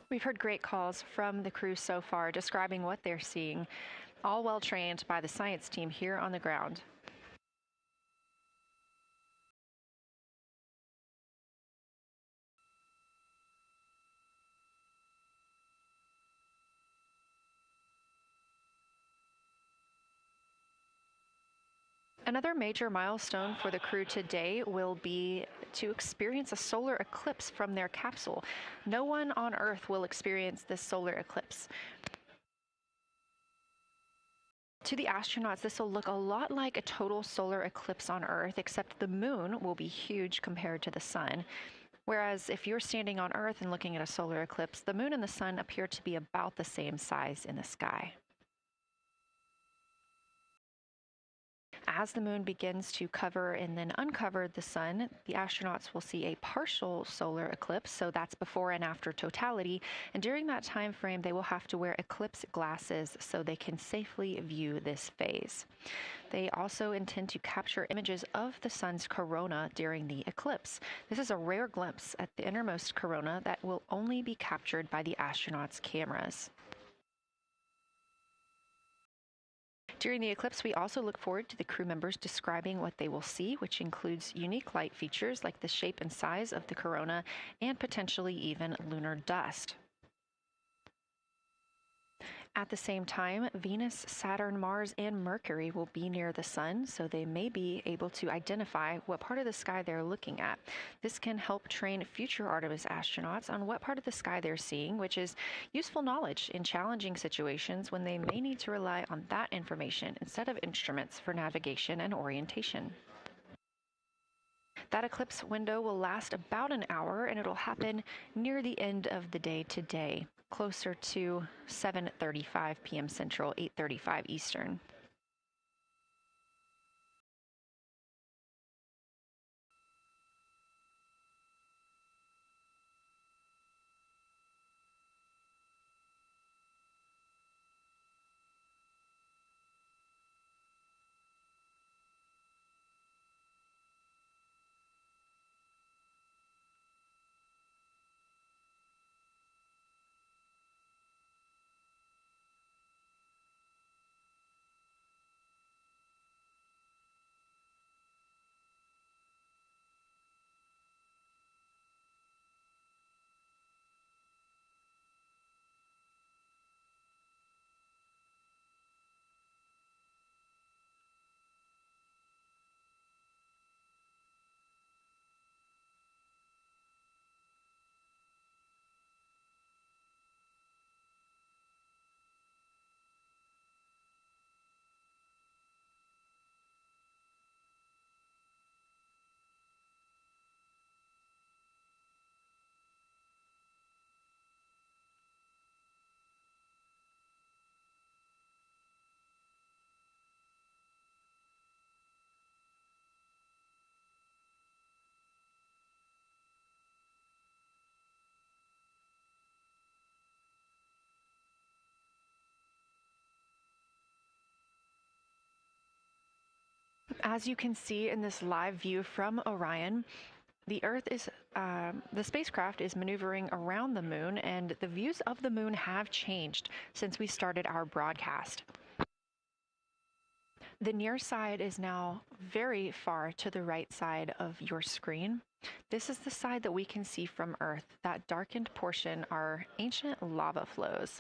We've heard great calls from the crew so far describing what they're seeing, all well trained by the science team here on the ground. Another major milestone for the crew today will be to experience a solar eclipse from their capsule. No one on Earth will experience this solar eclipse. To the astronauts, this will look a lot like a total solar eclipse on Earth, except the moon will be huge compared to the sun. Whereas if you're standing on Earth and looking at a solar eclipse, the moon and the sun appear to be about the same size in the sky. As the moon begins to cover and then uncover the sun, the astronauts will see a partial solar eclipse, so that's before and after totality. And during that time frame, they will have to wear eclipse glasses so they can safely view this phase. They also intend to capture images of the sun's corona during the eclipse. This is a rare glimpse at the innermost corona that will only be captured by the astronauts' cameras. During the eclipse, we also look forward to the crew members describing what they will see, which includes unique light features like the shape and size of the corona and potentially even lunar dust. At the same time, Venus, Saturn, Mars, and Mercury will be near the sun, so they may be able to identify what part of the sky they're looking at. This can help train future Artemis astronauts on what part of the sky they're seeing, which is useful knowledge in challenging situations when they may need to rely on that information instead of instruments for navigation and orientation. That eclipse window will last about an hour, and it'll happen near the end of the day today, closer to 7:35 p.m. Central, 8:35 Eastern. As you can see in this live view from Orion, the spacecraft is maneuvering around the moon, and the views of the moon have changed since we started our broadcast. The near side is now very far to the right side of your screen. This is the side that we can see from Earth. That darkened portion are ancient lava flows.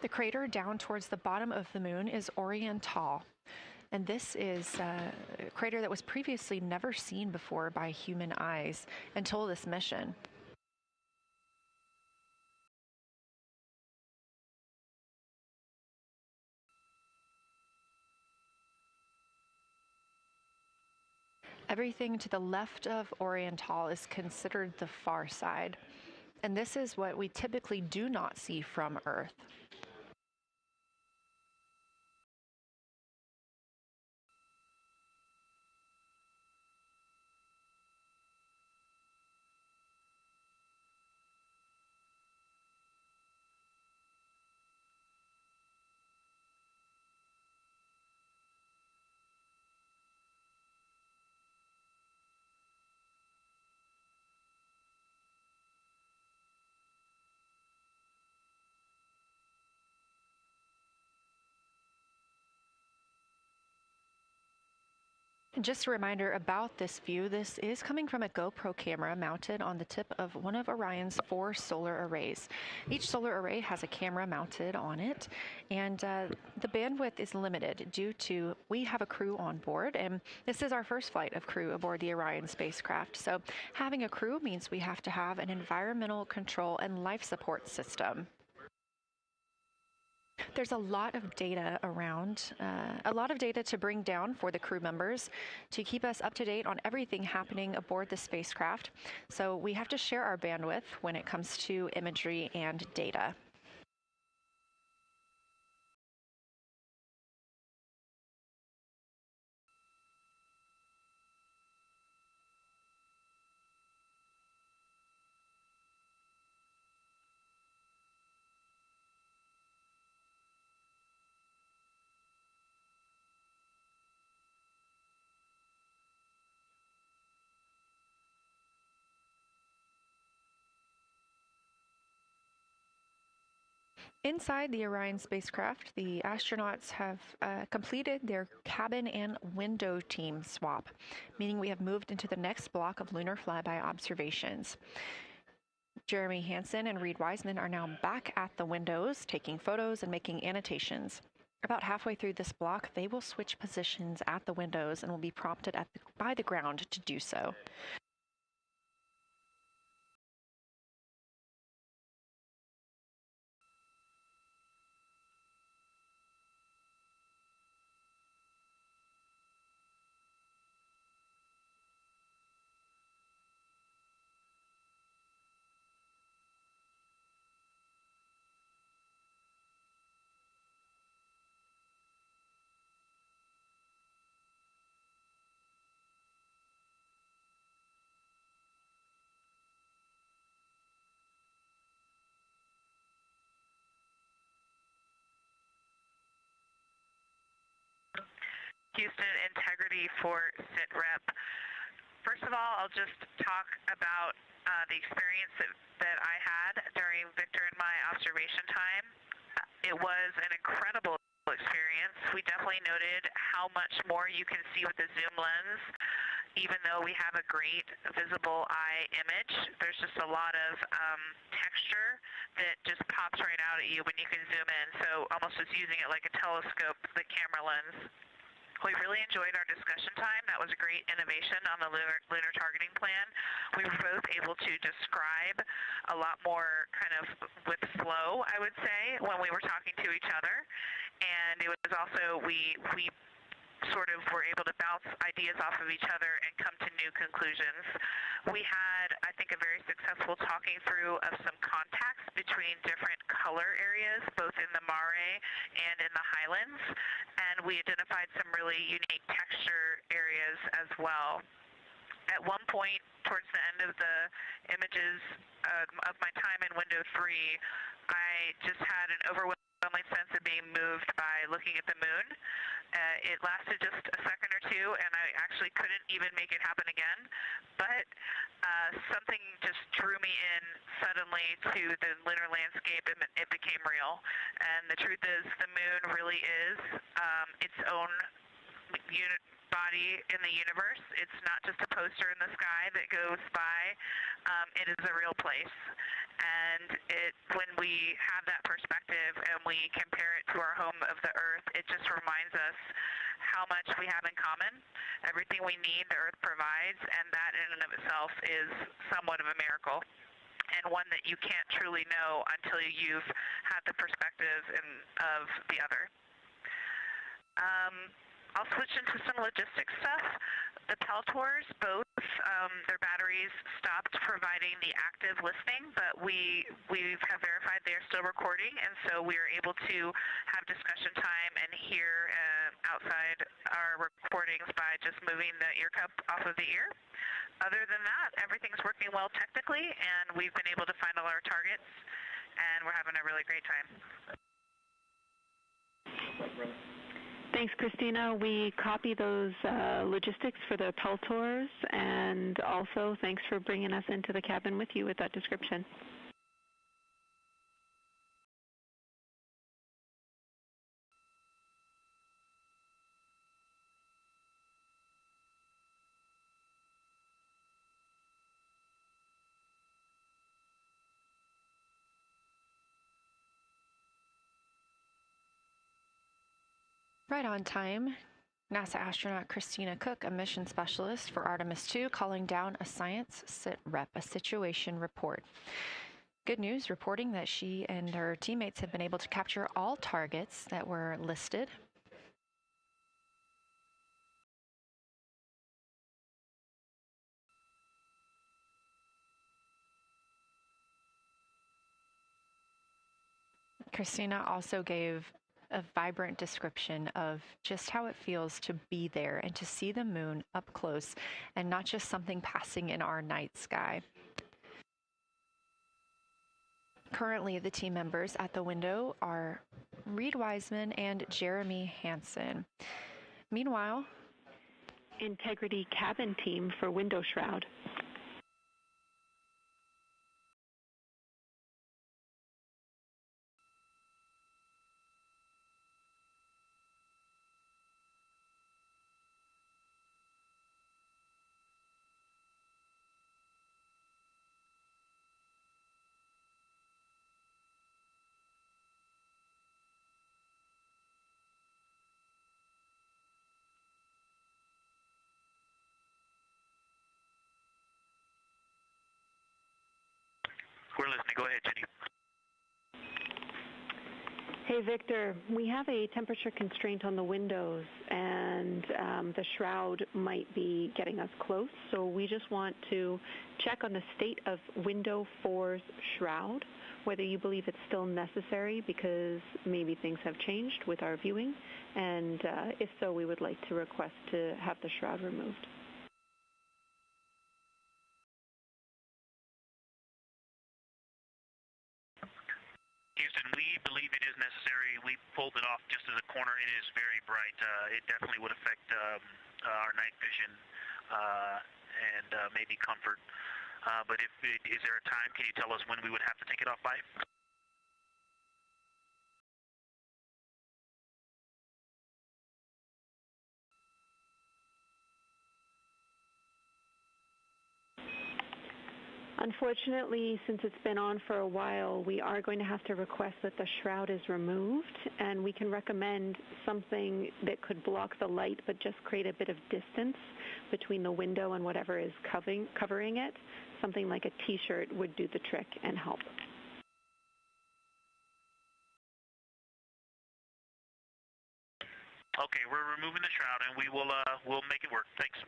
The crater down towards the bottom of the moon is Oriental, and this is a crater that was previously never seen before by human eyes until this mission. Everything to the left of Oriental is considered the far side, and this is what we typically do not see from Earth. Just a reminder about this view. This is coming from a GoPro camera mounted on the tip of one of Orion's 4 solar arrays. Each solar array has a camera mounted on it, and the bandwidth is limited due to we have a crew on board, and this is our first flight of crew aboard the Orion spacecraft. So having a crew means we have to have an environmental control and life support system. There's a lot of data around, a lot of data to bring down for the crew members to keep us up to date on everything happening aboard the spacecraft. So we have to share our bandwidth when it comes to imagery and data. Inside the Orion spacecraft, the astronauts have completed their cabin and window team swap, meaning we have moved into the next block of lunar flyby observations. Jeremy Hansen and Reed Wiseman are now back at the windows, taking photos and making annotations. About halfway through this block, they will switch positions at the windows and will be prompted by the ground to do so. Houston integrity for SITREP. First of all, I'll just talk about the experience that I had during Victor and my observation time. It was an incredible experience. We definitely noted how much more you can see with the zoom lens. Even though we have a great visible eye image, there's just a lot of texture that just pops right out at you when you can zoom in. So almost just using it like a telescope, the camera lens. We really enjoyed our discussion time. That was a great innovation on the lunar targeting plan. We were both able to describe a lot more kind of with flow, I would say, when we were talking to each other. And it was also, we sort of were able to bounce ideas off of each other and come to new conclusions. We had, I think, a very successful talking through of some contacts between different color areas, both in the mare and in the highlands, and we identified some really unique texture areas as well. At one point, towards the end of the images of my time in window 3, I just had an overwhelming sense of being moved by looking at the moon. It lasted just a second or two, and I actually couldn't even make it happen again. But something just drew me in suddenly to the lunar landscape, and it became real. And the truth is, the moon really is its own body in the universe. It's not just a poster in the sky that goes by. It is a real place. And when we have that perspective and we compare it to our home of the Earth, it just reminds us how much we have in common. Everything we need, the Earth provides, and that in and of itself is somewhat of a miracle, and one that you can't truly know until you've had the perspective of the other. I'll switch into some logistics stuff. The Peltors, both their batteries stopped providing the active listening, but we have verified they are still recording, and so we are able to have discussion time and hear outside our recordings by just moving the ear cup off of the ear. Other than that, everything's working well technically, and we've been able to find all our targets, and we're having a really great time. Thanks, Christina. We copy those logistics for the Peltors, and also thanks for bringing us into the cabin with you with that description. Right on time. NASA astronaut Christina Cook, a mission specialist for Artemis 2, calling down a science sit rep, a situation report. Good news, reporting that she and her teammates have been able to capture all targets that were listed. Christina also gave a vibrant description of just how it feels to be there and to see the moon up close and not just something passing in our night sky. Currently, the team members at the window are Reed Wiseman and Jeremy Hansen. Meanwhile, Integrity cabin team for window shroud. We're listening. Go ahead, Jenny. Hey, Victor, we have a temperature constraint on the windows, and the shroud might be getting us close, so we just want to check on the state of window 4's shroud, whether you believe it's still necessary because maybe things have changed with our viewing, and if so, we would like to request to have the shroud removed. Houston, we believe it is necessary. We pulled it off just as a corner. It is very bright. It definitely would affect our night vision and maybe comfort. But is there a time? Can you tell us when we would have to take it off by? Unfortunately, since it's been on for a while, we are going to have to request that the shroud is removed, and we can recommend something that could block the light but just create a bit of distance between the window and whatever is covering it. Something like a T-shirt would do the trick and help. Okay, we're removing the shroud, and we'll make it work. Thanks.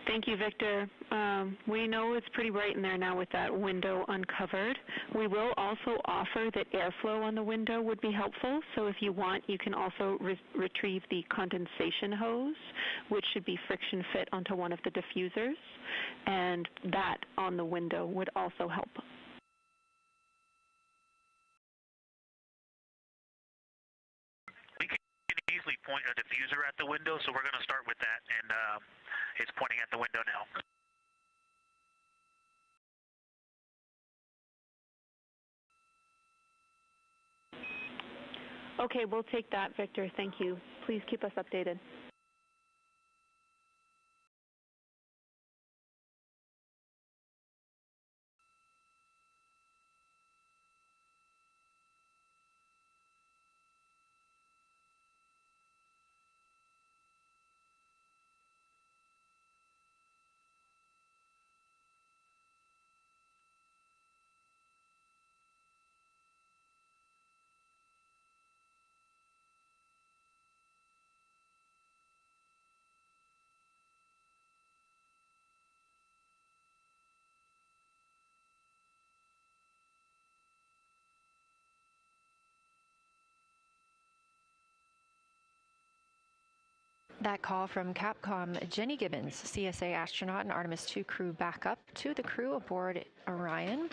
Thank you, Victor. We know it's pretty bright in there now with that window uncovered. We will also offer that airflow on the window would be helpful. So if you want, you can also retrieve the condensation hose, which should be friction fit onto one of the diffusers. And that on the window would also help. We can easily point a diffuser at the window, so we're going to start with that, and it's pointing at the window now. Okay, we'll take that, Victor. Thank you. Please keep us updated. That call from Capcom, Jenny Gibbons, CSA astronaut and Artemis 2 crew backup to the crew aboard Orion,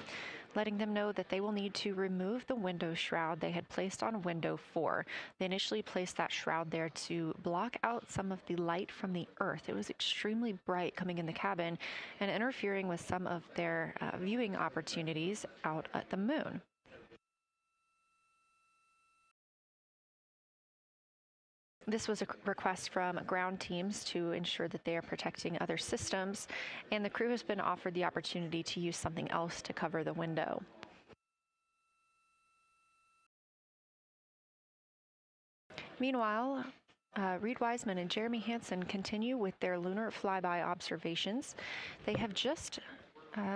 letting them know that they will need to remove the window shroud they had placed on window 4. They initially placed that shroud there to block out some of the light from the Earth. It was extremely bright coming in the cabin and interfering with some of their viewing opportunities out at the moon. This was a request from ground teams to ensure that they are protecting other systems, and the crew has been offered the opportunity to use something else to cover the window. Meanwhile, Reed Wiseman and Jeremy Hansen continue with their lunar flyby observations. They have just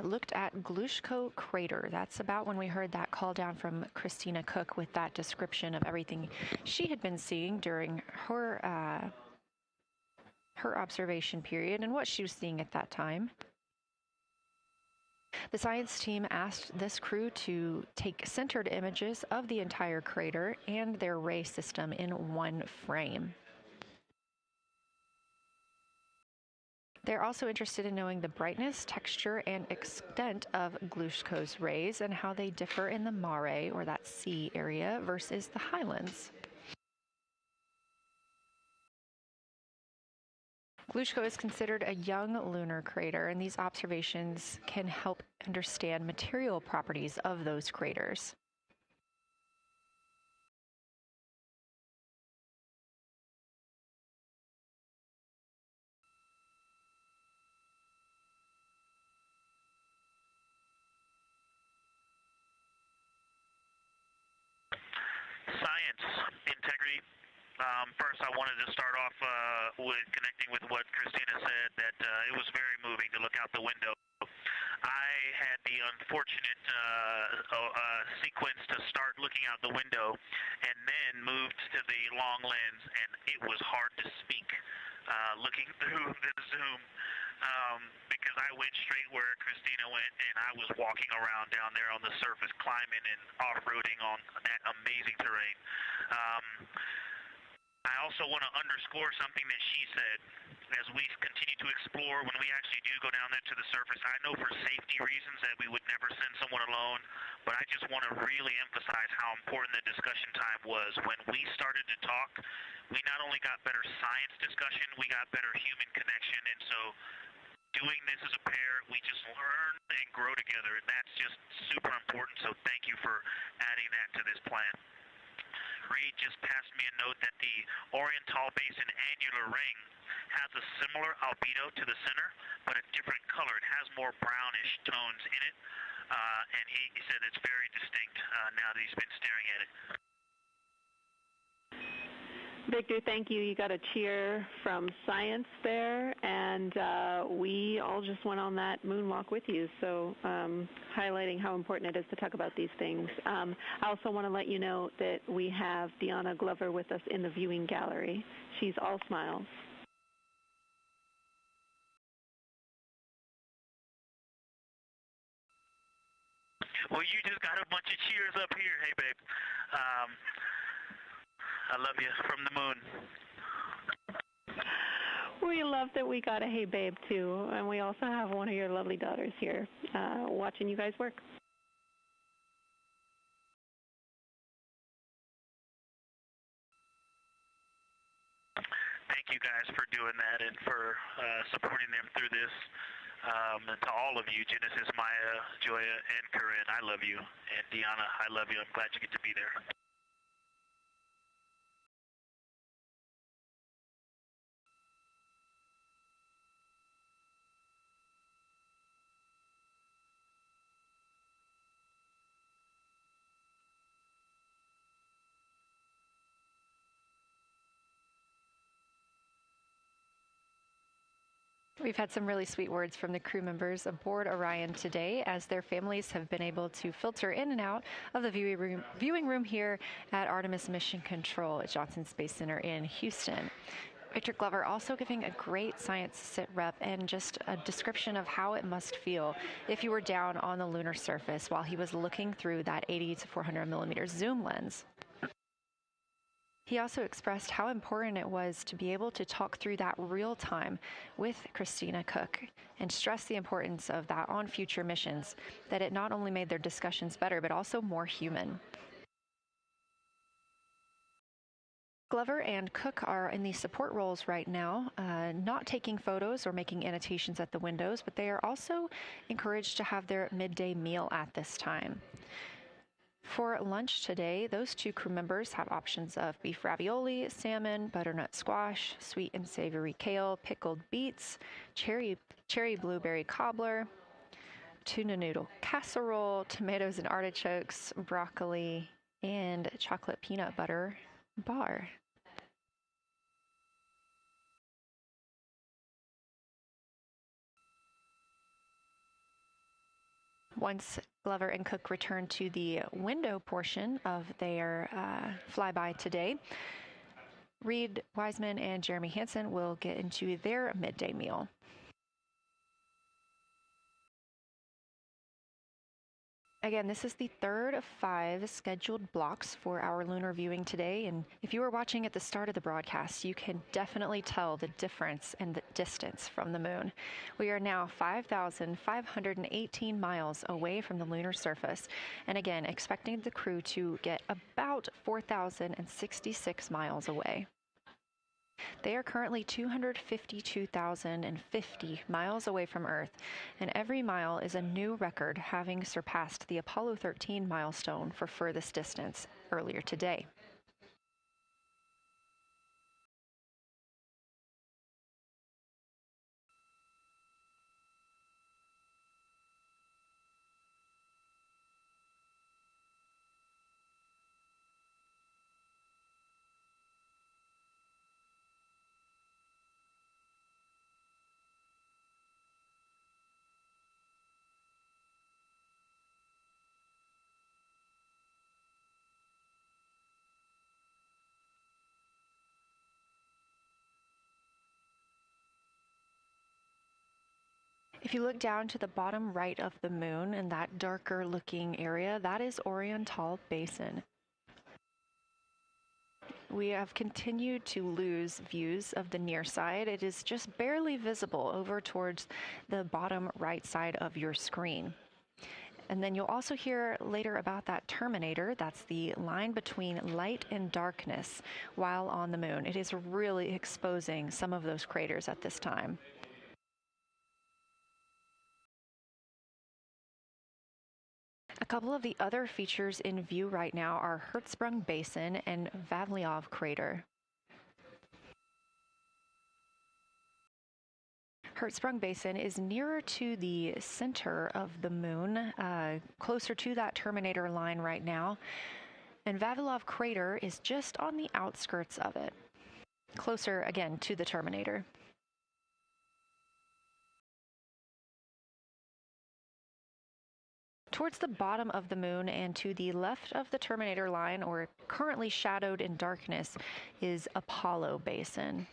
looked at Glushko Crater. That's about when we heard that call down from Christina Cook with that description of everything she had been seeing during her observation period and what she was seeing at that time. The science team asked this crew to take centered images of the entire crater and their ray system in one frame. They're also interested in knowing the brightness, texture, and extent of Glushko's rays and how they differ in the mare, or that sea area, versus the highlands. Glushko is considered a young lunar crater, and these observations can help understand material properties of those craters. Science, integrity. First, I wanted to start off with connecting with what Christina said, that it was very moving to look out the window. I had the unfortunate sequence to start looking out the window and then moved to the long lens, and it was hard to speak looking through the zoom because I went straight where Christina went, and I was walking around down there on the surface, climbing and off-roading on that amazing terrain. I also want to underscore something that she said. As we continue to explore, when we actually do go down there to the surface, I know for safety reasons that we would never send someone alone, but I just want to really emphasize how important the discussion time was. When we started to talk, we not only got better science discussion, we got better human connection, and so doing this as a pair, we just learn and grow together, and that's just super important, so thank you for adding that to this plan. Reed just passed me a note that the Oriental Basin annular ring has a similar albedo to the center, but a different color. It has more brownish tones in it, and he said it's very distinct now that he's been staring at it. Victor, thank you. You got a cheer from science there, and we all just went on that moonwalk with you, so highlighting how important it is to talk about these things. I also want to let you know that we have Deanna Glover with us in the viewing gallery. She's all smiles. Well, you just got a bunch of cheers up here. Hey, babe. I love you from the moon. We love that we got a hey babe too, and we also have one of your lovely daughters here watching you guys work. Thank you guys for doing that and for supporting them through this. And to all of you, Genesis, Maya, Joya, and Corinne, I love you. And Deanna, I love you. I'm glad you get to be there. We've had some really sweet words from the crew members aboard Orion today, as their families have been able to filter in and out of the viewing room here at Artemis Mission Control at Johnson Space Center in Houston. Victor Glover also giving a great science sit rep and just a description of how it must feel if you were down on the lunar surface while he was looking through that 80 to 400 millimeter zoom lens. He also expressed how important it was to be able to talk through that real time with Christina Cook and stress the importance of that on future missions, that it not only made their discussions better, but also more human. Glover and Cook are in the support roles right now, not taking photos or making annotations at the windows, but they are also encouraged to have their midday meal at this time. For lunch today, those two crew members have options of beef ravioli, salmon, butternut squash, sweet and savory kale, pickled beets, cherry blueberry cobbler, tuna noodle casserole, tomatoes and artichokes, broccoli, and chocolate peanut butter bar. Once Glover and Cook return to the window portion of their flyby today, Reed Wiseman and Jeremy Hansen will get into their midday meal. Again, this is the third of 5 scheduled blocks for our lunar viewing today, and if you were watching at the start of the broadcast, you can definitely tell the difference in the distance from the moon. We are now 5,518 miles away from the lunar surface, and again, expecting the crew to get about 4,066 miles away. They are currently 252,050 miles away from Earth, and every mile is a new record, having surpassed the Apollo 13 milestone for furthest distance earlier today. If you look down to the bottom right of the moon in that darker looking area, that is Oriental Basin. We have continued to lose views of the near side. It is just barely visible over towards the bottom right side of your screen. And then you'll also hear later about that terminator. That's the line between light and darkness while on the moon. It is really exposing some of those craters at this time. A couple of the other features in view right now are Hertzsprung Basin and Vavilov Crater. Hertzsprung Basin is nearer to the center of the moon, closer to that terminator line right now, and Vavilov Crater is just on the outskirts of it, closer again to the terminator. Towards the bottom of the moon and to the left of the terminator line, or currently shadowed in darkness, is Apollo Basin.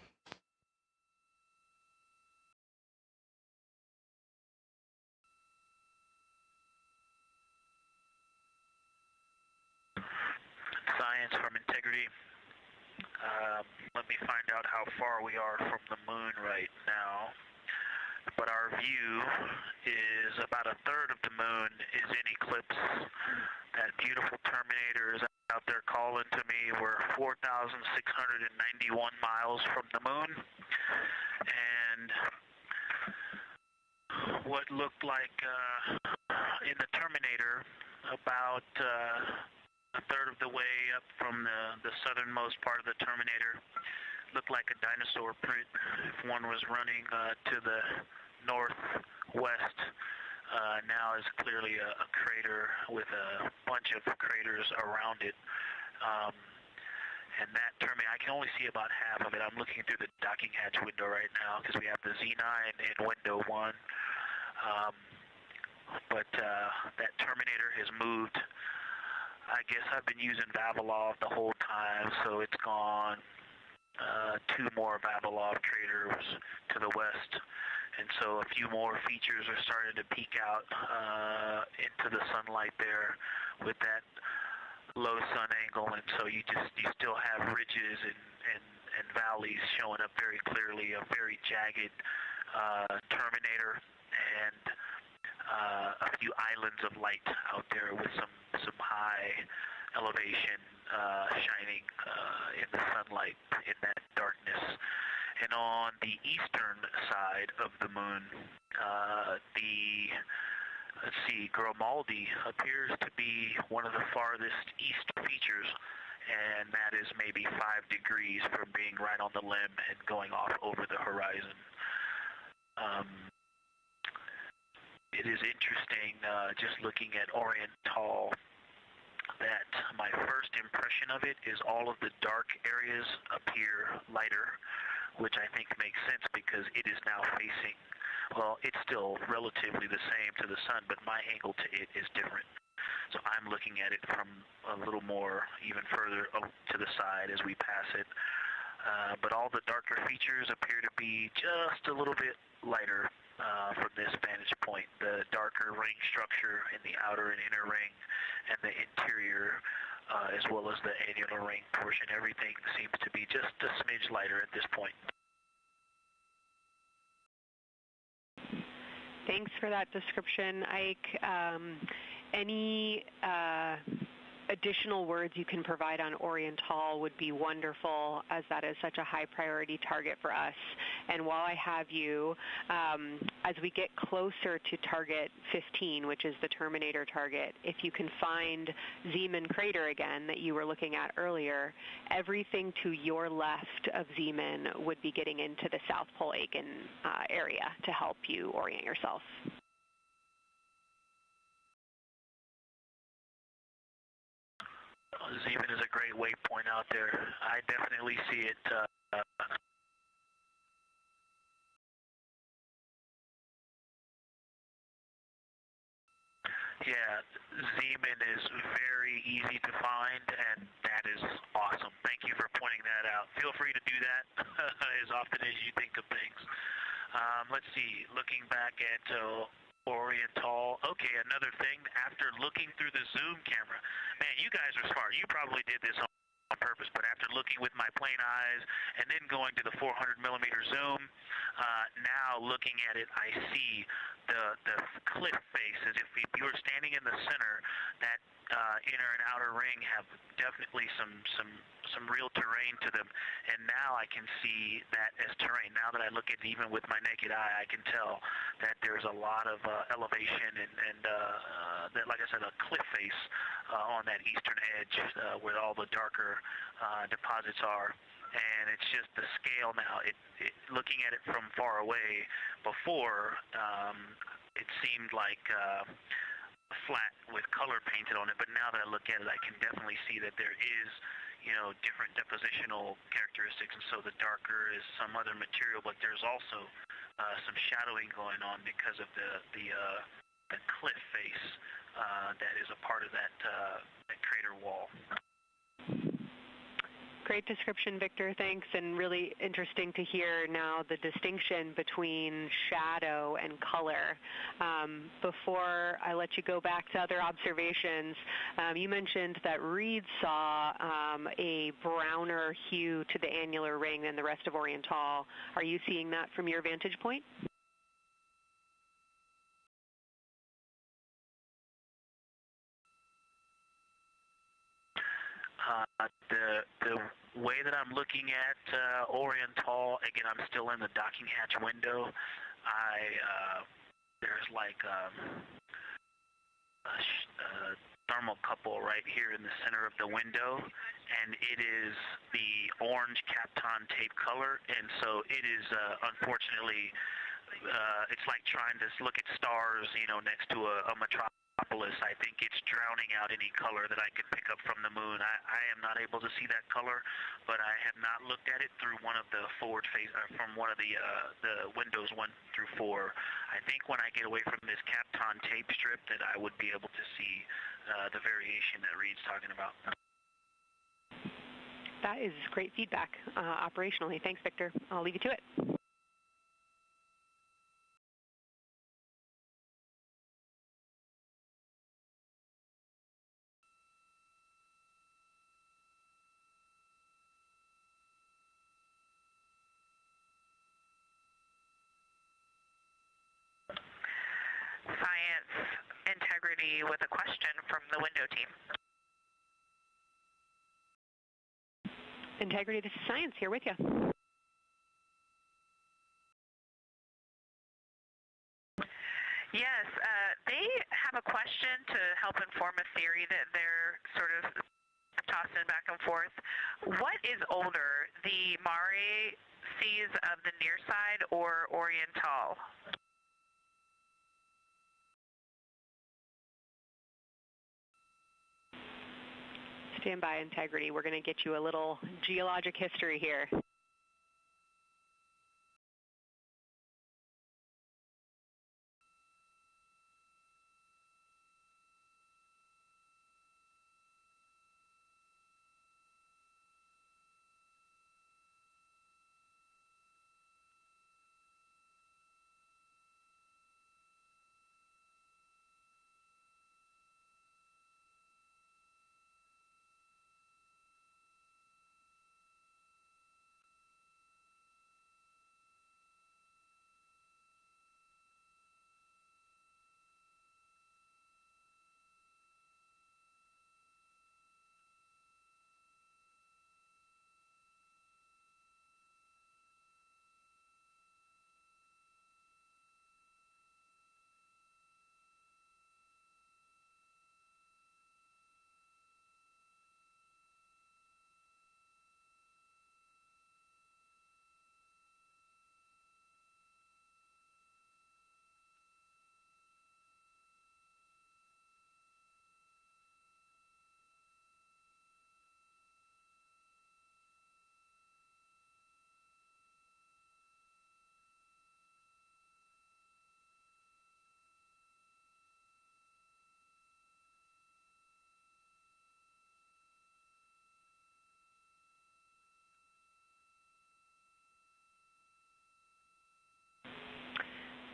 Science from integrity. Let me find out how far we are from the moon right now. But our view is about a third of the moon is in eclipse. That beautiful terminator is out there calling to me. We're 4,691 miles from the moon. And what looked like in the terminator about a third of the way up from the southernmost part of the terminator looked like a dinosaur print if one was running to the northwest. Now is clearly a crater with a bunch of craters around it. And that terminator, I can only see about half of it. I'm looking through the docking hatch window right now because we have the Z9 in window 1. But that terminator has moved. I guess I've been using Vavilov the whole time, so it's gone 2 more Vavilov craters to the west. And so a few more features are starting to peek out into the sunlight there with that low sun angle. And so you still have ridges and valleys showing up very clearly, a very jagged terminator, and a few islands of light out there with some high elevation shining in the sunlight in that darkness. And on the eastern side of the moon, the Let's see, Grimaldi appears to be one of the farthest east features, and that is maybe 5 degrees from being right on the limb and going off over the horizon. It is interesting, just looking at Oriental, that my first impression of it is all of the dark areas appear lighter, which I think makes sense because it is now facing, well, it's still relatively the same to the sun, but my angle to it is different. So I'm looking at it from a little more, even further to the side as we pass it. But all the darker features appear to be just a little bit lighter from this vantage point. The darker ring structure in the outer and inner ring and the interior, as well as the annular ring portion, everything seems to be just a smidge lighter at this point. Thanks for that description, Ike. Any additional words you can provide on Oriental would be wonderful, as that is such a high priority target for us. And while I have you, as we get closer to target 15, which is the Terminator target, if you can find Zeeman Crater again that you were looking at earlier, everything to your left of Zeeman would be getting into the South Pole Aiken area to help you orient yourself. Zeeman is a great waypoint out there. I definitely see it. Yeah, Zeeman is very easy to find, and that is awesome. Thank you for pointing that out. Feel free to do that as often as you think of things. Let's see, looking back at Oriental. Okay, another thing, after looking through the zoom camera, man, you guys are smart. You probably did this on purpose, but after looking with my plain eyes and then going to the 400 millimeter zoom, now looking at it, I see the cliff face as if you were standing in the center. That inner and outer ring have definitely some real terrain to them, and now I can see that as terrain. Now that I look at it even with my naked eye, I can tell that there's a lot of elevation and that, like I said, a cliff face on that eastern edge where all the darker deposits are. And it's just the scale now. Looking at it from far away, before it seemed like flat with color painted on it, but now that I look at it, I can definitely see that there is, different depositional characteristics, and so the darker is some other material, but there's also some shadowing going on because of the cliff face that is a part of that crater wall. Great description, Victor. Thanks, and really interesting to hear now the distinction between shadow and color. Before I let you go back to other observations, you mentioned that Reed saw a browner hue to the annular ring than the rest of Oriental. Are you seeing that from your vantage point? The way that I'm looking at Oriental, again, I'm still in the docking hatch window. There's like a thermocouple right here in the center of the window, and it is the orange Kapton tape color, and so it is unfortunately it's like trying to look at stars, next to a metropolis. I think it's drowning out any color that I could pick up from the moon. I am not able to see that color, but I have not looked at it through one of the forward face, from one of the windows 1 through 4. I think when I get away from this Kapton tape strip that I would be able to see the variation that Reed's talking about. That is great feedback operationally. Thanks, Victor. I'll leave you to it. Science integrity with a question from the window team. Integrity, this is Science here with you. Yes, they have a question to help inform a theory that they're sort of tossing back and forth. What is older, the Mare seas of the near side or Oriental? Stand by, Integrity. We're going to get you a little geologic history here.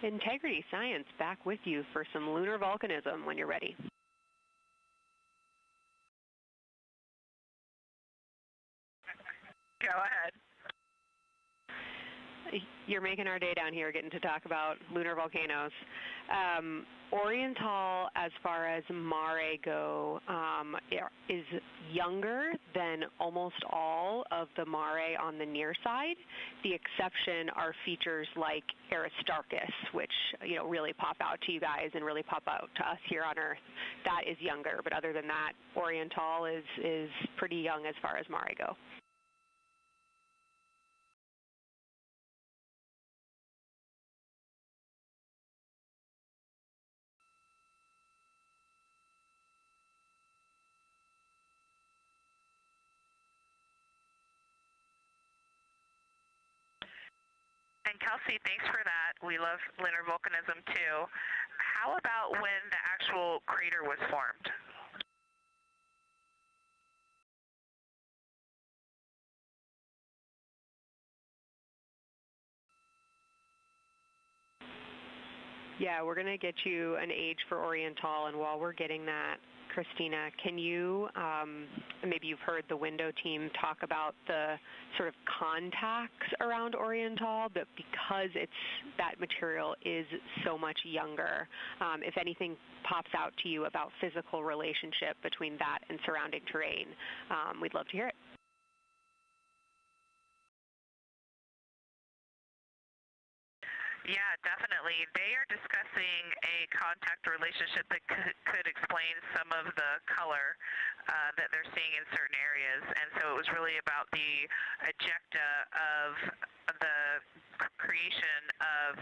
Integrity Science back with you for some lunar volcanism when you're ready. Go ahead. You're making our day down here getting to talk about lunar volcanoes. Oriental, as far as Mare go, is younger than almost all of the Mare on the near side. The exception are features like Aristarchus, which really pop out to you guys and really pop out to us here on Earth. That is younger, but other than that, Oriental is pretty young as far as Mare go. And Kelsey, thanks for that. We love lunar volcanism too. How about when the actual crater was formed? Yeah, we're going to get you an age for Oriental, and while we're getting that, Christina, can you, maybe you've heard the window team talk about the sort of contacts around Oriental, but because that material is so much younger, if anything pops out to you about physical relationship between that and surrounding terrain, we'd love to hear it. Yeah, definitely. They are discussing a contact relationship that could explain some of the color that they're seeing in certain areas. And so it was really about the ejecta of the creation of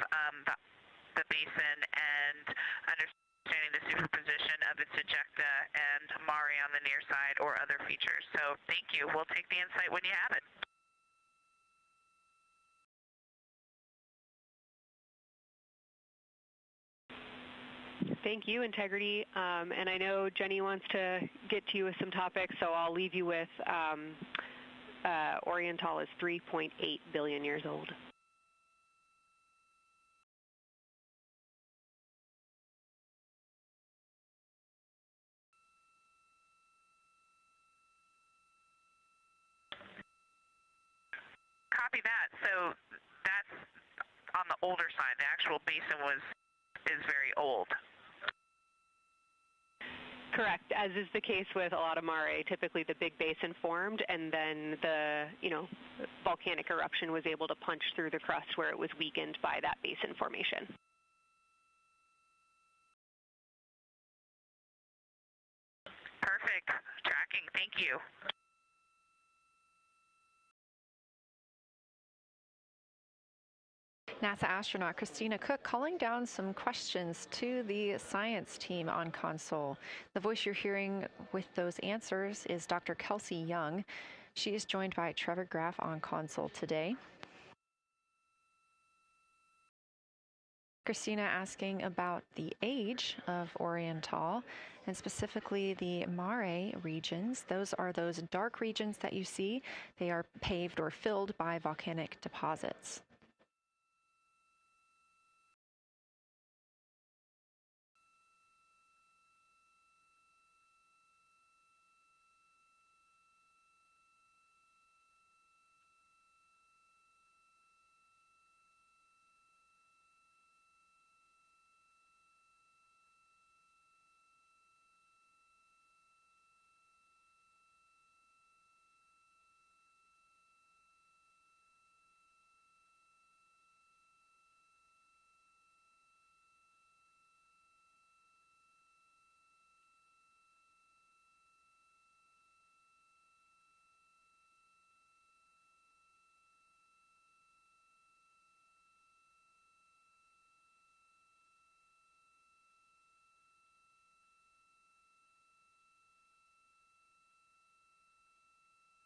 the basin and understanding the superposition of its ejecta and Mare on the near side or other features. So thank you. We'll take the insight when you have it. Thank you, Integrity. And I know Jenny wants to get to you with some topics, so I'll leave you with Oriental is 3.8 billion years old. Copy that. So that's on the older side. The actual basin is very old. Correct, as is the case with a lot of Mare. Typically the big basin formed, and then the volcanic eruption was able to punch through the crust where it was weakened by that basin formation. you. NASA astronaut Christina Cook calling down some questions to the science team on console. The voice you're hearing with those answers is Dr. Kelsey Young. She is joined by Trevor Graff on console today. Christina asking about the age of Oriental, and specifically the Mare regions. Those are those dark regions that you see. They are paved or filled by volcanic deposits.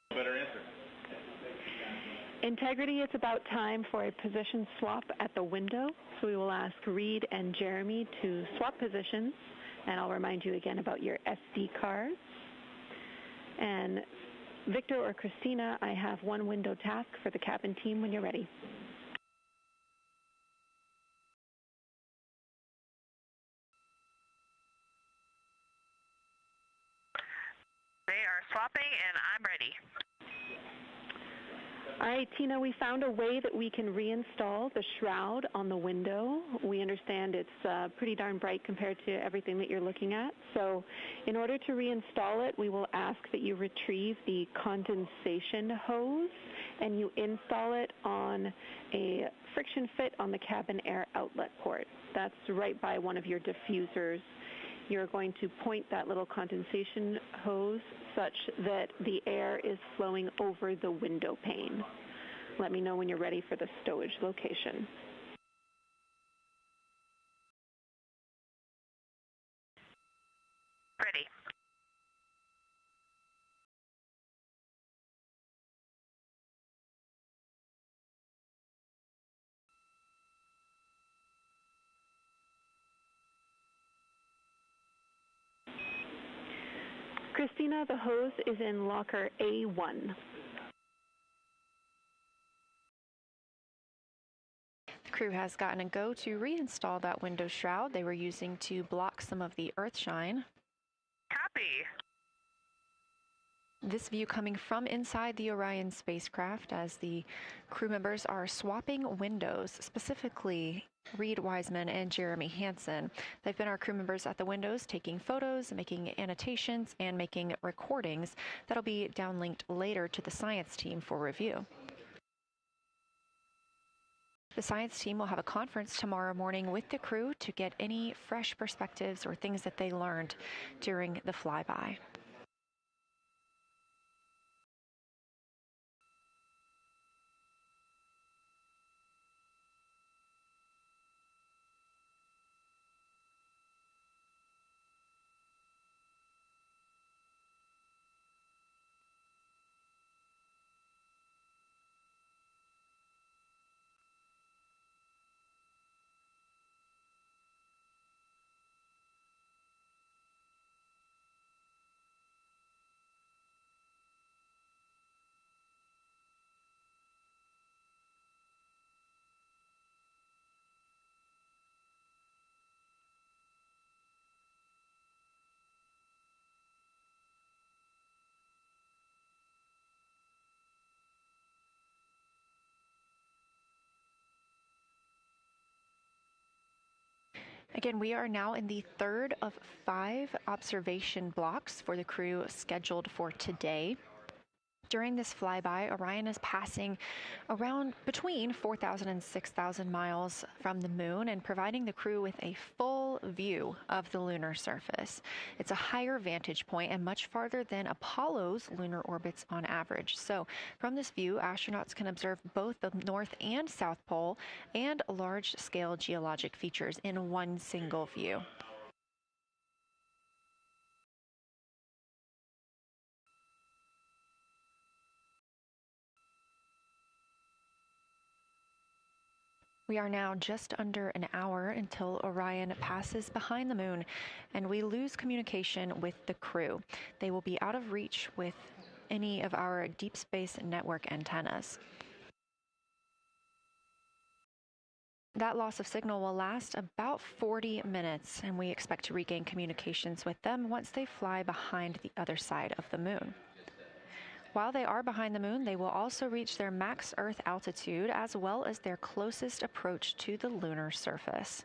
Better answer. Integrity, it's about time for a position swap at the window. So we will ask Reed and Jeremy to swap positions, and I'll remind you again about your SD cards. And Victor or Christina, I have one window task for the cabin team when you're ready. They are swapping, and I'm ready. All right, Tina, we found a way that we can reinstall the shroud on the window. We understand it's pretty darn bright compared to everything that you're looking at. So in order to reinstall it, we will ask that you retrieve the condensation hose and you install it on a friction fit on the cabin air outlet port. That's right by one of your diffusers. You're going to point that little condensation hose such that the air is flowing over the window pane. Let me know when you're ready for the stowage location. Ready. Christina, the hose is in locker A1. The crew has gotten a go to reinstall that window shroud they were using to block some of the earth shine. Happy. This view coming from inside the Orion spacecraft as the crew members are swapping windows, specifically Reed Wiseman and Jeremy Hansen. They've been our crew members at the windows taking photos, making annotations, and making recordings that'll be downlinked later to the science team for review. The science team will have a conference tomorrow morning with the crew to get any fresh perspectives or things that they learned during the flyby. Again, we are now in the third of 5 observation blocks for the crew scheduled for today. During this flyby, Orion is passing around between 4,000 and 6,000 miles from the moon and providing the crew with a full full view of the lunar surface. It's a higher vantage point and much farther than Apollo's lunar orbits on average. So, from this view, astronauts can observe both the North and South Pole and large-scale geologic features in one single view. We are now just under an hour until Orion passes behind the moon, and we lose communication with the crew. They will be out of reach with any of our deep space network antennas. That loss of signal will last about 40 minutes, and we expect to regain communications with them once they fly behind the other side of the moon. While they are behind the moon, they will also reach their max Earth altitude as well as their closest approach to the lunar surface.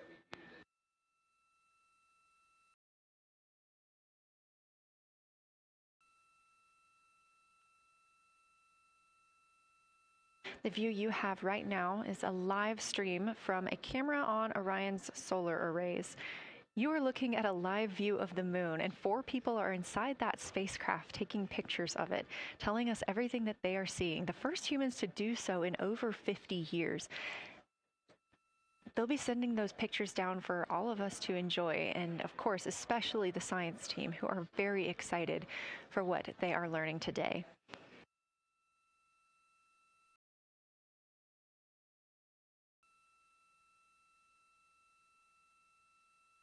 The view you have right now is a live stream from a camera on Orion's solar arrays. You are looking at a live view of the moon, and 4 people are inside that spacecraft taking pictures of it, telling us everything that they are seeing. The first humans to do so in over 50 years. They'll be sending those pictures down for all of us to enjoy, and of course, especially the science team, who are very excited for what they are learning today.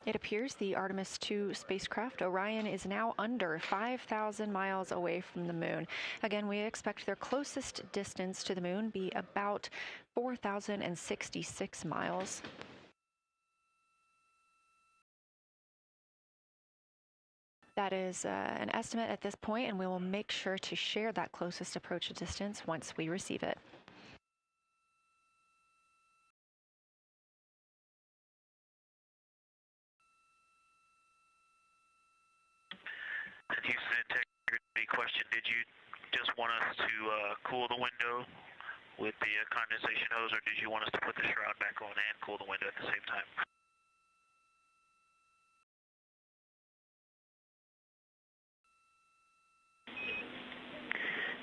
It appears the Artemis 2 spacecraft, Orion, is now under 5,000 miles away from the moon. Again, we expect their closest distance to the moon be about 4,066 miles. That is an estimate at this point, and we will make sure to share that closest approach distance once we receive it. Houston integrity question, did you just want us to cool the window with the condensation hose, or did you want us to put the shroud back on and cool the window at the same time?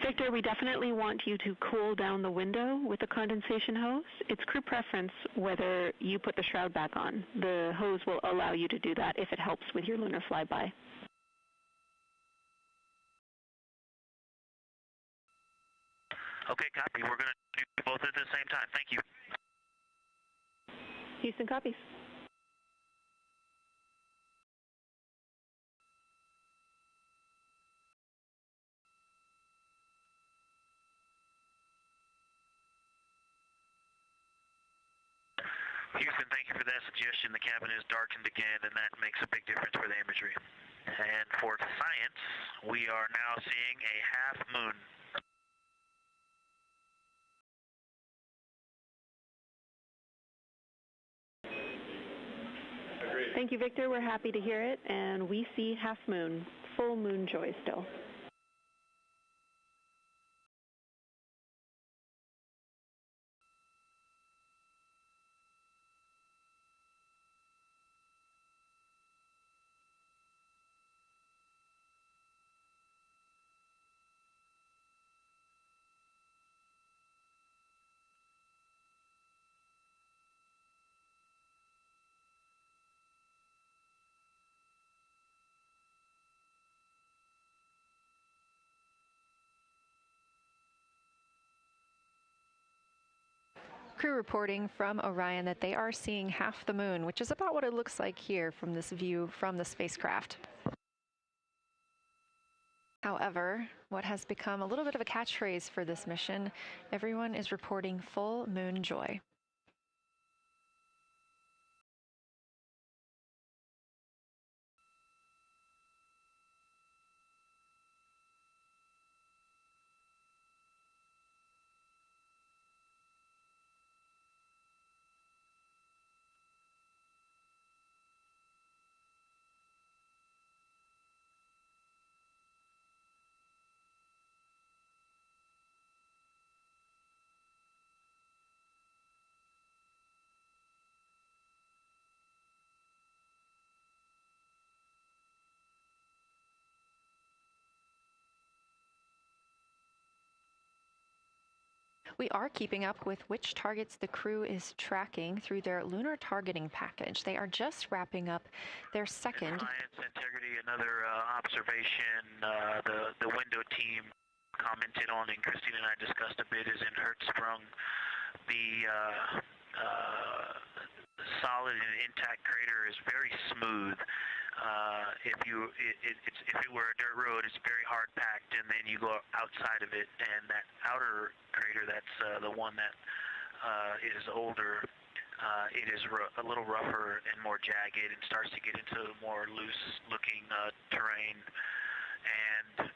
Victor, we definitely want you to cool down the window with the condensation hose. It's crew preference whether you put the shroud back on. The hose will allow you to do that if it helps with your lunar flyby. Okay, copy. We're going to do both at the same time. Thank you. Houston copies. Houston, thank you for that suggestion. The cabin is darkened again, and that makes a big difference for the imagery. And for science, we are now seeing a half moon. Thank you, Victor. We're happy to hear it. And we see half moon, full moon joy still. Crew reporting from Orion that they are seeing half the moon, which is about what it looks like here from this view from the spacecraft. However, what has become a little bit of a catchphrase for this mission, everyone is reporting full moon joy. We are keeping up with which targets the crew is tracking through their lunar targeting package. They are just wrapping up their second. Science integrity, another observation the window team commented on and Christine and I discussed a bit is in Hertzsprung. The solid and intact crater is very smooth. If it were a dirt road, it's very hard packed, and then you go outside of it, and that outer crater, that's the one that is older. It is a little rougher and more jagged, and starts to get into more loose-looking terrain. And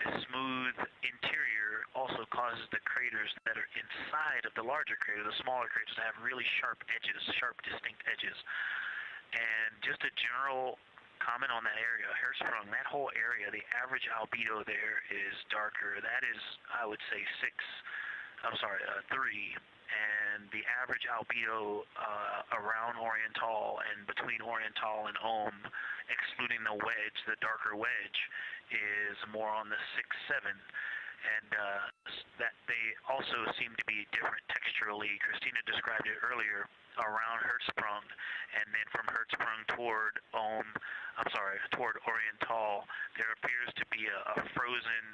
the smooth interior also causes the craters that are inside of the larger crater, the smaller craters, to have really sharp edges, sharp, distinct edges. And just a general comment on that area, Hertzsprung, that whole area, the average albedo there is darker. That is, I would say, 3. And the average albedo around Oriental and between Oriental and Ohm, excluding the wedge, the darker wedge, is more on the 6-7. And that they also seem to be different texturally. Christina described it earlier around Hertzsprung, and then from Hertzsprung toward Oriental, there appears to be a frozen,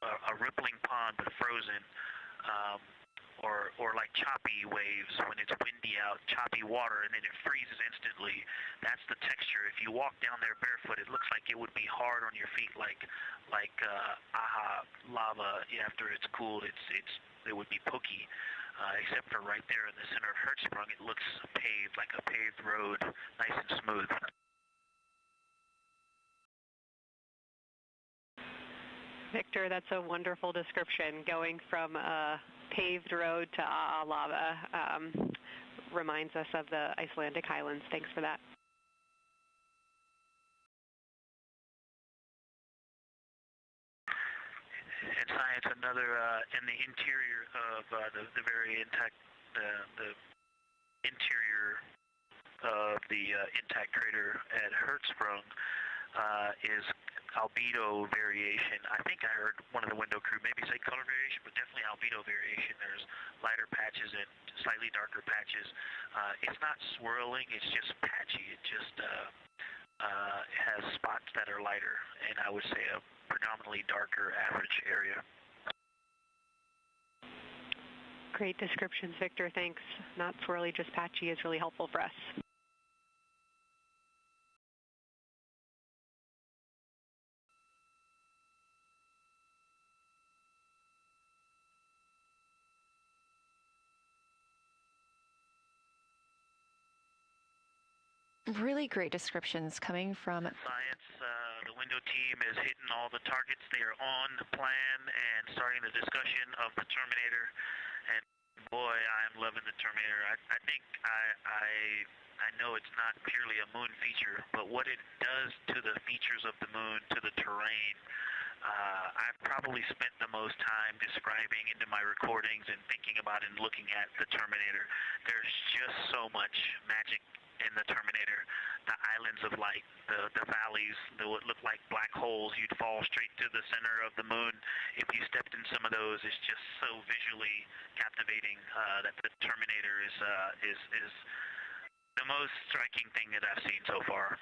a rippling pond, but frozen, or like choppy waves when it's windy out, choppy water, and then it freezes instantly. That's the texture. If you walk down there barefoot, it looks like it would be hard on your feet, like lava. After it's cooled, it would be pokey. Except for right there in the center of Hertzsprung, it looks paved, like a paved road, nice and smooth. Victor, that's a wonderful description. Going from a paved road to lava reminds us of the Icelandic highlands. Thanks for that. And science, another in the interior of the very intact, the interior of the intact crater at Hertzsprung is albedo variation. I think I heard one of the window crew maybe say color variation, but definitely albedo variation. There's lighter patches and slightly darker patches. It's not swirling, it's just patchy. It just has spots that are lighter, and I would say a predominantly darker average area. Great descriptions, Victor. Thanks. Not swirly, just patchy is really helpful for us. Really great descriptions coming from Science, the window team is hitting all the targets. They are on plan and starting the discussion of the Terminator. And boy, I am loving the Terminator. I think I know it's not purely a moon feature, but what it does to the features of the moon, to the terrain, I've probably spent the most time describing into my recordings and thinking about and looking at the Terminator. There's just so much magic in the Terminator. The islands of light, the valleys that would look like black holes. You'd fall straight to the center of the moon if you stepped in some of those. It's just so visually captivating that the Terminator is the most striking thing that I've seen so far.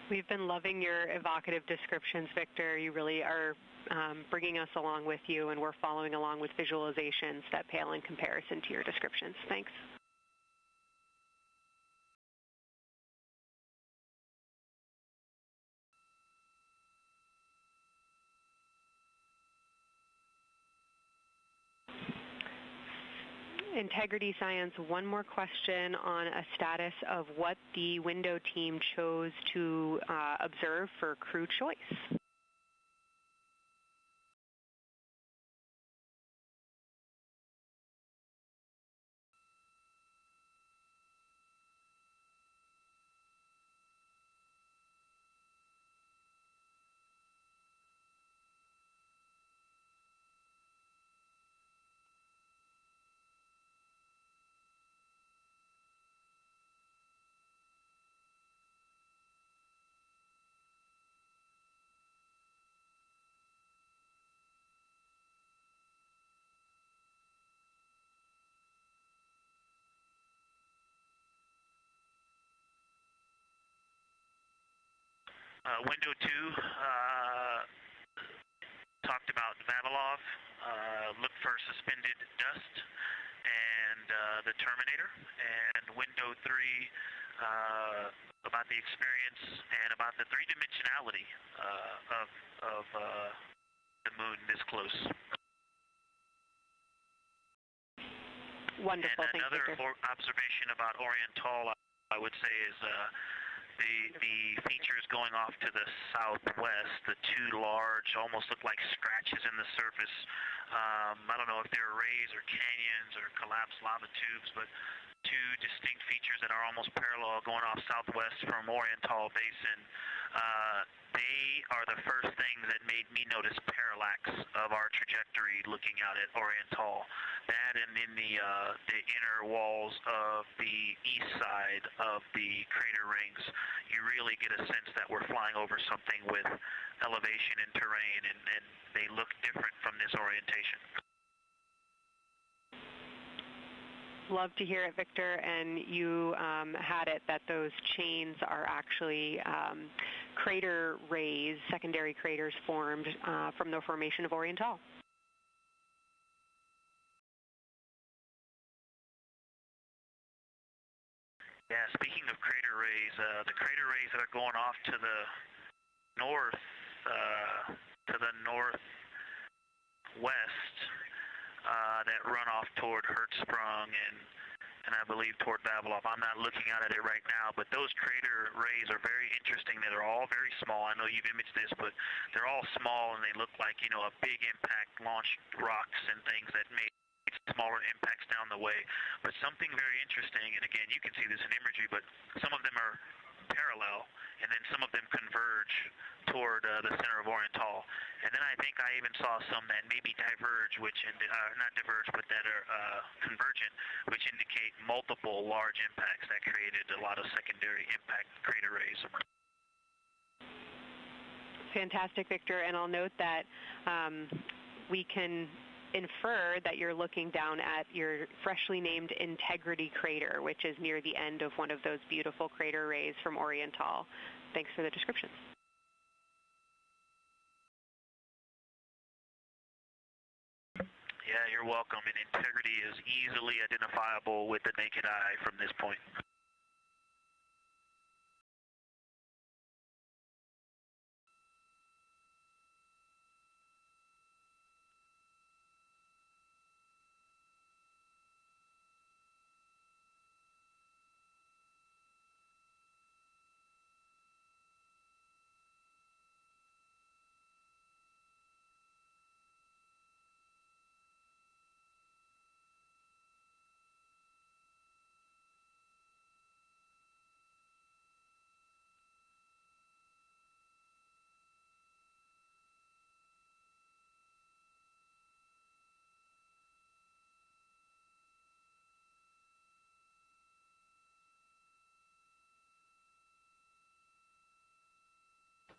We've been loving your evocative descriptions, Victor. You really are bringing us along with you, and we're following along with visualizations that pale in comparison to your descriptions. Thanks. Integrity Science, one more question on a status of what the window team chose to observe for crew choice. Window 2 talked about Vavilov, looked for suspended dust, and the Terminator. And window 3 about the experience and about the three-dimensionality of the moon this close. Wonderful. And another observation about Oriental, I would say, is the features going off to the southwest, the two large, almost look like scratches in the surface. I don't know if they're rays or canyons or collapsed lava tubes, but two distinct features that are almost parallel going off southwest from Oriental Basin. They are the first thing that made me notice parallax of our trajectory looking out at Oriental. That and in the inner walls of the east side of the crater rings, you really get a sense that we're flying over something with elevation and terrain, and they look different from this orientation. Love to hear it, Victor, and you had it that those chains are actually crater rays, secondary craters formed from the formation of Oriental. Yeah, speaking of crater rays, the crater rays that are going off to the northwest, that run off toward Hertzsprung and I believe toward Vavilov. I'm not looking at it right now, but those crater rays are very interesting. They're all very small. I know you've imaged this, but they're all small, and they look like, you know, a big impact launched rocks and things that made smaller impacts down the way. But something very interesting, and again, you can see this in imagery, but some of them are parallel, and then some of them converge toward the center of Oriental. And then I think I even saw some that maybe diverge, which not diverge, but that are convergent, which indicate multiple large impacts that created a lot of secondary impact crater rays. Fantastic, Victor. And I'll note that we can infer that you're looking down at your freshly named Integrity crater, which is near the end of one of those beautiful crater rays from Oriental. Thanks for the description. Yeah, you're welcome. And Integrity is easily identifiable with the naked eye from this point.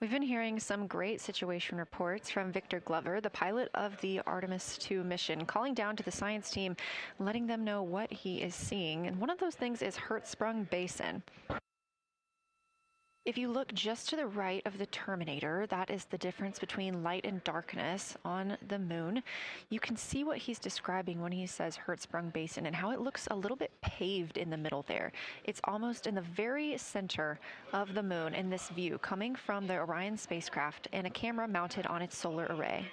We've been hearing some great situation reports from Victor Glover, the pilot of the Artemis 2 mission, calling down to the science team, letting them know what he is seeing. And one of those things is Hertzsprung Basin. If you look just to the right of the Terminator, that is the difference between light and darkness on the moon. You can see what he's describing when he says Hertzsprung Basin and how it looks a little bit paved in the middle there. It's almost in the very center of the moon in this view, coming from the Orion spacecraft and a camera mounted on its solar array.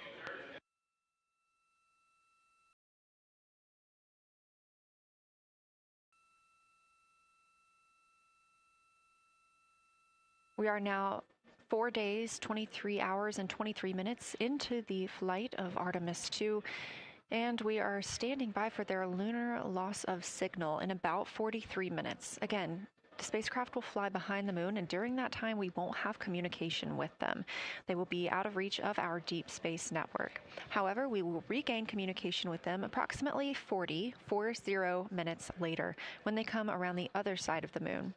We are now 4 days, 23 hours, and 23 minutes into the flight of Artemis 2, and we are standing by for their lunar loss of signal in about 43 minutes. Again, the spacecraft will fly behind the moon, and during that time, we won't have communication with them. They will be out of reach of our deep space network. However, we will regain communication with them approximately 40 minutes later when they come around the other side of the moon.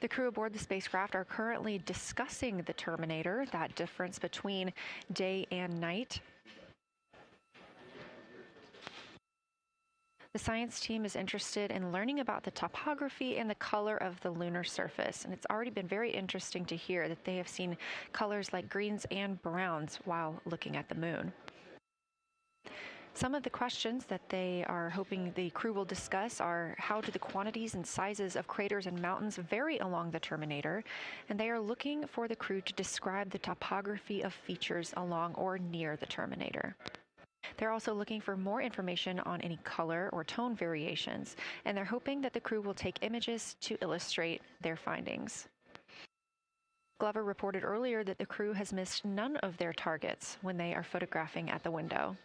The crew aboard the spacecraft are currently discussing the Terminator, that difference between day and night. The science team is interested in learning about the topography and the color of the lunar surface, and it's already been very interesting to hear that they have seen colors like greens and browns while looking at the moon. Some of the questions that they are hoping the crew will discuss are how do the quantities and sizes of craters and mountains vary along the terminator, and they are looking for the crew to describe the topography of features along or near the terminator. They're also looking for more information on any color or tone variations, and they're hoping that the crew will take images to illustrate their findings. Glover reported earlier that the crew has missed none of their targets when they are photographing at the window.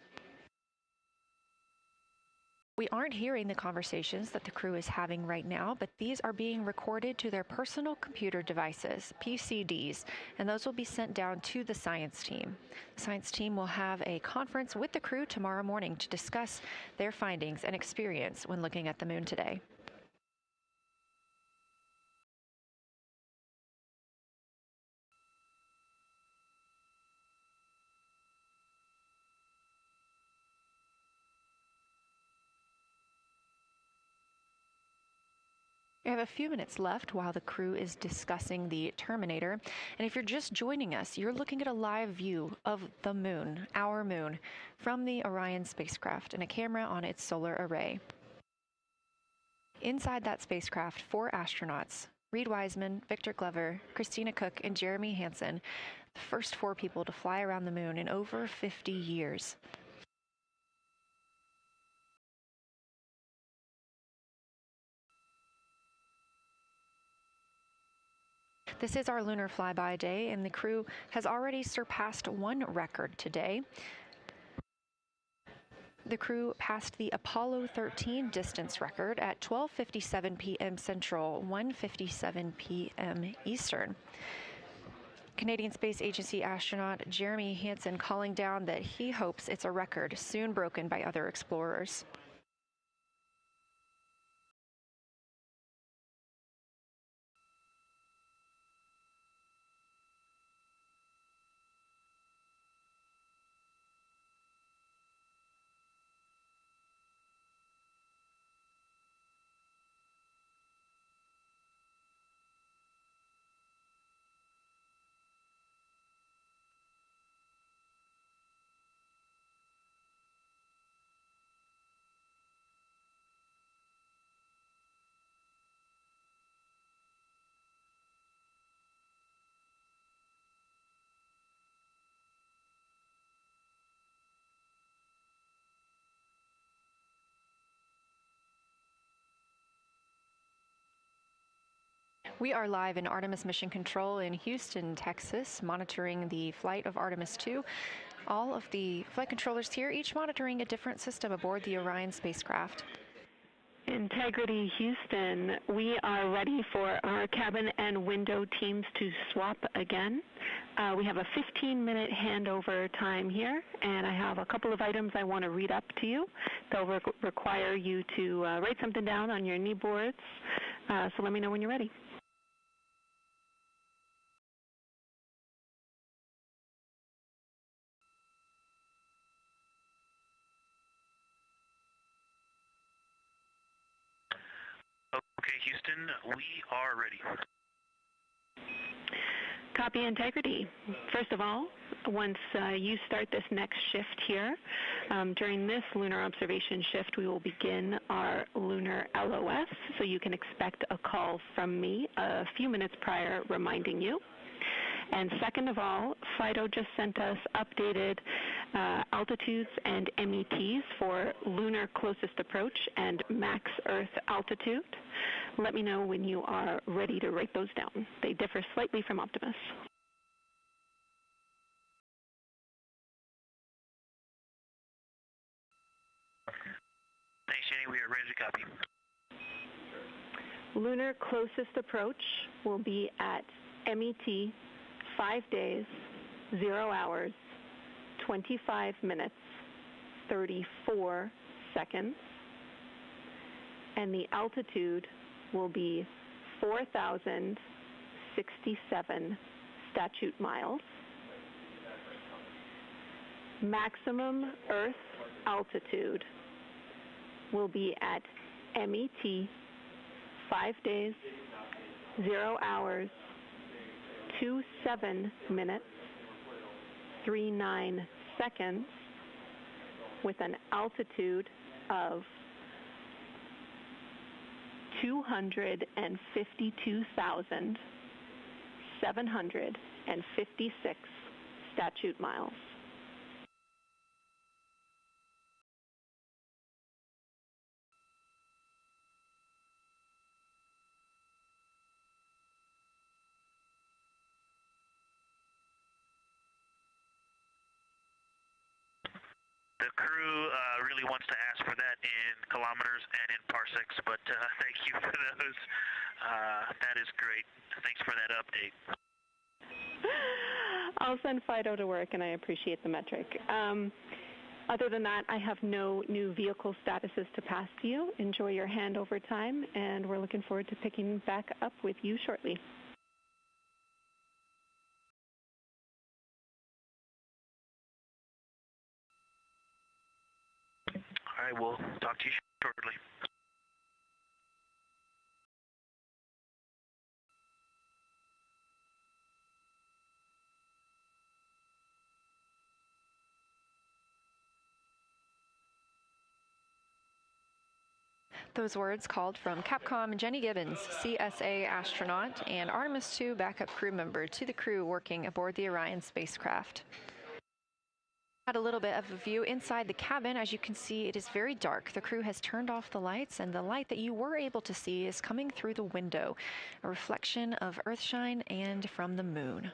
We aren't hearing the conversations that the crew is having right now, but these are being recorded to their personal computer devices, PCDs, and those will be sent down to the science team. The science team will have a conference with the crew tomorrow morning to discuss their findings and experience when looking at the moon today. We have a few minutes left while the crew is discussing the Terminator. And if you're just joining us, you're looking at a live view of the moon, our moon, from the Orion spacecraft and a camera on its solar array. Inside that spacecraft, 4 astronauts, Reed Wiseman, Victor Glover, Christina Cook, and Jeremy Hansen, the first 4 people to fly around the moon in over 50 years. This is our lunar flyby day, and the crew has already surpassed one record today. The crew passed the Apollo 13 distance record at 12:57 p.m. Central, 1:57 p.m. Eastern. Canadian Space Agency astronaut Jeremy Hansen calling down that he hopes it's a record soon broken by other explorers. We are live in Artemis Mission Control in Houston, Texas, monitoring the flight of Artemis 2. All of the flight controllers here, each monitoring a different system aboard the Orion spacecraft. Integrity Houston, we are ready for our cabin and window teams to swap again. We have a 15-minute handover time here, and I have a couple of items I want to read up to you. They'll require you to write something down on your knee boards, so let me know when you're ready. Okay, Houston, we are ready. Copy, Integrity. First of all, once you start this next shift here, during this lunar observation shift, we will begin our lunar LOS, so you can expect a call from me a few minutes prior reminding you. And second of all, FIDO just sent us updated altitudes and METs for lunar closest approach and max Earth altitude. Let me know when you are ready to write those down. They differ slightly from Optimus. Thanks, Jenny. We are ready to copy. Lunar closest approach will be at MET 5 days, 0 hours, 25 minutes, 34 seconds, and the altitude will be 4,067 statute miles. Maximum Earth altitude will be at MET 5 days, 0 hours, 27 minutes, 39 seconds with an altitude of 252,756 statute miles. The crew really wants to ask for that in kilometers and in parsecs, but thank you for those. That is great. Thanks for that update. I'll send Fido to work, and I appreciate the metric. Other than that, I have no new vehicle statuses to pass to you. Enjoy your handover time, and we're looking forward to picking back up with you shortly. All right, we'll talk to you shortly. Those words called from Capcom Jenny Gibbons, CSA astronaut and Artemis II backup crew member, to the crew working aboard the Orion spacecraft. Had a little bit of a view inside the cabin. As you can see, it is very dark. The crew has turned off the lights, and the light that you were able to see is coming through the window, a reflection of Earthshine and from the moon.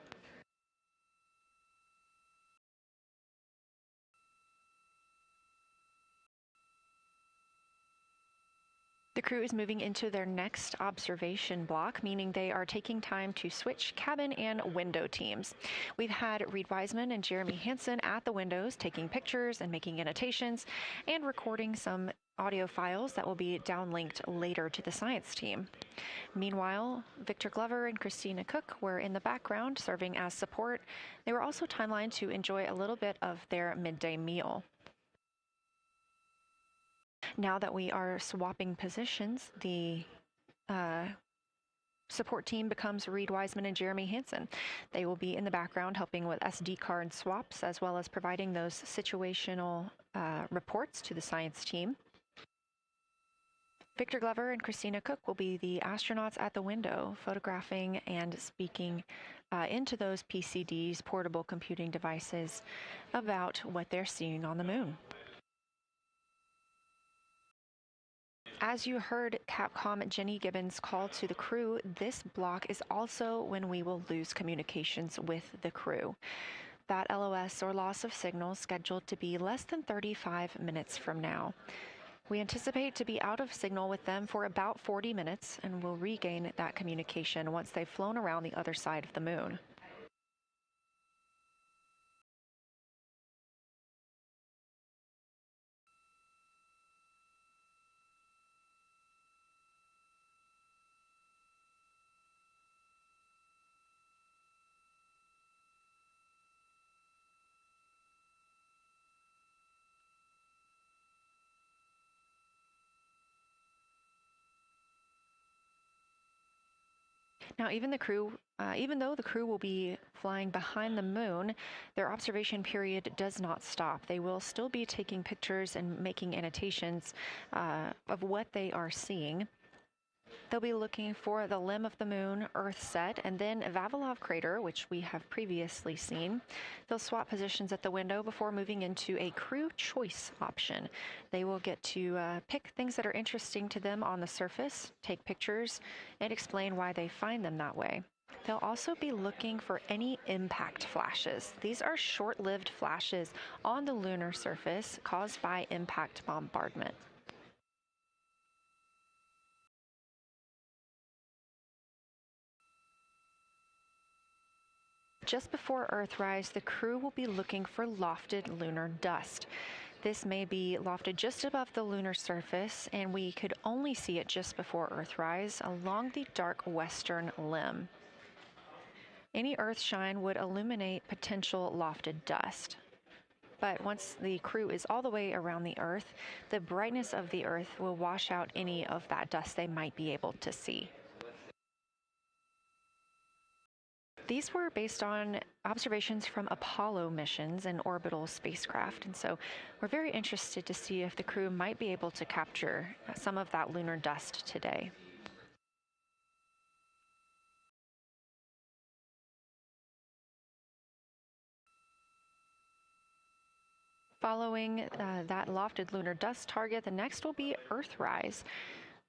The crew is moving into their next observation block, meaning they are taking time to switch cabin and window teams. We've had Reed Wiseman and Jeremy Hansen at the windows taking pictures and making annotations and recording some audio files that will be downlinked later to the science team. Meanwhile, Victor Glover and Christina Cook were in the background serving as support. They were also timelined to enjoy a little bit of their midday meal. Now that we are swapping positions, the support team becomes Reed Wiseman and Jeremy Hansen. They will be in the background helping with SD card swaps, as well as providing those situational reports to the science team. Victor Glover and Christina Cook will be the astronauts at the window, photographing and speaking into those PCDs, portable computing devices, about what they're seeing on the moon. As you heard Capcom Jenny Gibbons call to the crew, this block is also when we will lose communications with the crew. That LOS, or loss of signal, scheduled to be less than 35 minutes from now. We anticipate to be out of signal with them for about 40 minutes, and will regain that communication once they've flown around the other side of the moon. Now, even though the crew will be flying behind the moon, their observation period does not stop. They will still be taking pictures and making annotations of what they are seeing. They'll be looking for the limb of the moon, Earth set, and then Vavilov crater, which we have previously seen. They'll swap positions at the window before moving into a crew choice option. They will get to pick things that are interesting to them on the surface, take pictures, and explain why they find them that way. They'll also be looking for any impact flashes. These are short-lived flashes on the lunar surface caused by impact bombardment. Just before Earthrise, the crew will be looking for lofted lunar dust. This may be lofted just above the lunar surface, and we could only see it just before Earthrise along the dark western limb. Any Earthshine would illuminate potential lofted dust. But once the crew is all the way around the Earth, the brightness of the Earth will wash out any of that dust they might be able to see. These were based on observations from Apollo missions and orbital spacecraft, and so we're very interested to see if the crew might be able to capture some of that lunar dust today. Following that lofted lunar dust target, the next will be Earthrise.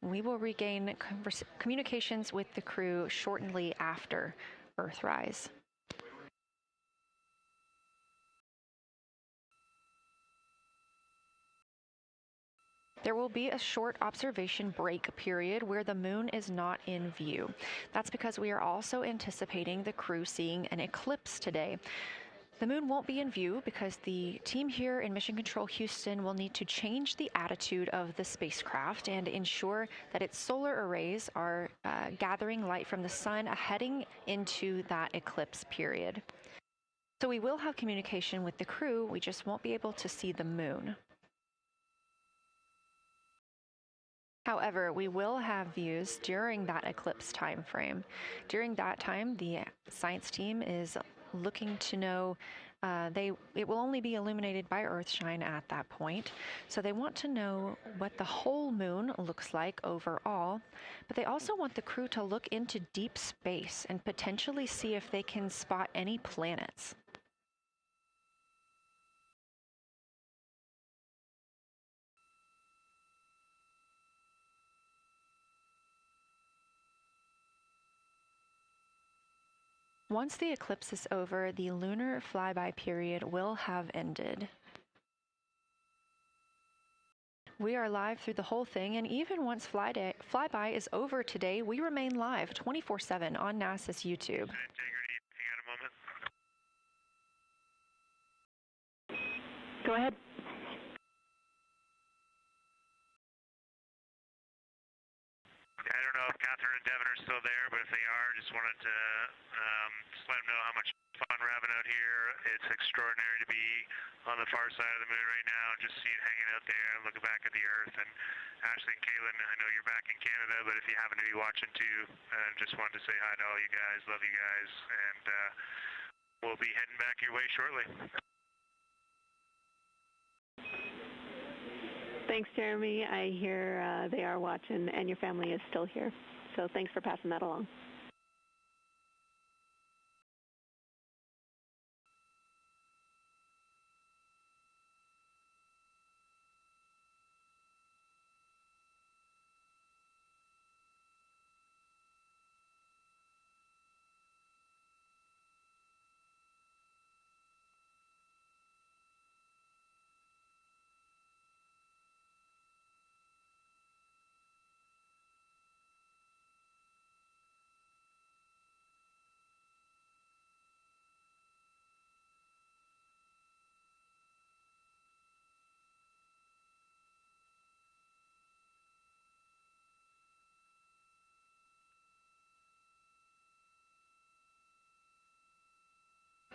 We will regain communications with the crew shortly after Earthrise. There will be a short observation break period where the moon is not in view. That's because we are also anticipating the crew seeing an eclipse today. The moon won't be in view because the team here in Mission Control Houston will need to change the attitude of the spacecraft and ensure that its solar arrays are gathering light from the sun heading into that eclipse period. So we will have communication with the crew, we just won't be able to see the moon. However, we will have views during that eclipse time frame. During that time, the science team is looking to know it will only be illuminated by Earthshine at that point. So they want to know what the whole moon looks like overall, but they also want the crew to look into deep space and potentially see if they can spot any planets. Once the eclipse is over, the lunar flyby period will have ended. We are live through the whole thing, and even once flyby is over today, we remain live 24/7 on NASA's YouTube. Go ahead. I don't know if Catherine and Devin are still there, but if they are, just wanted to just let them know how much fun we're having out here. It's extraordinary to be on the far side of the moon right now, just see it hanging out there and looking back at the Earth. And Ashley and Kaylin, I know you're back in Canada, but if you happen to be watching too, just wanted to say hi to all you guys. Love you guys, and we'll be heading back your way shortly. Thanks, Jeremy. I hear they are watching, and your family is still here. So thanks for passing that along.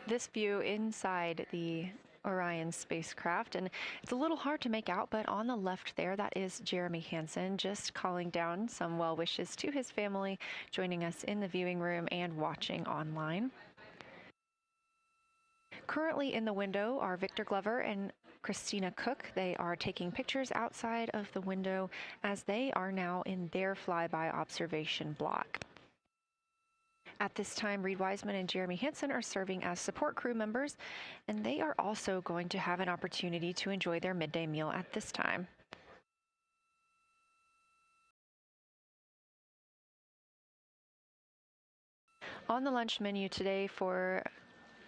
This view inside the Orion spacecraft, and it's a little hard to make out, but on the left there, that is Jeremy Hansen just calling down some well wishes to his family, joining us in the viewing room and watching online. Currently in the window are Victor Glover and Christina Cook. They are taking pictures outside of the window as they are now in their flyby observation block. At this time, Reed Wiseman and Jeremy Hansen are serving as support crew members, and they are also going to have an opportunity to enjoy their midday meal at this time. On the lunch menu today for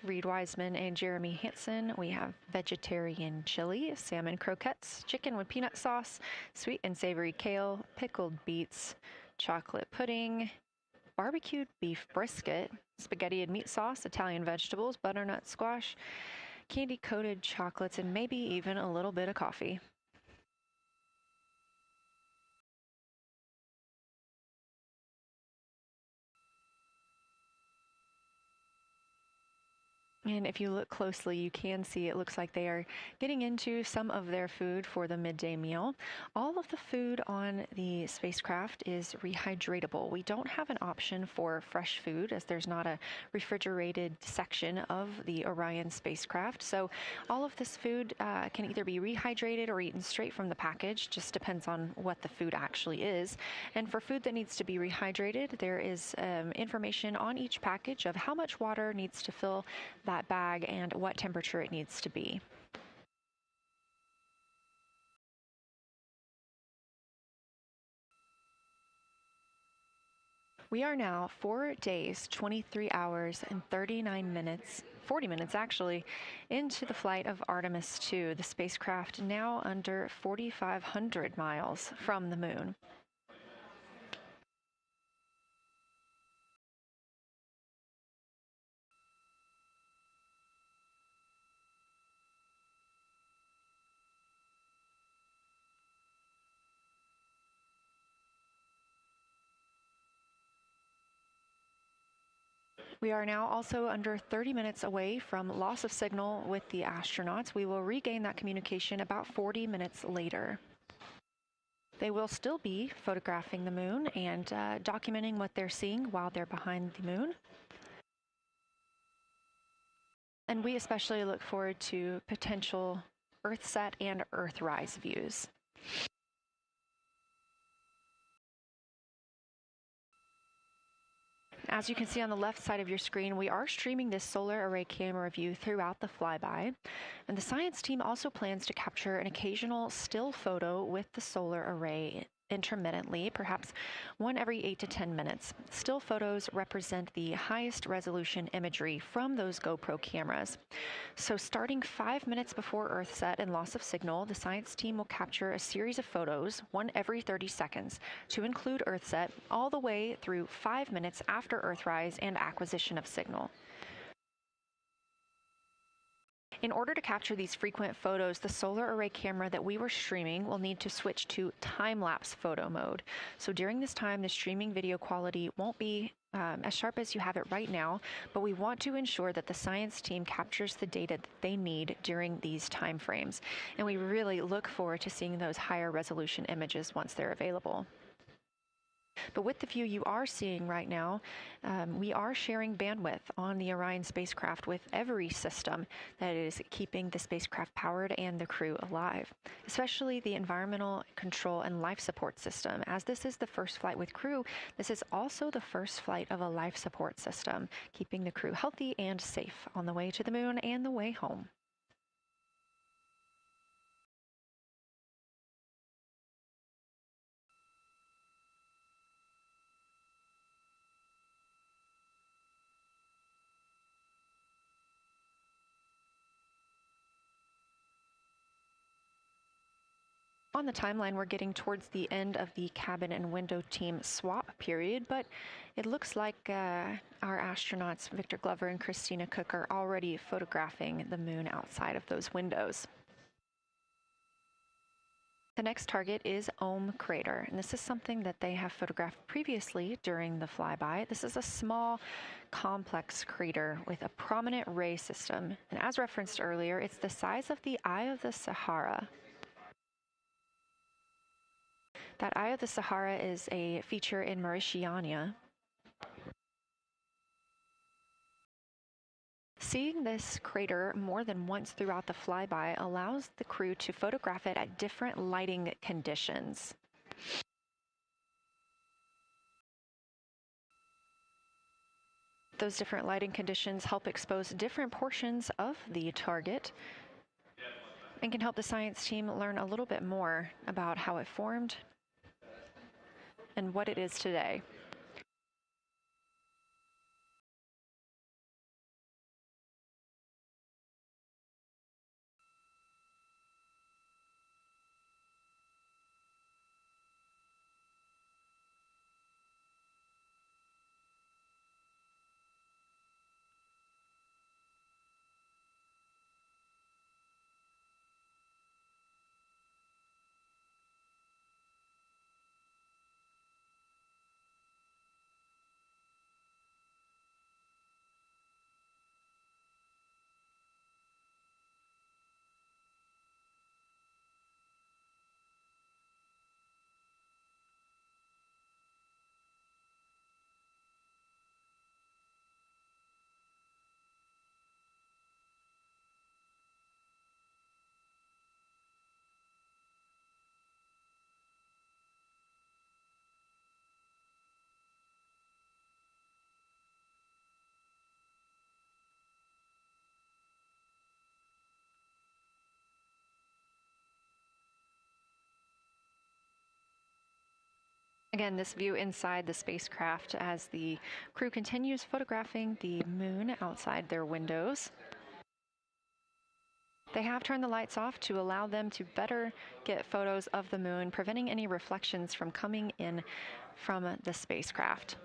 Reed Wiseman and Jeremy Hansen, we have vegetarian chili, salmon croquettes, chicken with peanut sauce, sweet and savory kale, pickled beets, chocolate pudding, barbecued beef brisket, spaghetti and meat sauce, Italian vegetables, butternut squash, candy-coated chocolates, and maybe even a little bit of coffee. And if you look closely, you can see it looks like they are getting into some of their food for the midday meal. All of the food on the spacecraft is rehydratable. We don't have an option for fresh food as there's not a refrigerated section of the Orion spacecraft. So all of this food can either be rehydrated or eaten straight from the package, just depends on what the food actually is. And for food that needs to be rehydrated, there is information on each package of how much water needs to fill that bag and what temperature it needs to be. We are now 4 days, 23 hours, and 39 minutes, 40 minutes actually, into the flight of Artemis 2, the spacecraft now under 4,500 miles from the moon. We are now also under 30 minutes away from loss of signal with the astronauts. We will regain that communication about 40 minutes later. They will still be photographing the moon and documenting what they're seeing while they're behind the moon. And we especially look forward to potential Earthset and Earthrise views. As you can see on the left side of your screen, we are streaming this solar array camera view throughout the flyby. And the science team also plans to capture an occasional still photo with the solar array intermittently, perhaps one every 8 to 10 minutes. Still photos represent the highest resolution imagery from those GoPro cameras. So starting 5 minutes before Earthset and loss of signal, the science team will capture a series of photos, one every 30 seconds, to include Earthset, all the way through 5 minutes after Earthrise and acquisition of signal. In order to capture these frequent photos, the solar array camera that we were streaming will need to switch to time-lapse photo mode. So during this time, the streaming video quality won't be as sharp as you have it right now, but we want to ensure that the science team captures the data that they need during these time frames. And we really look forward to seeing those higher resolution images once they're available. But with the view you are seeing right now, we are sharing bandwidth on the Orion spacecraft with every system that is keeping the spacecraft powered and the crew alive, especially the environmental control and life support system. As this is the first flight with crew, this is also the first flight of a life support system, keeping the crew healthy and safe on the way to the moon and the way home. On the timeline, we're getting towards the end of the cabin and window team swap period, but it looks like our astronauts, Victor Glover and Christina Cook, are already photographing the moon outside of those windows. The next target is Ohm Crater, and this is something that they have photographed previously during the flyby. This is a small, complex crater with a prominent ray system, and as referenced earlier, it's the size of the Eye of the Sahara. That Eye of the Sahara is a feature in Mauritania. Seeing this crater more than once throughout the flyby allows the crew to photograph it at different lighting conditions. Those different lighting conditions help expose different portions of the target and can help the science team learn a little bit more about how it formed and what it is today. Again, this view inside the spacecraft as the crew continues photographing the moon outside their windows. They have turned the lights off to allow them to better get photos of the moon, preventing any reflections from coming in from the spacecraft.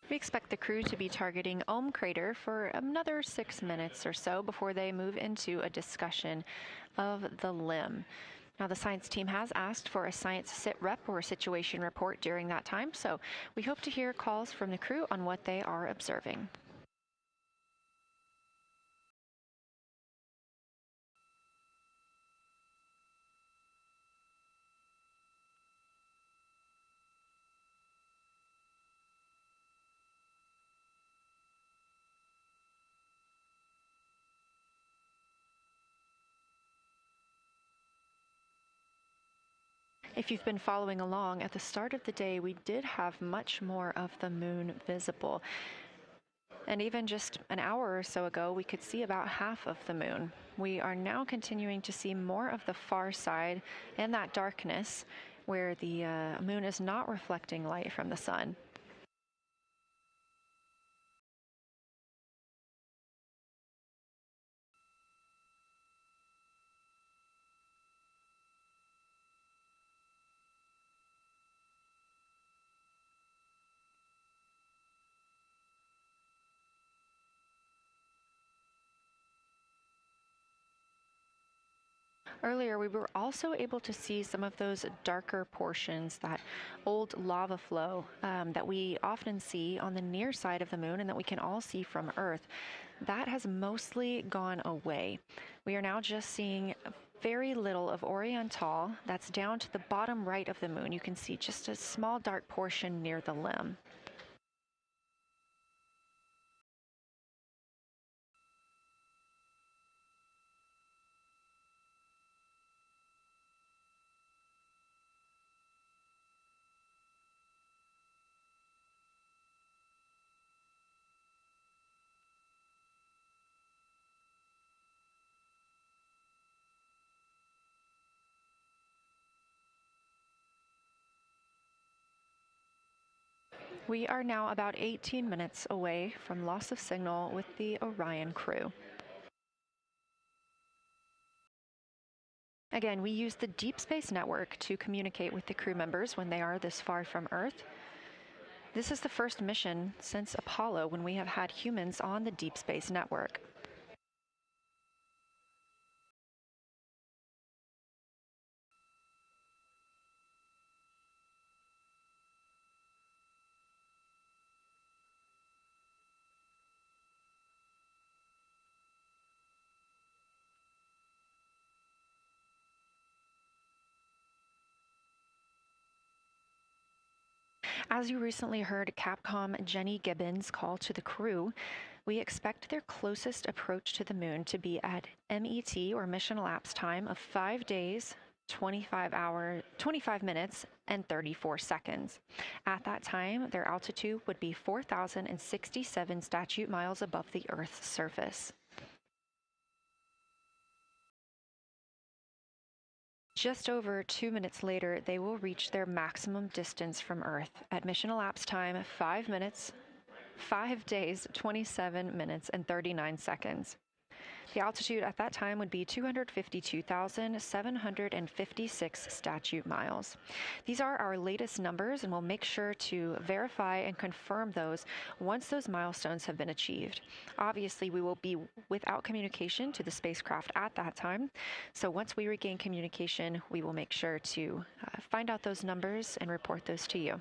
We expect the crew to be targeting Ohm Crater for another 6 minutes or so before they move into a discussion of the limb. Now, the science team has asked for a science sit rep or a situation report during that time, so we hope to hear calls from the crew on what they are observing. If you've been following along, at the start of the day, we did have much more of the moon visible. And even just an hour or so ago, we could see about half of the moon. We are now continuing to see more of the far side and that darkness where the moon is not reflecting light from the sun. Earlier, we were also able to see some of those darker portions, that old lava flow that we often see on the near side of the moon and that we can all see from Earth. That has mostly gone away. We are now just seeing very little of Oriental. That's down to the bottom right of the moon. You can see just a small dark portion near the limb. We are now about 18 minutes away from loss of signal with the Orion crew. Again, we use the Deep Space Network to communicate with the crew members when they are this far from Earth. This is the first mission since Apollo when we have had humans on the Deep Space Network. As you recently heard Capcom Jenny Gibbons call to the crew, We expect their closest approach to the moon to be at MET, or mission elapsed time, of 5 days, 25 minutes, and 34 seconds. At that time, their altitude would be 4,067 statute miles above the Earth's surface. Just over 2 minutes later, they will reach their maximum distance from Earth at mission elapsed time 5 minutes, 5 days, 27 minutes, and 39 seconds. The altitude at that time would be 252,756 statute miles. These are our latest numbers, and we'll make sure to verify and confirm those once those milestones have been achieved. Obviously, we will be without communication to the spacecraft at that time, so once we regain communication, we will make sure to find out those numbers and report those to you.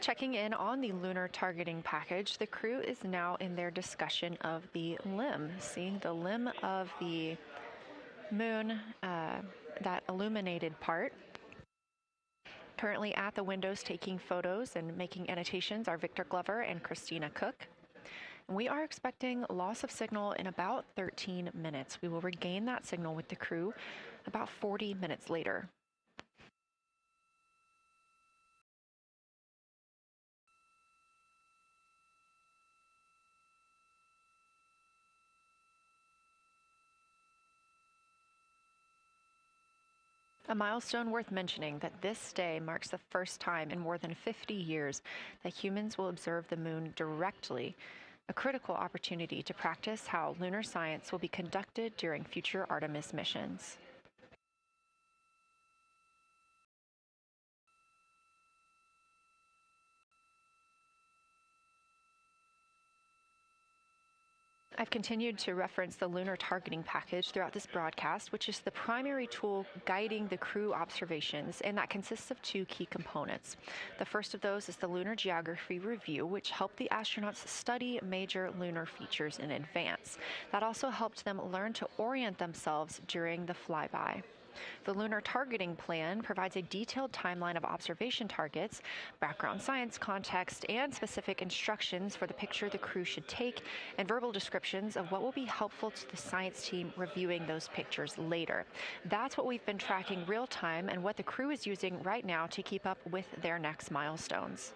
Checking in on the lunar targeting package, the crew is now in their discussion of the limb, seeing the limb of the moon, that illuminated part. Currently at the windows taking photos and making annotations are Victor Glover and Christina Cook. And we are expecting loss of signal in about 13 minutes. We will regain that signal with the crew about 40 minutes later. A milestone worth mentioning that this day marks the first time in more than 50 years that humans will observe the moon directly, a critical opportunity to practice how lunar science will be conducted during future Artemis missions. I've continued to reference the lunar targeting package throughout this broadcast, which is the primary tool guiding the crew observations, and that consists of two key components. The first of those is the Lunar Geography Review, which helped the astronauts study major lunar features in advance. That also helped them learn to orient themselves during the flyby. The Lunar Targeting Plan provides a detailed timeline of observation targets, background science context, and specific instructions for the picture the crew should take, and verbal descriptions of what will be helpful to the science team reviewing those pictures later. That's what we've been tracking real time and what the crew is using right now to keep up with their next milestones.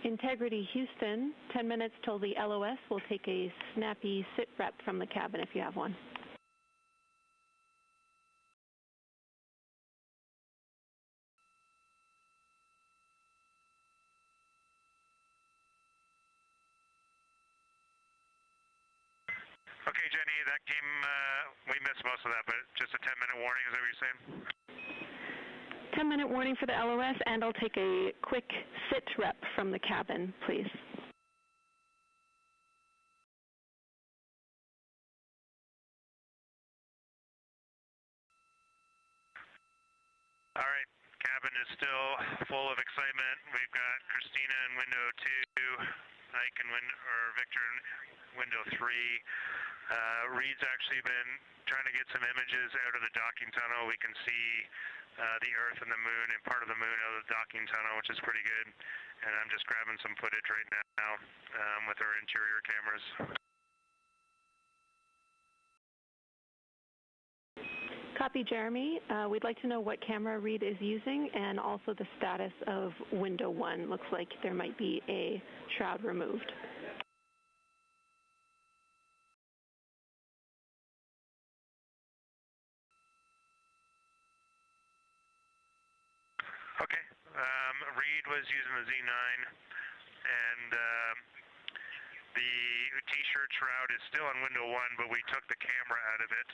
Integrity Houston, 10 minutes till the LOS. We'll take a snappy sit rep from the cabin if you have one. Okay, Jenny, that came, we missed most of that, but just a 10-minute warning, is that what you're saying? 10-minute warning for the LOS, and I'll take a quick sit rep from the cabin, please. All right, cabin is still full of excitement. We've got Christina in window 2, Ike in Victor in window 3. Reed's actually been trying to get some images out of the docking tunnel. We can see the Earth and the Moon and part of the Moon out of the docking tunnel, which is pretty good. And I'm just grabbing some footage right now with our interior cameras. Copy, Jeremy. We'd like to know what camera Reed is using and also the status of window 1. Looks like there might be a shroud removed. Okay. Reed was using the Z9, and the T-shirt shroud is still on window 1, but we took the camera out of it,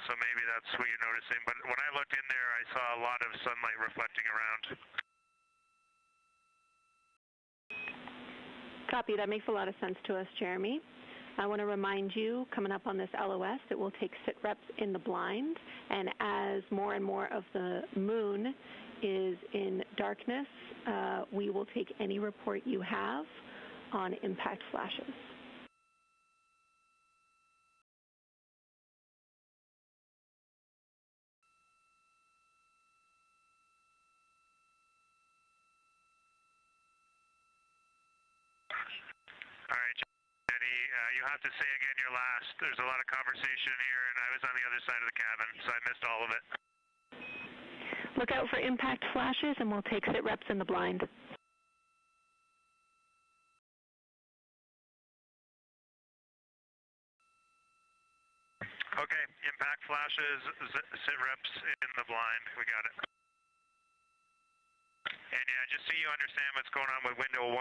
so maybe that's what you're noticing. But when I looked in there, I saw a lot of sunlight reflecting around. Copy. That makes a lot of sense to us, Jeremy. I want to remind you, coming up on this LOS, that we'll take sit reps in the blind, and as more and more of the moon is in darkness, we will take any report you have on impact flashes. All right, Jenny, you have to say again your last. There's a lot of conversation here, and I was on the other side of the cabin, so I missed all of it. Look out for impact flashes, and we'll take sit reps in the blind. Okay, impact flashes, sit reps in the blind. We got it. And yeah, just so you understand what's going on with window 1,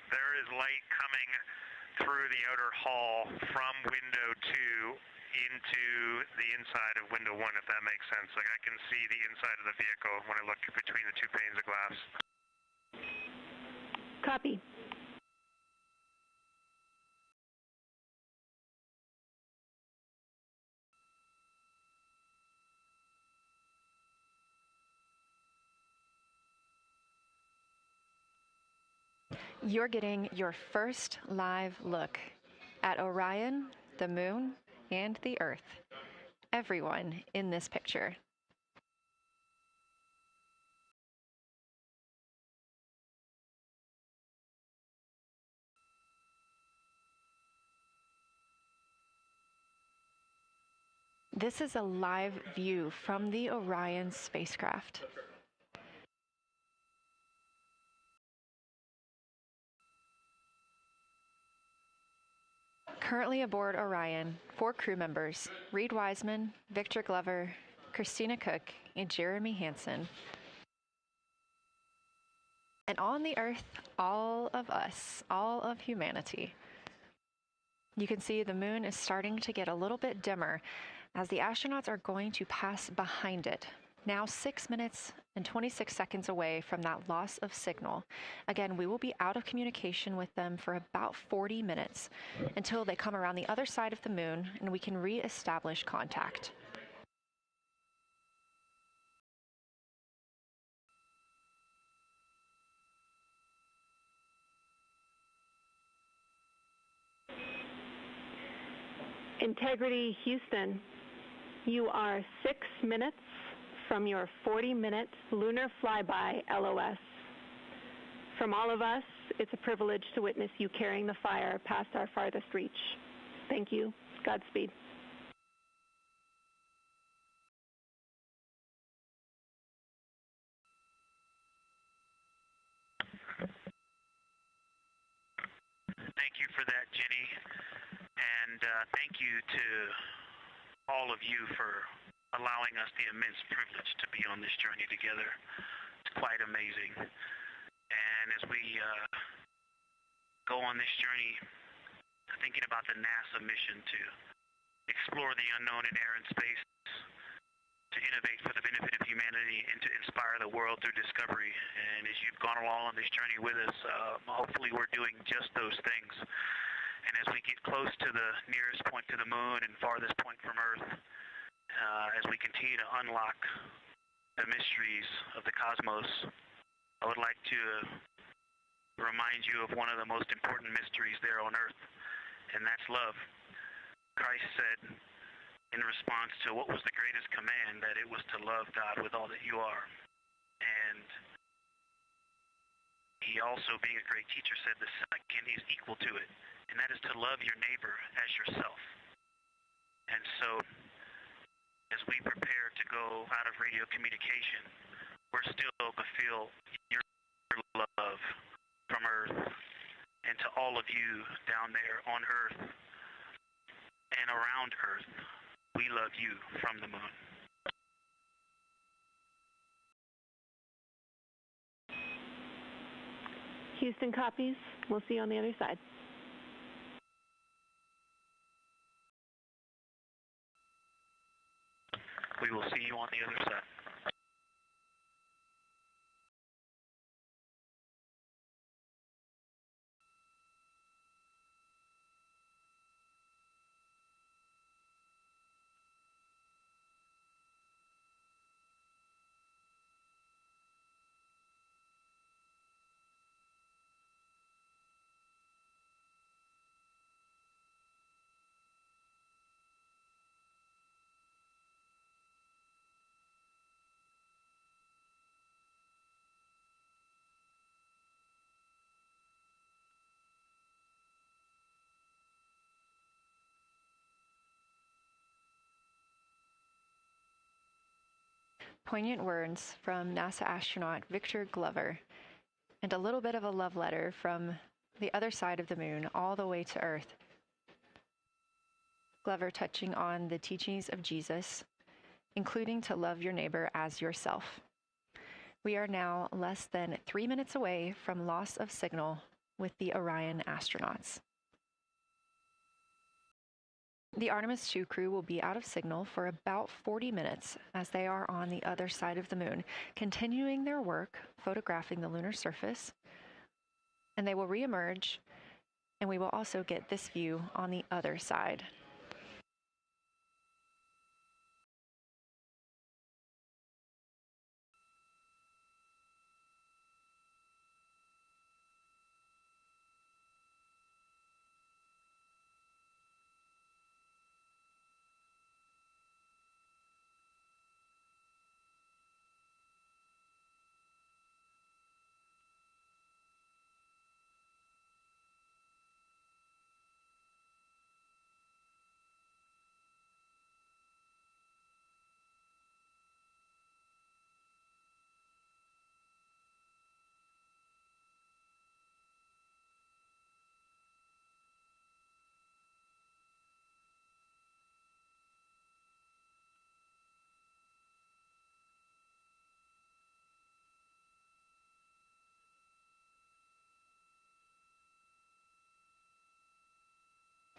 there is light coming through the outer hall from window 2 into the inside of window one, if that makes sense. Like I can see the inside of the vehicle when I look between the two panes of glass. Copy. You're getting your first live look at Orion, the moon, and the Earth. Everyone in this picture. This is a live view from the Orion spacecraft. Currently aboard Orion, 4 crew members, Reed Wiseman, Victor Glover, Christina Cook, and Jeremy Hansen. And on the Earth, all of us, all of humanity. You can see the moon is starting to get a little bit dimmer as the astronauts are going to pass behind it. Now 6 minutes and 26 seconds away from that loss of signal. Again, we will be out of communication with them for about 40 minutes until they come around the other side of the moon and we can re-establish contact. Integrity Houston, you are 6 minutes from your 40-minute lunar flyby LOS. From all of us, it's a privilege to witness you carrying the fire past our farthest reach. Thank you. Godspeed. Thank you for that, Jenny. And thank you to all of you for allowing us the immense privilege to be on this journey together. It's quite amazing. And as we go on this journey, thinking about the NASA mission to explore the unknown in air and space, to innovate for the benefit of humanity, and to inspire the world through discovery. And as you've gone along on this journey with us, hopefully we're doing just those things. And as we get close to the nearest point to the moon and farthest point from Earth, as we continue to unlock the mysteries of the cosmos, I would like to remind you of one of the most important mysteries there on Earth, and that's love. Christ said in response to what was the greatest command, that it was to love God with all that you are. And he also, being a great teacher, said the second is equal to it, and that is to love your neighbor as yourself. And so, as we prepare to go out of radio communication, we're still to feel your love from Earth, and to all of you down there on Earth and around Earth, we love you from the moon. Houston copies. We'll see you on the other side. We will see you on the other side. Poignant words from NASA astronaut Victor Glover, and a little bit of a love letter from the other side of the moon all the way to Earth. Glover touching on the teachings of Jesus, including to love your neighbor as yourself. We are now less than 3 minutes away from loss of signal with the Orion astronauts. The Artemis 2 crew will be out of signal for about 40 minutes as they are on the other side of the moon, continuing their work photographing the lunar surface, and they will reemerge, and we will also get this view on the other side.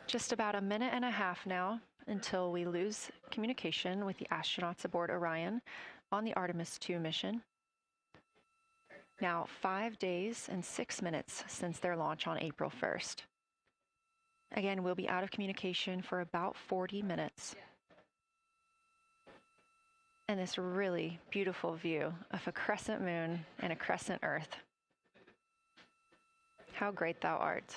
Just about a minute and a half now until we lose communication with the astronauts aboard Orion on the Artemis 2 mission. Now, 5 days and 6 minutes since their launch on April 1st. Again, we'll be out of communication for about 40 minutes. And this really beautiful view of a crescent moon and a crescent Earth. How great thou art.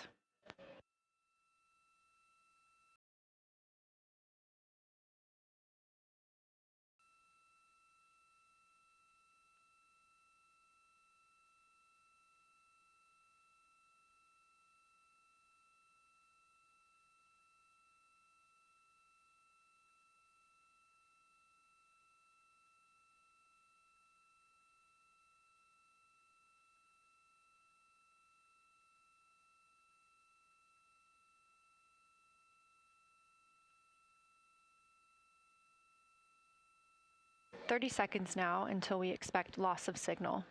"30 seconds now until we expect loss of signal.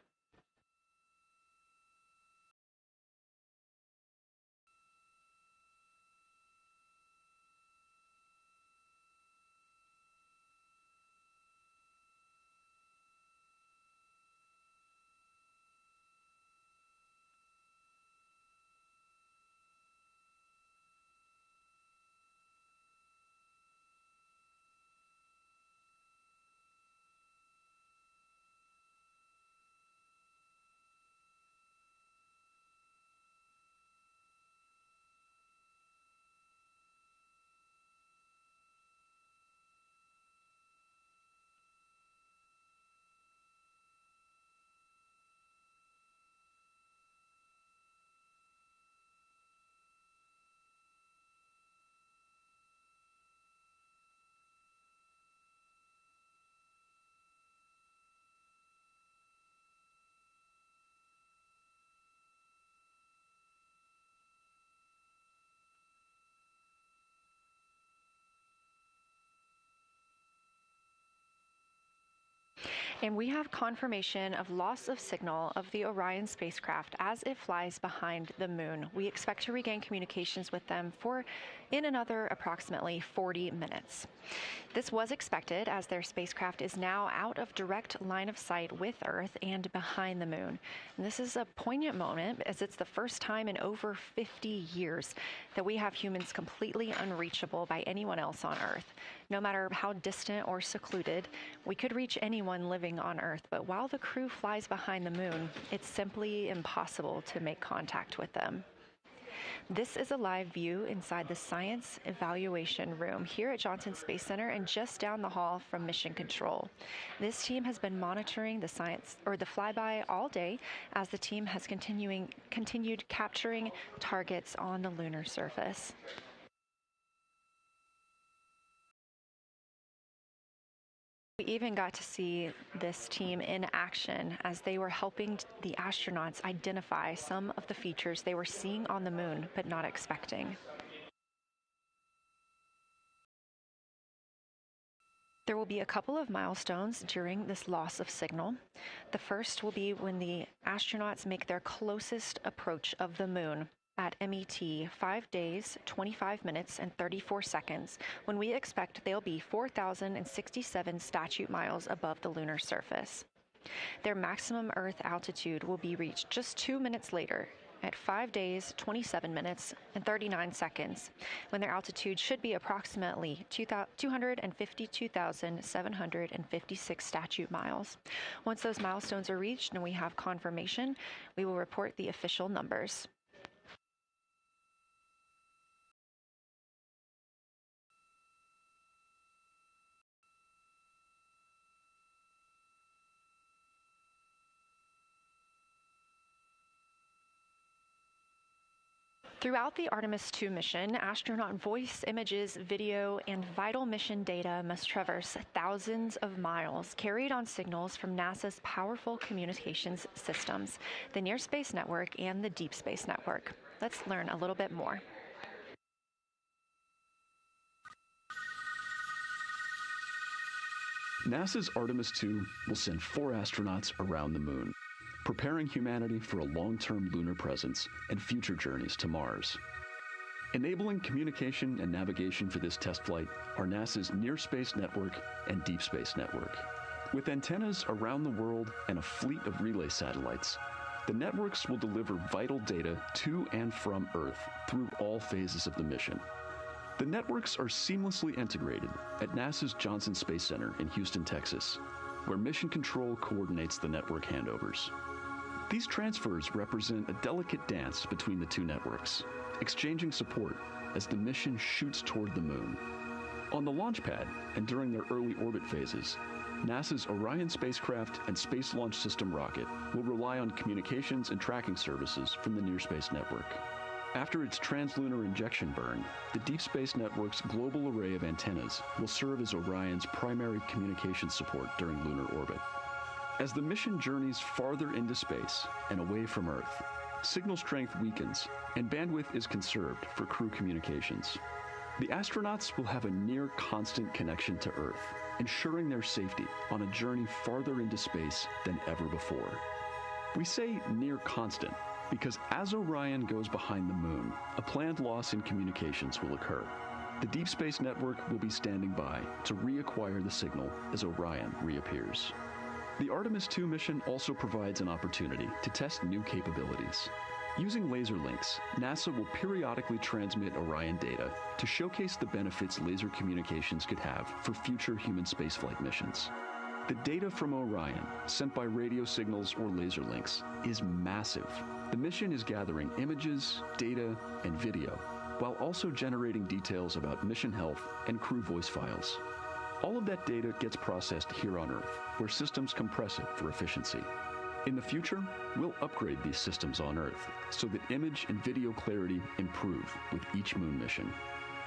And we have confirmation of loss of signal of the Orion spacecraft as it flies behind the moon. We expect to regain communications with them in another approximately 40 minutes. This was expected as their spacecraft is now out of direct line of sight with Earth and behind the moon. And this is a poignant moment as it's the first time in over 50 years that we have humans completely unreachable by anyone else on Earth. No matter how distant or secluded, we could reach anyone living on Earth, but while the crew flies behind the moon, it's simply impossible to make contact with them. This is a live view inside the Science Evaluation Room here at Johnson Space Center and just down the hall from Mission Control. This team has been monitoring the flyby all day as the team has continued capturing targets on the lunar surface. We even got to see this team in action as they were helping the astronauts identify some of the features they were seeing on the moon but not expecting. There will be a couple of milestones during this loss of signal. The first will be when the astronauts make their closest approach of the moon. at MET 5 days, 25 minutes, and 34 seconds, when we expect they'll be 4,067 statute miles above the lunar surface. Their maximum Earth altitude will be reached just 2 minutes later, at 5 days, 27 minutes, and 39 seconds, when their altitude should be approximately 252,756 statute miles. Once those milestones are reached and we have confirmation, we will report the official numbers. Throughout the Artemis 2 mission, astronaut voice, images, video, and vital mission data must traverse thousands of miles, carried on signals from NASA's powerful communications systems, the Near Space Network and the Deep Space Network. Let's learn a little bit more. NASA's Artemis 2 will send 4 astronauts around the moon, preparing humanity for a long-term lunar presence and future journeys to Mars. Enabling communication and navigation for this test flight are NASA's Near Space Network and Deep Space Network. With antennas around the world and a fleet of relay satellites, the networks will deliver vital data to and from Earth through all phases of the mission. The networks are seamlessly integrated at NASA's Johnson Space Center in Houston, Texas, where Mission Control coordinates the network handovers. These transfers represent a delicate dance between the two networks, exchanging support as the mission shoots toward the moon. On the launch pad and during their early orbit phases, NASA's Orion spacecraft and Space Launch System rocket will rely on communications and tracking services from the Near Space Network. After its translunar injection burn, the Deep Space Network's global array of antennas will serve as Orion's primary communication support during lunar orbit. As the mission journeys farther into space and away from Earth, signal strength weakens and bandwidth is conserved for crew communications. The astronauts will have a near constant connection to Earth, ensuring their safety on a journey farther into space than ever before. We say near constant because as Orion goes behind the moon, a planned loss in communications will occur. The Deep Space Network will be standing by to reacquire the signal as Orion reappears. The Artemis 2 mission also provides an opportunity to test new capabilities. Using laser links, NASA will periodically transmit Orion data to showcase the benefits laser communications could have for future human spaceflight missions. The data from Orion, sent by radio signals or laser links, is massive. The mission is gathering images, data, and video, while also generating details about mission health and crew voice files. All of that data gets processed here on Earth, where systems compress it for efficiency. In the future, we'll upgrade these systems on Earth so that image and video clarity improve with each moon mission.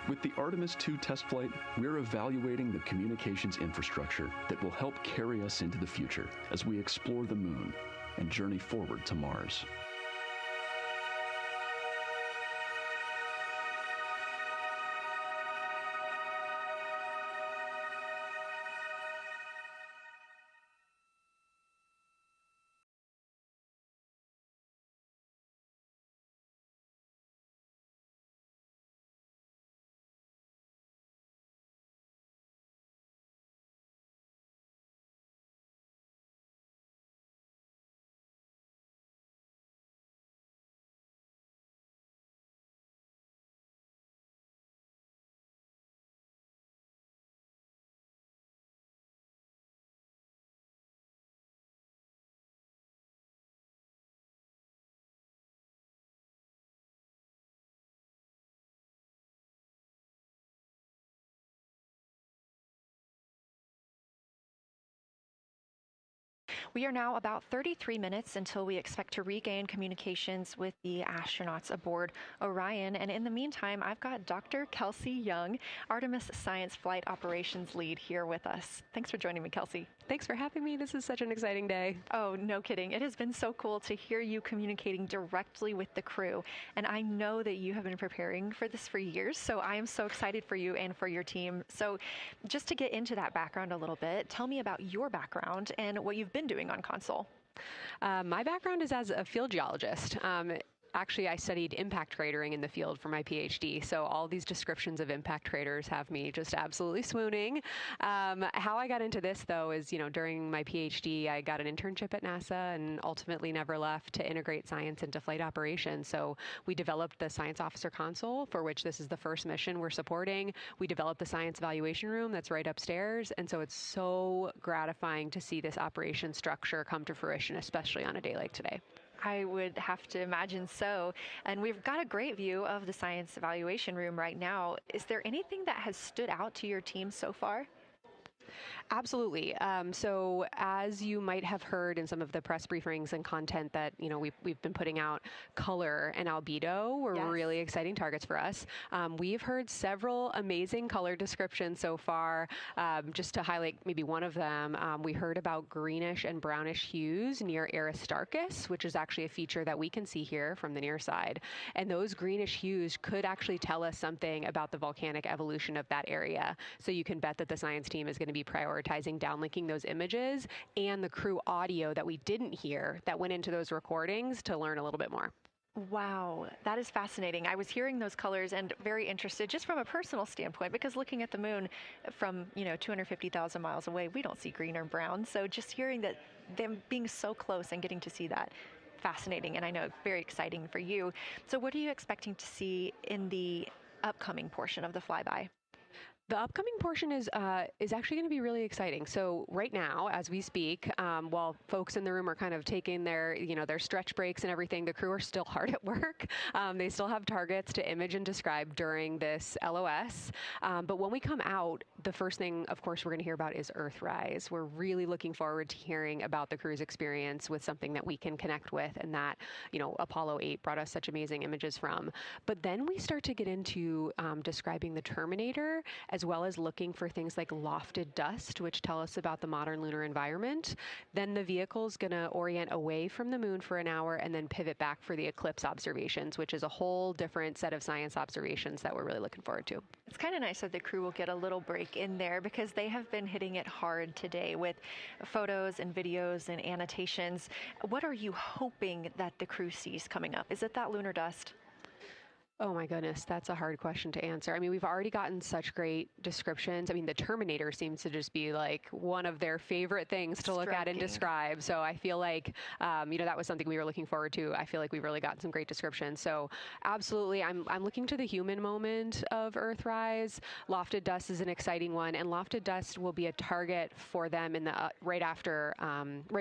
With the Artemis 2 test flight, we're evaluating the communications infrastructure that will help carry us into the future as we explore the moon and journey forward to Mars. We are now about 33 minutes until we expect to regain communications with the astronauts aboard Orion. And in the meantime, I've got Dr. Kelsey Young, Artemis Science Flight Operations Lead, here with us. Thanks for joining me, Kelsey. Thanks for having me. This is such an exciting day. Oh, no kidding. It has been so cool to hear you communicating directly with the crew. And I know that you have been preparing for this for years, so I am so excited for you and for your team. So just to get into that background a little bit, tell me about your background and what you've been doing on console. My background is as a field geologist. Actually, I studied impact cratering in the field for my PhD, so all these descriptions of impact craters have me just absolutely swooning. How I got into this, though, is, during my PhD, I got an internship at NASA and ultimately never left to integrate science into flight operations. So we developed the Science Officer Console, for which this is the first mission we're supporting. We developed the Science Evaluation Room that's right upstairs, and so it's so gratifying to see this operation structure come to fruition, especially on a day like today. I would have to imagine so. And we've got a great view of the science evaluation room right now. Is there anything that has stood out to your team so far? Absolutely. So as you might have heard in some of the press briefings and content that, we've been putting out, color and albedo were really exciting targets for us. We've heard several amazing color descriptions so far. Just to highlight maybe one of them, we heard about greenish and brownish hues near Aristarchus, which is actually a feature that we can see here from the near side. And those greenish hues could actually tell us something about the volcanic evolution of that area. So you can bet that the science team is going to be prioritizing downlinking those images and the crew audio that we didn't hear that went into those recordings to learn a little bit more. Wow, that is fascinating. I was hearing those colors and very interested just from a personal standpoint, because looking at the moon from, 250,000 miles away, we don't see green or brown. So just hearing that, them being so close and getting to see that, fascinating, and I know very exciting for you. So what are you expecting to see in the upcoming portion of the flyby? The upcoming portion is actually going to be really exciting. So right now, as we speak, while folks in the room are kind of taking their, their stretch breaks and everything, the crew are still hard at work. They still have targets to image and describe during this LOS. But when we come out, the first thing, of course, we're going to hear about is Earthrise. We're really looking forward to hearing about the crew's experience with something that we can connect with and that, Apollo 8 brought us such amazing images from. But then we start to get into describing the Terminator, as well as looking for things like lofted dust, which tell us about the modern lunar environment. Then the vehicle's going to orient away from the moon for an hour and then pivot back for the eclipse observations, which is a whole different set of science observations that we're really looking forward to. It's kind of nice that the crew will get a little break in there, because they have been hitting it hard today with photos and videos and annotations. What are you hoping that the crew sees coming up? Is it that lunar dust? Oh my goodness, that's a hard question to answer. I mean, we've already gotten such great descriptions. I mean, the Terminator seems to just be like one of their favorite things to look at and describe. So I feel like, that was something we were looking forward to. I feel like we've really gotten some great descriptions. So absolutely, I'm looking to the human moment of Earthrise. Lofted dust is an exciting one, and lofted dust will be a target for them in the right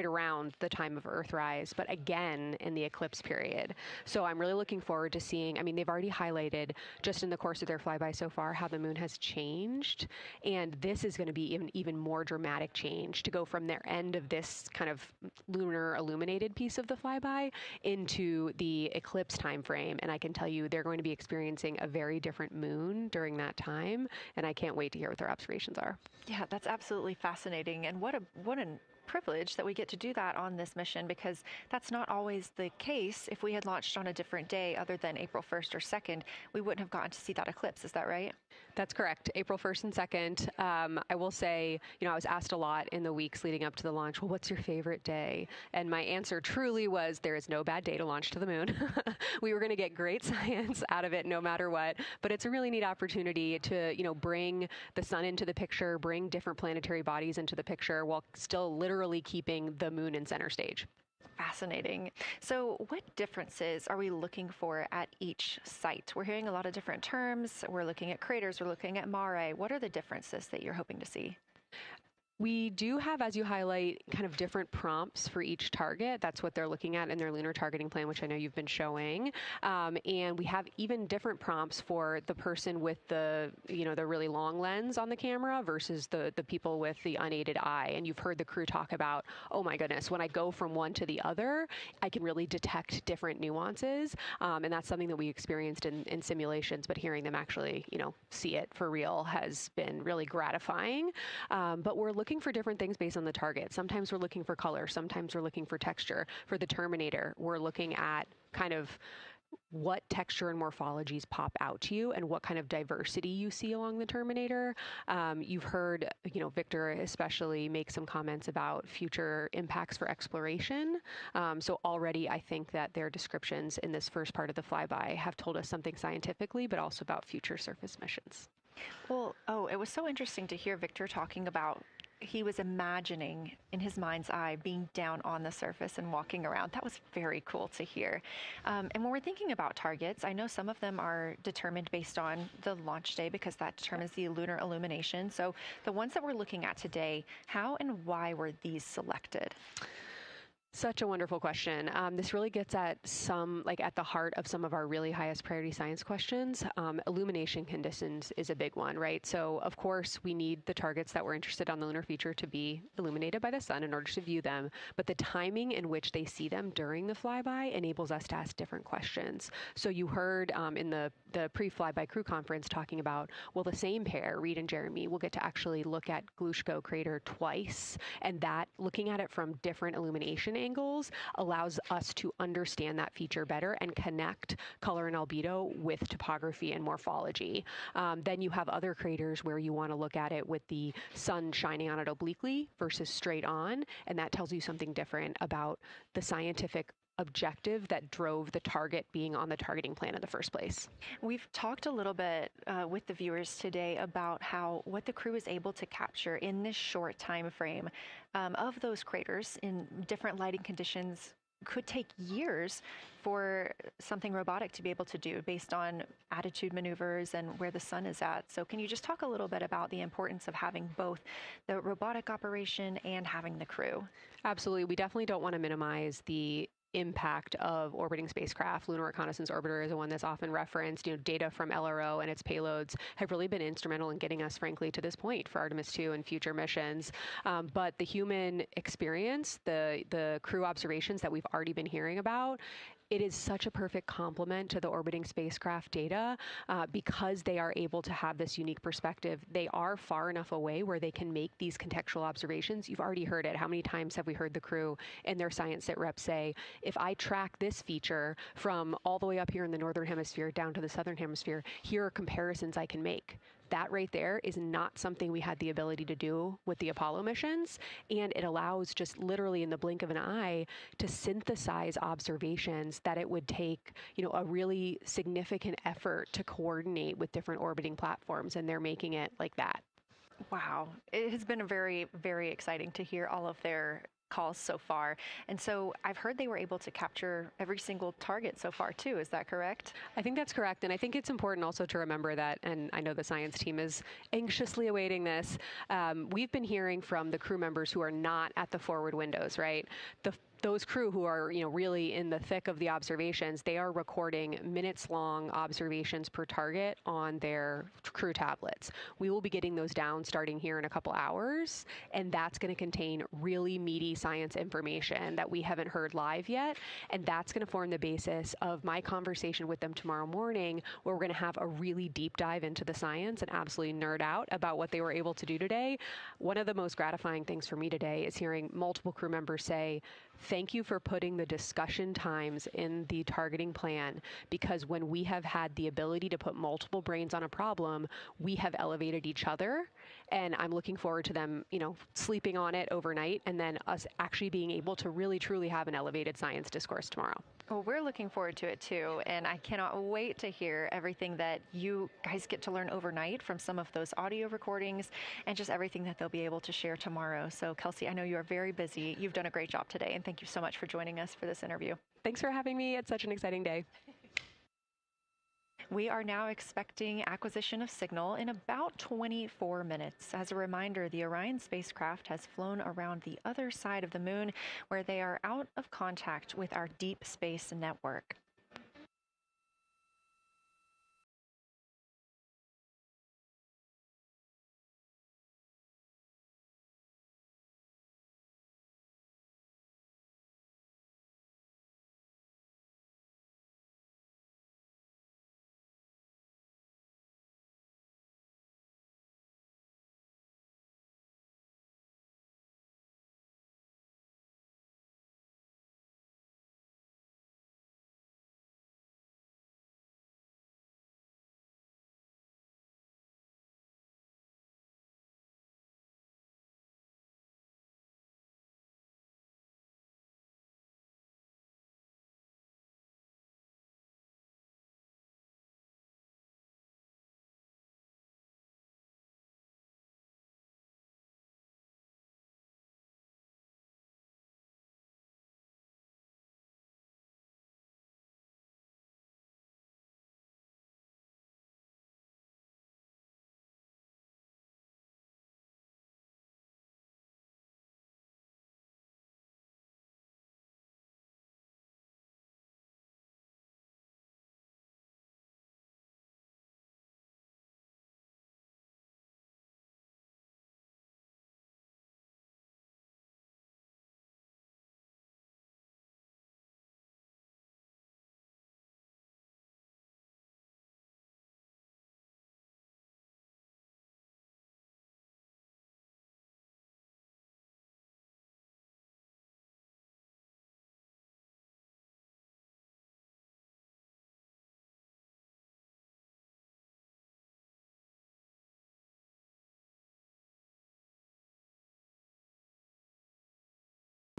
around the time of Earthrise, but again in the eclipse period. So I'm really looking forward to seeing. I mean, they've already highlighted just in the course of their flyby so far how the moon has changed, and this is going to be even more dramatic change to go from their end of this kind of lunar illuminated piece of the flyby into the eclipse time frame. And I can tell you they're going to be experiencing a very different moon during that time, and I can't wait to hear what their observations are. Yeah, that's absolutely fascinating, and what an privilege that we get to do that on this mission, because that's not always the case. If we had launched on a different day other than April 1st or 2nd, we wouldn't have gotten to see that eclipse. Is that right? That's correct. April 1st and 2nd. I will say, I was asked a lot in the weeks leading up to the launch, well, what's your favorite day? And my answer truly was, there is no bad day to launch to the moon. We were going to get great science out of it no matter what, but it's a really neat opportunity to, bring the sun into the picture, bring different planetary bodies into the picture while still literally keeping the moon in center stage. Fascinating. So what differences are we looking for at each site? We're hearing a lot of different terms. We're looking at craters. We're looking at mare. What are the differences that you're hoping to see? We do have, as you highlight, kind of different prompts for each target. That's what they're looking at in their lunar targeting plan, which I know you've been showing. And we have even different prompts for the person with the, the really long lens on the camera versus the people with the unaided eye. And you've heard the crew talk about, oh my goodness, when I go from one to the other, I can really detect different nuances. And that's something that we experienced in simulations, but hearing them actually, see it for real has been really gratifying. But we're looking for different things based on the target. Sometimes we're looking for color. Sometimes we're looking for texture. For the Terminator, we're looking at kind of what texture and morphologies pop out to you and what kind of diversity you see along the Terminator. You've heard, Victor especially make some comments about future impacts for exploration. So already I think that their descriptions in this first part of the flyby have told us something scientifically, but also about future surface missions. Well, it was so interesting to hear Victor talking about he was imagining in his mind's eye being down on the surface and walking around. That was very cool to hear. And when we're thinking about targets, I know some of them are determined based on the launch day because that determines the lunar illumination. So the ones that we're looking at today, how and why were these selected? Such a wonderful question. This really gets at at the heart of some of our really highest priority science questions. Illumination conditions is a big one, right? So, of course, we need the targets that we're interested on the lunar feature to be illuminated by the sun in order to view them. But the timing in which they see them during the flyby enables us to ask different questions. So you heard in the pre-flyby crew conference talking about, well, the same pair, Reed and Jeremy, will get to actually look at Glushko crater twice. And that, looking at it from different illumination angles, allows us to understand that feature better and connect color and albedo with topography and morphology. Then you have other craters where you want to look at it with the sun shining on it obliquely versus straight on, and that tells you something different about the scientific objective that drove the target being on the targeting plan in the first place. We've talked a little bit with the viewers today about what the crew is able to capture in this short time frame of those craters in different lighting conditions. Could take years for something robotic to be able to do based on attitude maneuvers and where the sun is at. So can you just talk a little bit about the importance of having both the robotic operation and having the crew? Absolutely. We definitely don't want to minimize the impact of orbiting spacecraft. Lunar Reconnaissance Orbiter is the one that's often referenced. Data from LRO and its payloads have really been instrumental in getting us, frankly, to this point for Artemis 2 and future missions. But the human experience, the crew observations that we've already been hearing about, it is such a perfect complement to the orbiting spacecraft data because they are able to have this unique perspective. They are far enough away where they can make these contextual observations. You've already heard it. How many times have we heard the crew and their science sit reps say, if I track this feature from all the way up here in the northern hemisphere down to the southern hemisphere, here are comparisons I can make. That right there is not something we had the ability to do with the Apollo missions, and it allows just literally in the blink of an eye to synthesize observations that it would take, a really significant effort to coordinate with different orbiting platforms, and they're making it like that. Wow. It has been very, very exciting to hear all of their calls so far. And so I've heard they were able to capture every single target so far too. Is that correct? I think that's correct. And I think it's important also to remember that, and I know the science team is anxiously awaiting this, we've been hearing from the crew members who are not at the forward windows, right? Those crew who are, really in the thick of the observations, they are recording minutes-long observations per target on their crew tablets. We will be getting those down starting here in a couple hours, and that's going to contain really meaty science information that we haven't heard live yet, and that's going to form the basis of my conversation with them tomorrow morning, where we're going to have a really deep dive into the science and absolutely nerd out about what they were able to do today. One of the most gratifying things for me today is hearing multiple crew members say, thank you for putting the discussion times in the targeting plan, because when we have had the ability to put multiple brains on a problem, we have elevated each other. And I'm looking forward to them, sleeping on it overnight and then us actually being able to really, truly have an elevated science discourse tomorrow. Well, we're looking forward to it too, and I cannot wait to hear everything that you guys get to learn overnight from some of those audio recordings and just everything that they'll be able to share tomorrow. So, Kelsey, I know you are very busy. You've done a great job today, and thank you so much for joining us for this interview. Thanks for having me. It's such an exciting day. We are now expecting acquisition of signal in about 24 minutes. As a reminder, the Orion spacecraft has flown around the other side of the moon, where they are out of contact with our deep space network.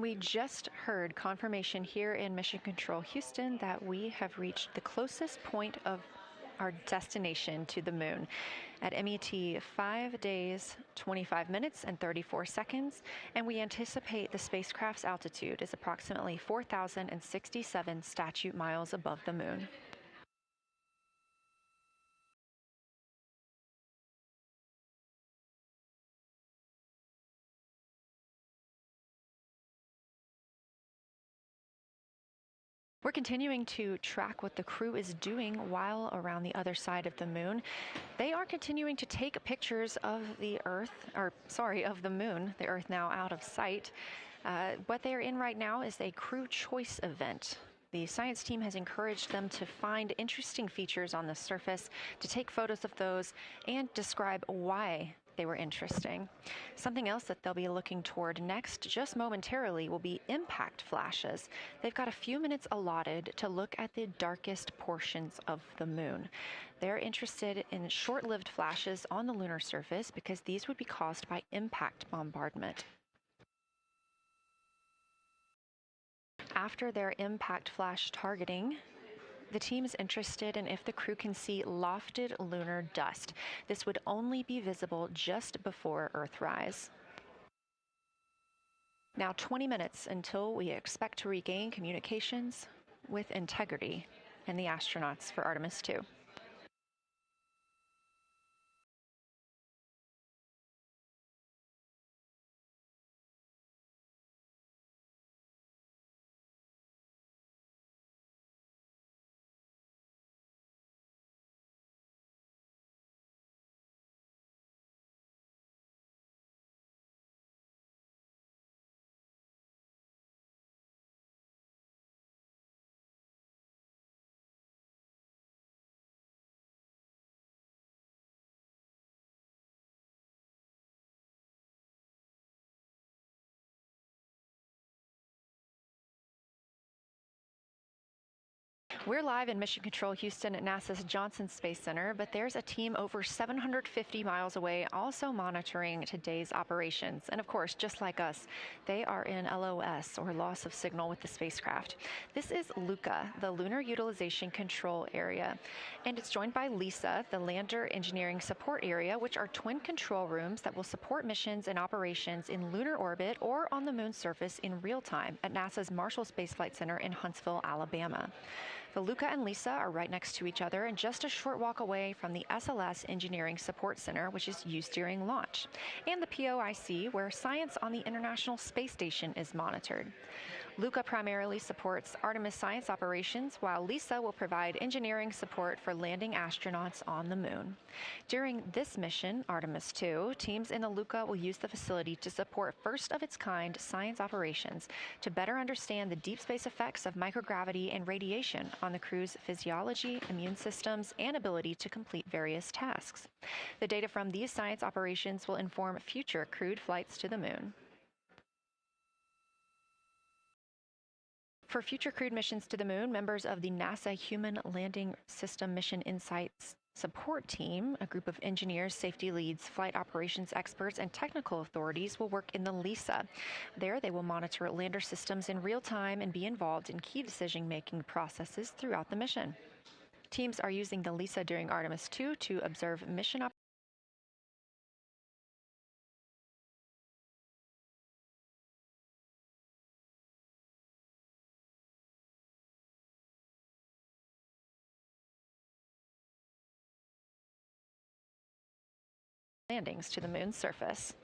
We just heard confirmation here in Mission Control Houston that we have reached the closest point of our destination to the moon at MET 5 days, 25 minutes, and 34 seconds, and we anticipate the spacecraft's altitude is approximately 4,067 statute miles above the moon. We're continuing to track what the crew is doing while around the other side of the moon. They are continuing to take pictures of the moon, the Earth now out of sight. What they're in right now is a crew choice event. The science team has encouraged them to find interesting features on the surface, to take photos of those, and describe why they were interesting. Something else that they'll be looking toward next, just momentarily, will be impact flashes. They've got a few minutes allotted to look at the darkest portions of the moon. They're interested in short-lived flashes on the lunar surface because these would be caused by impact bombardment. After their impact flash targeting, the team is interested in if the crew can see lofted lunar dust. This would only be visible just before Earthrise. Now 20 minutes until we expect to regain communications with integrity and the astronauts for Artemis 2. We're live in Mission Control Houston at NASA's Johnson Space Center, but there's a team over 750 miles away also monitoring today's operations. And of course, just like us, they are in LOS, or loss of signal, with the spacecraft. This is LUCA, the Lunar Utilization Control Area, and it's joined by LISA, the Lander Engineering Support Area, which are twin control rooms that will support missions and operations in lunar orbit or on the moon's surface in real time at NASA's Marshall Space Flight Center in Huntsville, Alabama. The LUCA and LISA are right next to each other and just a short walk away from the SLS Engineering Support Center, which is used during launch, and the POIC, where science on the International Space Station is monitored. LUCA primarily supports Artemis science operations, while LISA will provide engineering support for landing astronauts on the moon. During this mission, Artemis 2, teams in the LUCA will use the facility to support first-of-its-kind science operations to better understand the deep space effects of microgravity and radiation on the crew's physiology, immune systems, and ability to complete various tasks. The data from these science operations will inform future crewed flights to the moon. For future crewed missions to the moon, members of the NASA Human Landing System Mission Insights Support Team, a group of engineers, safety leads, flight operations experts, and technical authorities, will work in the LISA. There, they will monitor lander systems in real time and be involved in key decision-making processes throughout the mission. Teams are using the LISA during Artemis 2 to observe mission operations landings to the moon's surface.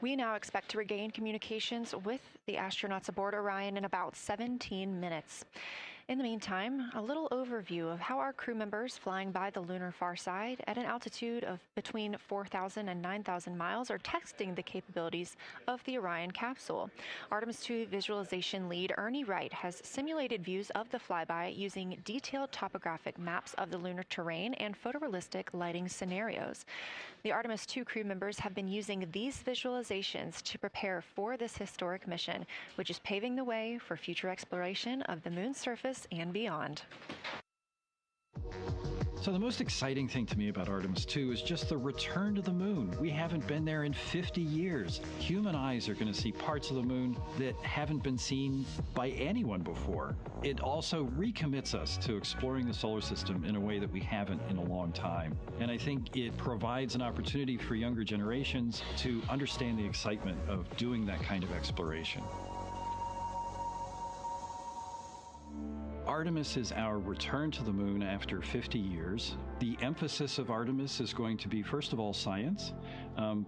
We now expect to regain communications with the astronauts aboard Orion in about 17 minutes. In the meantime, a little overview of how our crew members flying by the lunar far side at an altitude of between 4,000 and 9,000 miles are testing the capabilities of the Orion capsule. Artemis 2 visualization lead Ernie Wright has simulated views of the flyby using detailed topographic maps of the lunar terrain and photorealistic lighting scenarios. The Artemis 2 crew members have been using these visualizations to prepare for this historic mission, which is paving the way for future exploration of the moon's surface and beyond. So the most exciting thing to me about Artemis 2 is just the return to the moon. We haven't been there in 50 years. Human eyes are going to see parts of the moon that haven't been seen by anyone before. It also recommits us to exploring the solar system in a way that we haven't in a long time. And I think it provides an opportunity for younger generations to understand the excitement of doing that kind of exploration. Artemis is our return to the moon after 50 years. The emphasis of Artemis is going to be, first of all, science,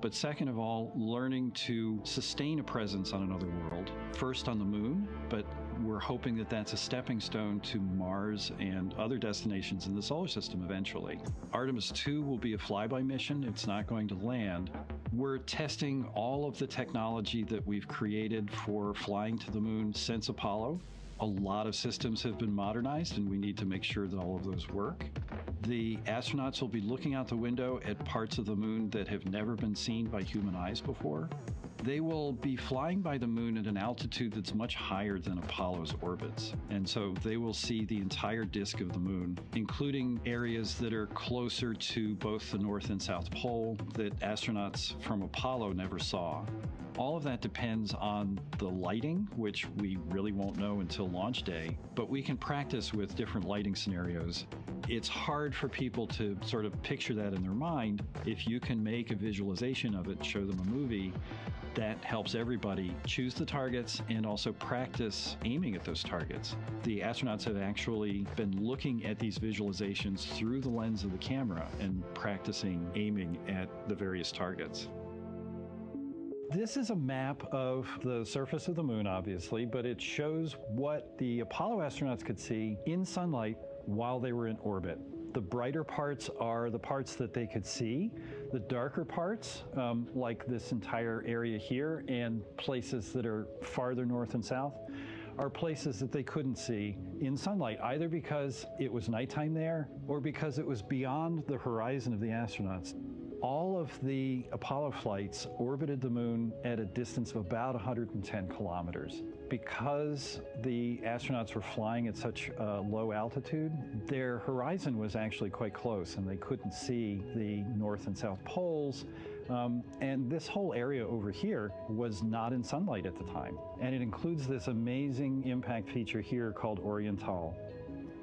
but second of all, learning to sustain a presence on another world. First on the moon, but we're hoping that that's a stepping stone to Mars and other destinations in the solar system eventually. Artemis 2 will be a flyby mission. It's not going to land. We're testing all of the technology that we've created for flying to the moon since Apollo. A lot of systems have been modernized, and we need to make sure that all of those work. The astronauts will be looking out the window at parts of the moon that have never been seen by human eyes before. They will be flying by the moon at an altitude that's much higher than Apollo's orbits. And so they will see the entire disk of the moon, including areas that are closer to both the North and South Pole that astronauts from Apollo never saw. All of that depends on the lighting, which we really won't know until launch day, but we can practice with different lighting scenarios. It's hard for people to sort of picture that in their mind. If you can make a visualization of it, show them a movie, that helps everybody choose the targets and also practice aiming at those targets. The astronauts have actually been looking at these visualizations through the lens of the camera and practicing aiming at the various targets. This is a map of the surface of the moon, obviously, but it shows what the Apollo astronauts could see in sunlight while they were in orbit. The brighter parts are the parts that they could see. The darker parts, like this entire area here and places that are farther north and south, are places that they couldn't see in sunlight, either because it was nighttime there or because it was beyond the horizon of the astronauts. All of the Apollo flights orbited the moon at a distance of about 110 kilometers. Because the astronauts were flying at such a low altitude, their horizon was actually quite close, and they couldn't see the North and South poles. And this whole area over here was not in sunlight at the time. And it includes this amazing impact feature here called Oriental.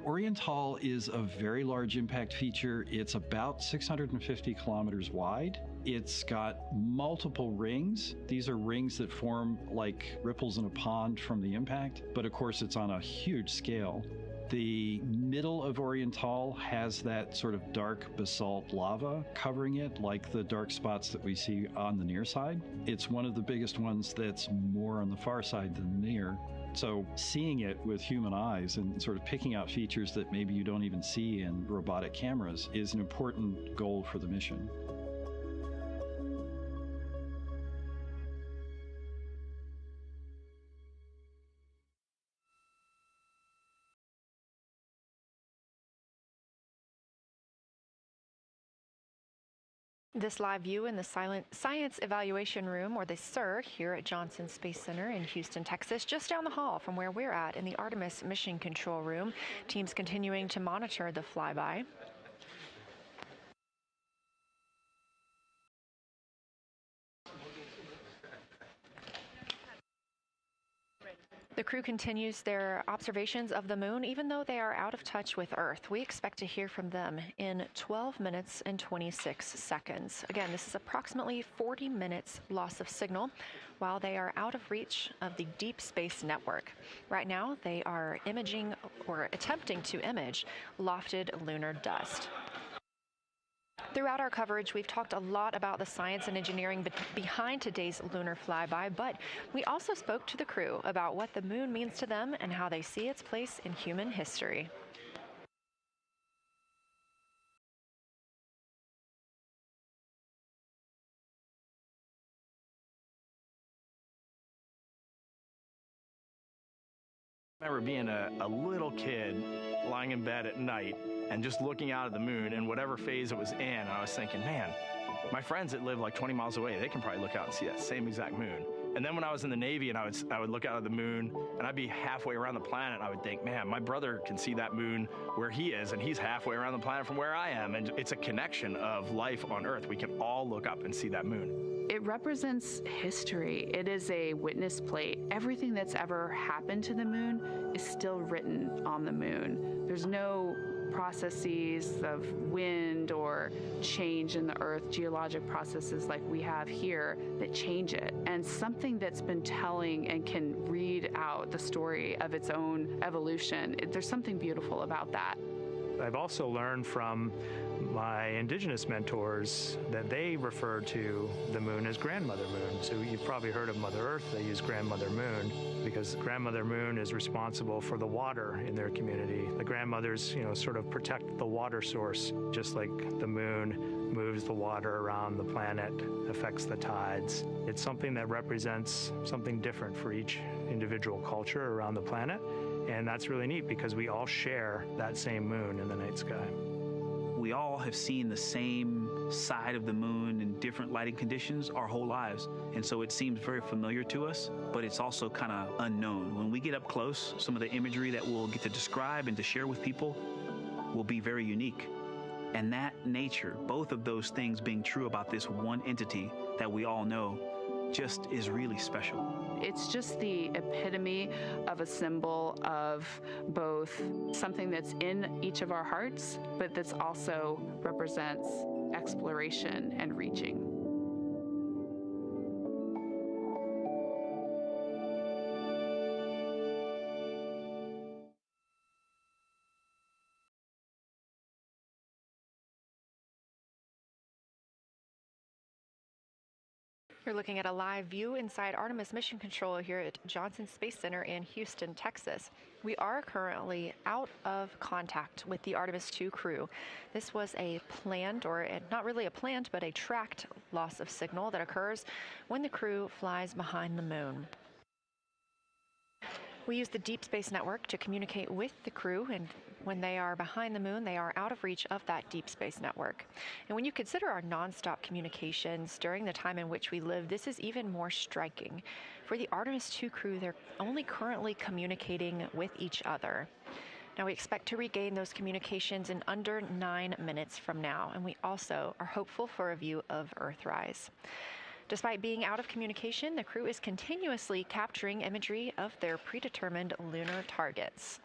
Oriental is a very large impact feature. It's about 650 kilometers wide. It's got multiple rings. These are rings that form like ripples in a pond from the impact, but of course it's on a huge scale. The middle of Oriental has that sort of dark basalt lava covering it, like the dark spots that we see on the near side. It's one of the biggest ones that's more on the far side than the near. So seeing it with human eyes and sort of picking out features that maybe you don't even see in robotic cameras is an important goal for the mission. This live view in the Science Evaluation Room, or the SIR, here at Johnson Space Center in Houston, Texas, just down the hall from where we're at in the Artemis Mission Control Room. Teams continuing to monitor the flyby. The crew continues their observations of the moon, even though they are out of touch with Earth. We expect to hear from them in 12 minutes and 26 seconds. Again, this is approximately 40 minutes loss of signal while they are out of reach of the deep space network. Right now, they are imaging or attempting to image lofted lunar dust. Throughout our coverage, we've talked a lot about the science and engineering behind today's lunar flyby, but we also spoke to the crew about what the moon means to them and how they see its place in human history. I remember being a little kid lying in bed at night and just looking out at the moon and whatever phase it was in, I was thinking, man, my friends that live like 20 miles away, they can probably look out and see that same exact moon. And then when I was in the Navy and I would look out at the moon and I'd be halfway around the planet, and I would think, man, my brother can see that moon where he is, and he's halfway around the planet from where I am. And it's a connection of life on Earth. We can all look up and see that moon. It represents history. It is a witness plate. Everything that's ever happened to the moon is still written on the moon. There's no processes of wind or change in the Earth, geologic processes like we have here that change it. And something that's been telling and can read out the story of its own evolution, there's something beautiful about that. I've also learned from my indigenous mentors that they refer to the moon as grandmother moon. So you've probably heard of Mother Earth. They use grandmother moon because grandmother moon is responsible for the water in their community. The grandmothers, sort of protect the water source, just like the moon moves the water around the planet, affects the tides. It's something that represents something different for each individual culture around the planet. And that's really neat because we all share that same moon in the night sky. We all have seen the same side of the moon in different lighting conditions our whole lives. And so it seems very familiar to us, but it's also kind of unknown. When we get up close, some of the imagery that we'll get to describe and to share with people will be very unique. And that nature, both of those things being true about this one entity that we all know, just is really special. It's just the epitome of a symbol of both something that's in each of our hearts, but that's also represents exploration and reaching. You're looking at a live view inside Artemis Mission Control here at Johnson Space Center in Houston, Texas. We are currently out of contact with the Artemis 2 crew. This was a planned, or not really a planned, but a tracked loss of signal that occurs when the crew flies behind the moon. We use the Deep Space Network to communicate with the crew, and when they are behind the moon, they are out of reach of that Deep Space Network. And when you consider our nonstop communications during the time in which we live, this is even more striking. For the Artemis 2 crew, they're only currently communicating with each other. Now, we expect to regain those communications in under 9 minutes from now, and we also are hopeful for a view of Earthrise. Despite being out of communication, the crew is continuously capturing imagery of their predetermined lunar targets.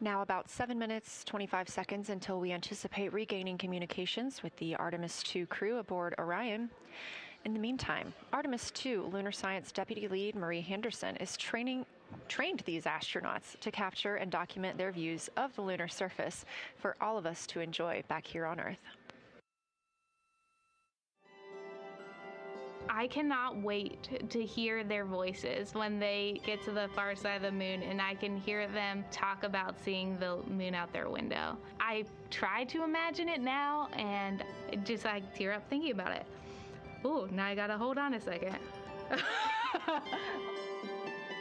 Now about 7 minutes, 25 seconds until we anticipate regaining communications with the Artemis 2 crew aboard Orion. In the meantime, Artemis 2 lunar science deputy lead Marie Henderson is trained these astronauts to capture and document their views of the lunar surface for all of us to enjoy back here on Earth. I cannot wait to hear their voices when they get to the far side of the moon and I can hear them talk about seeing the moon out their window. I try to imagine it now and just I tear up thinking about it. Ooh, now I gotta hold on a second.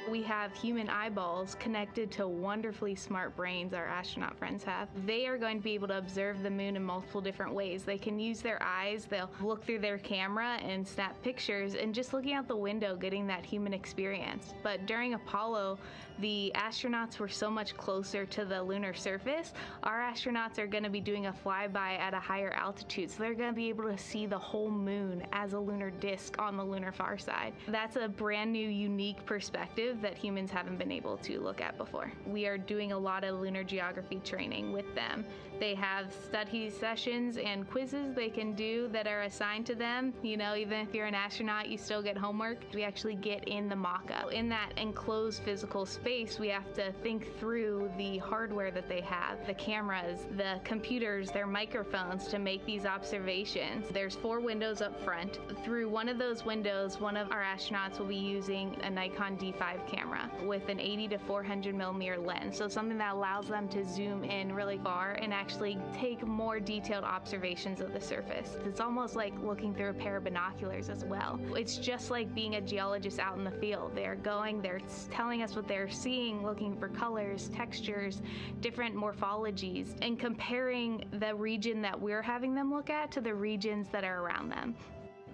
We have human eyeballs connected to wonderfully smart brains our astronaut friends have. They are going to be able to observe the moon in multiple different ways. They can use their eyes, they'll look through their camera and snap pictures, and just looking out the window getting that human experience. But during Apollo, the astronauts were so much closer to the lunar surface. Our astronauts are going to be doing a flyby at a higher altitude, so they're going to be able to see the whole moon as a lunar disk on the lunar far side. That's a brand new, unique perspective that humans haven't been able to look at before. We are doing a lot of lunar geography training with them. They have study sessions and quizzes they can do that are assigned to them. You know, even if you're an astronaut, you still get homework. We actually get in the mock-up. In that enclosed physical space, we have to think through the hardware that they have, the cameras, the computers, their microphones to make these observations. There's 4 windows up front. Through one of those windows, one of our astronauts will be using a Nikon D5 camera with an 80 to 400 millimeter lens. So something that allows them to zoom in really far and actually take more detailed observations of the surface. It's almost like looking through a pair of binoculars as well. It's just like being a geologist out in the field. They're telling us what they're seeing, looking for colors, textures, different morphologies, and comparing the region that we're having them look at to the regions that are around them.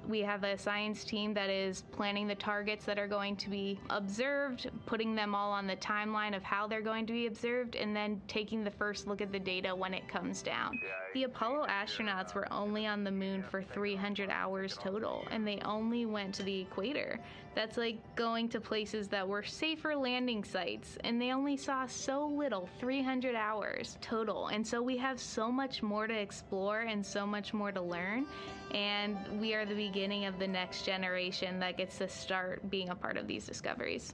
We have a science team that is planning the targets that are going to be observed, putting them all on the timeline of how they're going to be observed, and then taking the first look at the data when it comes down. The Apollo astronauts were only on the moon for 300 hours total, and they only went to the equator. That's like going to places that were safer landing sites, and they only saw so little, 300 hours total. And so we have so much more to explore and so much more to learn, and we are the beginning of the next generation that gets to start being a part of these discoveries.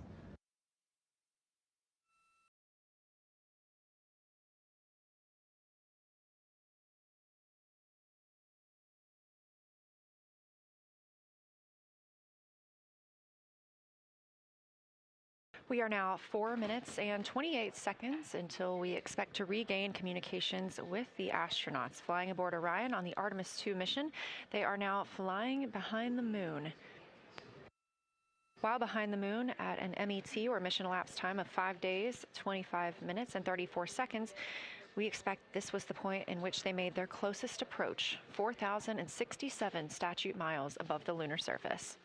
We are now 4 minutes and 28 seconds until we expect to regain communications with the astronauts flying aboard Orion on the Artemis 2 mission. They are now flying behind the moon. While behind the moon at an MET, or mission elapsed time, of 5 days, 25 minutes, and 34 seconds, we expect this was the point in which they made their closest approach, 4,067 statute miles above the lunar surface.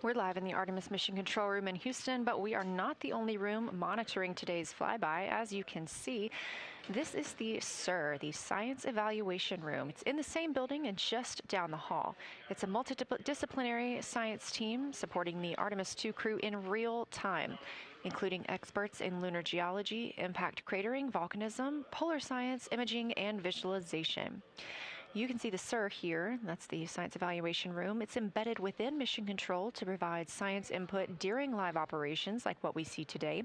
We're live in the Artemis Mission Control Room in Houston, but we are not the only room monitoring today's flyby. As you can see, this is the SIR, the Science Evaluation Room. It's in the same building and just down the hall. It's a multidisciplinary science team supporting the Artemis 2 crew in real time, including experts in lunar geology, impact cratering, volcanism, polar science, imaging, and visualization. You can see the SIR here. That's the Science Evaluation Room. It's embedded within Mission Control to provide science input during live operations like what we see today.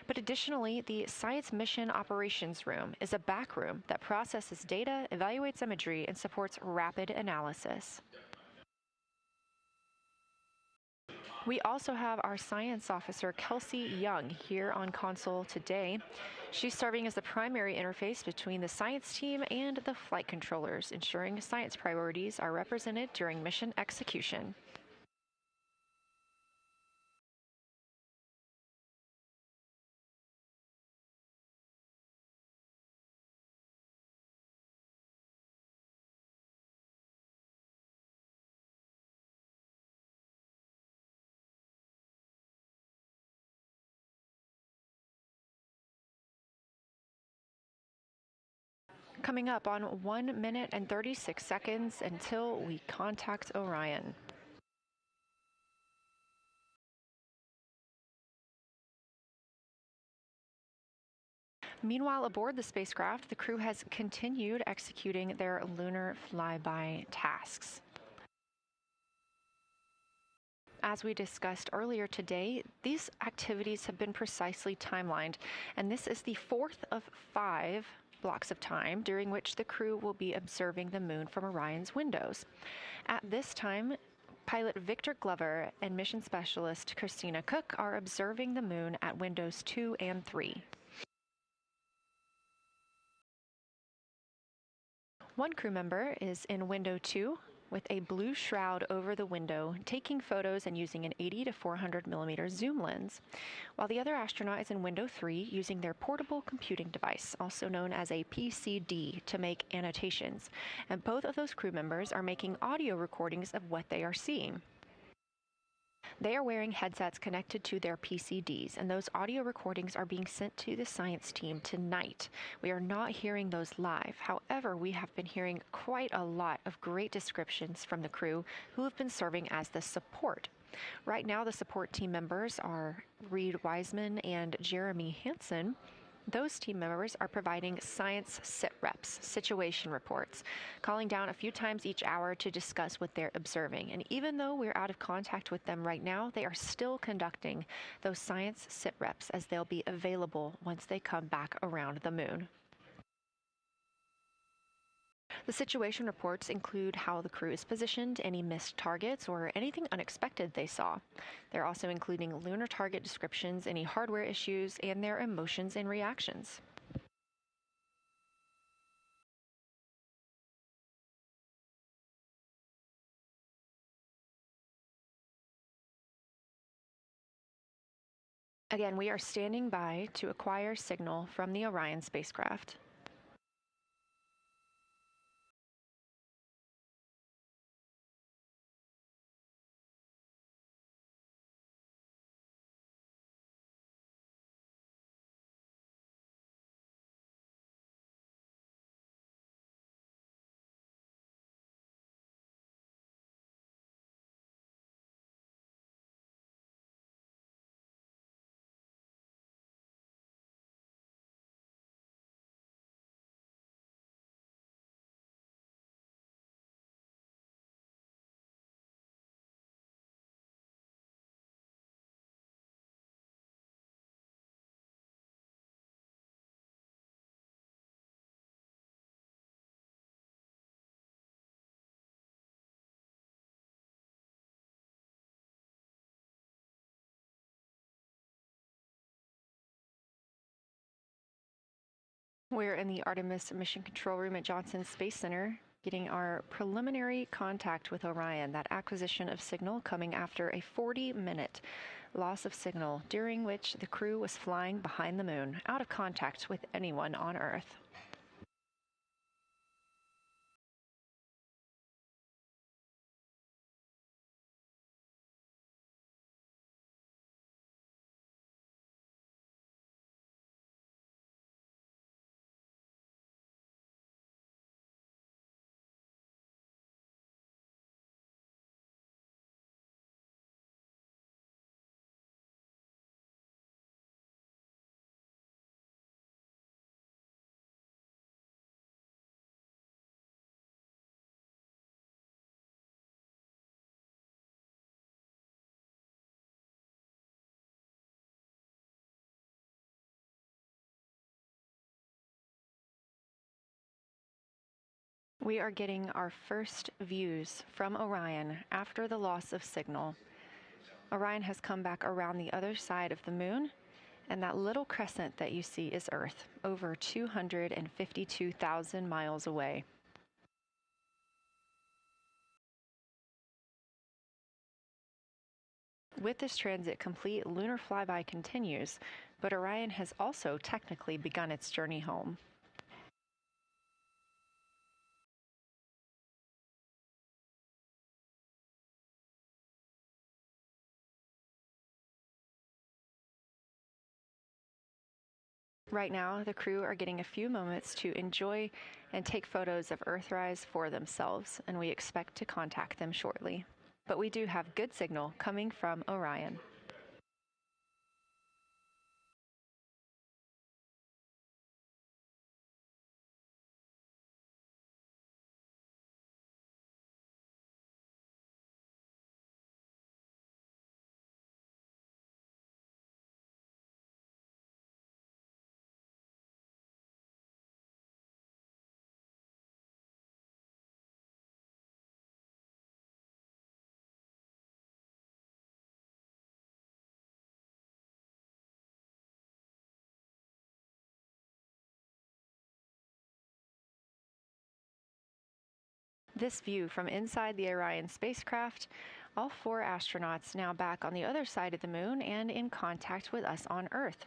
But additionally, the Science Mission Operations Room is a back room that processes data, evaluates imagery, and supports rapid analysis. We also have our science officer, Kelsey Young, here on console today. She's serving as the primary interface between the science team and the flight controllers, ensuring science priorities are represented during mission execution. Coming up on 1 minute and 36 seconds until we contact Orion. Meanwhile, aboard the spacecraft, the crew has continued executing their lunar flyby tasks. As we discussed earlier today, these activities have been precisely timelined, and this is the fourth of 5 blocks of time during which the crew will be observing the moon from Orion's windows. At this time, pilot Victor Glover and mission specialist Christina Cook are observing the moon at windows 2 and 3. One crew member is in window 2 with a blue shroud over the window, taking photos and using an 80 to 400 millimeter zoom lens, while the other astronaut is in window 3 using their portable computing device, also known as a PCD, to make annotations. And both of those crew members are making audio recordings of what they are seeing. They are wearing headsets connected to their PCDs, and those audio recordings are being sent to the science team tonight. We are not hearing those live. However, we have been hearing quite a lot of great descriptions from the crew who have been serving as the support. Right now, the support team members are Reed Wiseman and Jeremy Hansen. Those team members are providing science sit reps, situation reports, calling down a few times each hour to discuss what they're observing. And even though we're out of contact with them right now, they are still conducting those science sit reps as they'll be available once they come back around the moon. The situation reports include how the crew is positioned, any missed targets, or anything unexpected they saw. They're also including lunar target descriptions, any hardware issues, and their emotions and reactions. Again, we are standing by to acquire signal from the Orion spacecraft. We're in the Artemis Mission Control Room at Johnson Space Center, getting our preliminary contact with Orion, that acquisition of signal coming after a 40-minute loss of signal, during which the crew was flying behind the moon, out of contact with anyone on Earth. We are getting our first views from Orion after the loss of signal. Orion has come back around the other side of the moon, and that little crescent that you see is Earth, over 252,000 miles away. With this transit complete, lunar flyby continues, but Orion has also technically begun its journey home. Right now, the crew are getting a few moments to enjoy and take photos of Earthrise for themselves, and we expect to contact them shortly. But we do have good signal coming from Orion. This view from inside the Orion spacecraft, all 4 astronauts now back on the other side of the moon and in contact with us on Earth.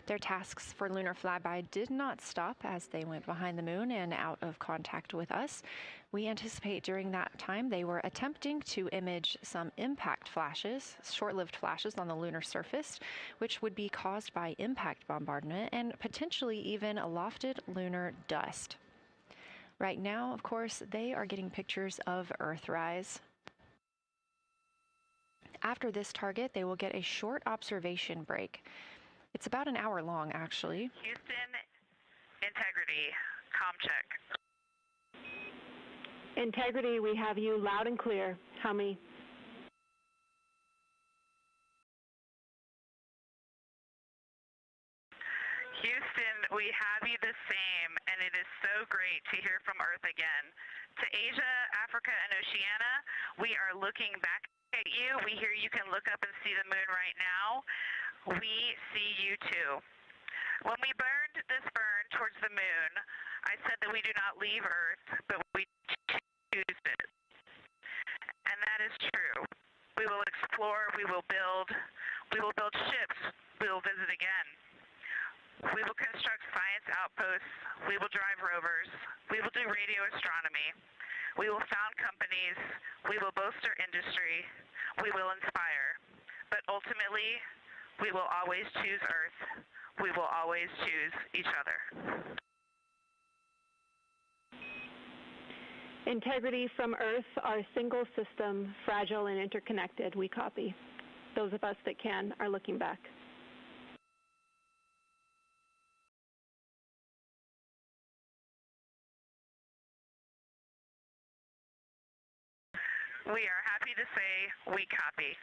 Their tasks for lunar flyby did not stop as they went behind the moon and out of contact with us. We anticipate during that time they were attempting to image some impact flashes, short-lived flashes on the lunar surface, which would be caused by impact bombardment and potentially even lofted lunar dust. Right now, of course, they are getting pictures of Earthrise. After this target, they will get a short observation break. It's about an hour long, actually. Houston, integrity, comm check. Integrity, we have you loud and clear. How many? Houston, we have you the same, and it is so great to hear from Earth again. To Asia, Africa, and Oceania, we are looking back at you. We hear you can look up and see the moon right now. We see you too. When we burned this burn towards the moon, I said that we do not leave Earth, but we choose it. And that is true. We will explore, we will build ships, we will visit again. We will construct science outposts, we will drive rovers, we will do radio astronomy, we will found companies, we will bolster industry, we will inspire. But ultimately, we will always choose Earth. We will always choose each other. Integrity from Earth, our single system, fragile and interconnected. We copy. Those of us that can are looking back. We are happy to say we copy.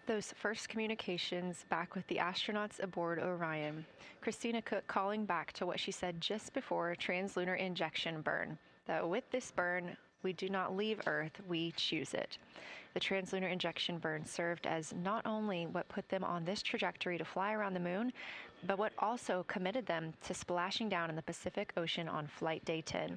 Those first communications back with the astronauts aboard Orion. Christina Cook calling back to what she said just before translunar injection burn, that with this burn, we do not leave Earth, we choose it. The translunar injection burn served as not only what put them on this trajectory to fly around the moon, but what also committed them to splashing down in the Pacific Ocean on Flight Day 10.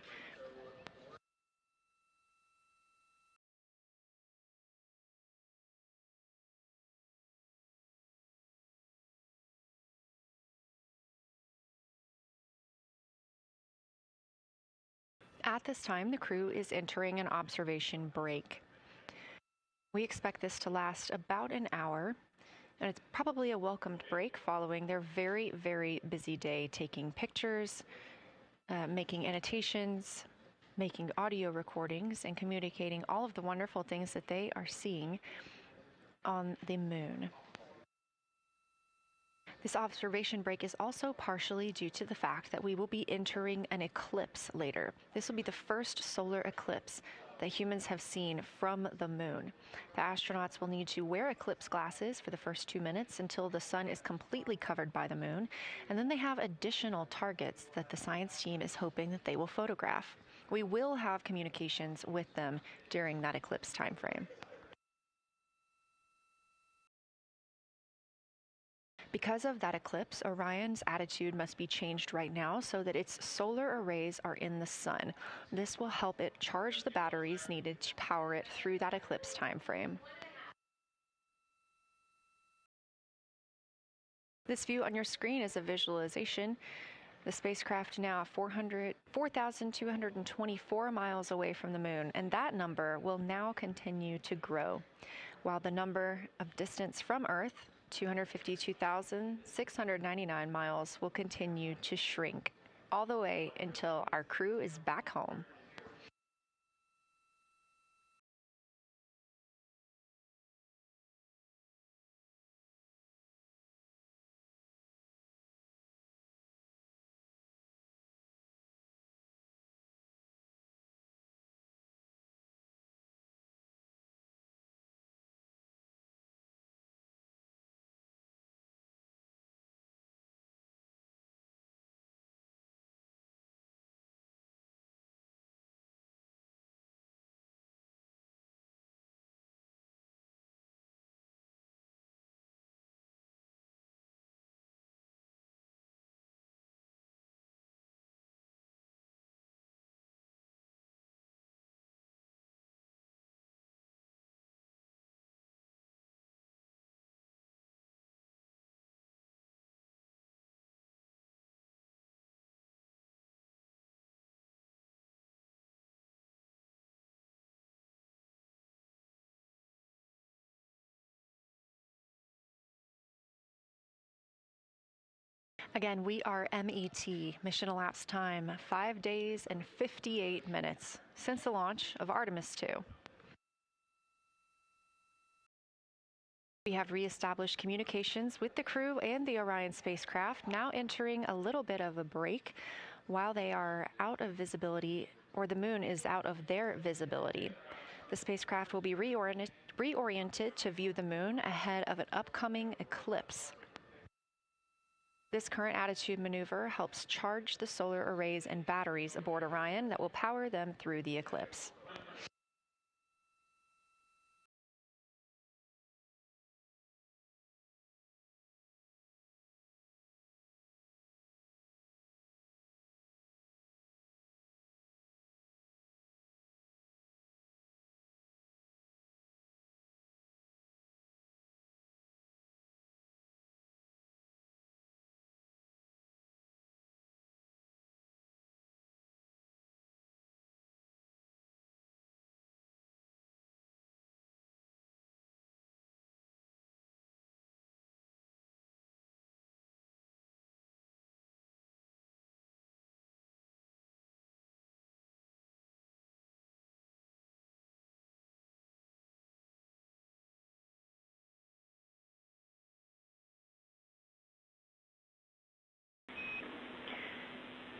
At this time, the crew is entering an observation break. We expect this to last about an hour, And it's probably a welcomed break following their very, very busy day taking pictures, making annotations, making audio recordings, and communicating all of the wonderful things that they are seeing on the moon. This observation break is also partially due to the fact that we will be entering an eclipse later. This will be the first solar eclipse that humans have seen from the moon. The astronauts will need to wear eclipse glasses for the first 2 minutes until the sun is completely covered by the moon, and then they have additional targets that the science team is hoping that they will photograph. We will have communications with them during that eclipse time frame. Because of that eclipse, Orion's attitude must be changed right now so that its solar arrays are in the sun. This will help it charge the batteries needed to power it through that eclipse time frame. This view on your screen is a visualization. The spacecraft now 4,224 miles away from the moon, and that number will now continue to grow, while the number of distance from Earth, 252,699 miles, will continue to shrink all the way until our crew is back home. Again, we are MET, mission elapsed time, 5 days and 58 minutes since the launch of Artemis 2. We have reestablished communications with the crew and the Orion spacecraft, now entering a little bit of a break while they are out of visibility, or the moon is out of their visibility. The spacecraft will be reoriented to view the moon ahead of an upcoming eclipse. This current attitude maneuver helps charge the solar arrays and batteries aboard Orion that will power them through the eclipse.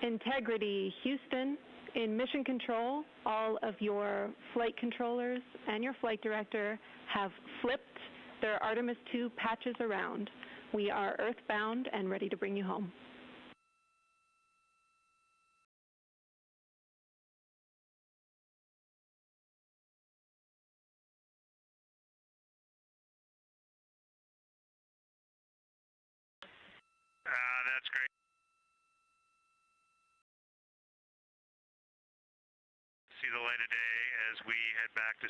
Integrity, Houston. In mission control, all of your flight controllers and your flight director have flipped their Artemis 2 patches around. We are earthbound and ready to bring you home. That's great. See the light of day as we head back to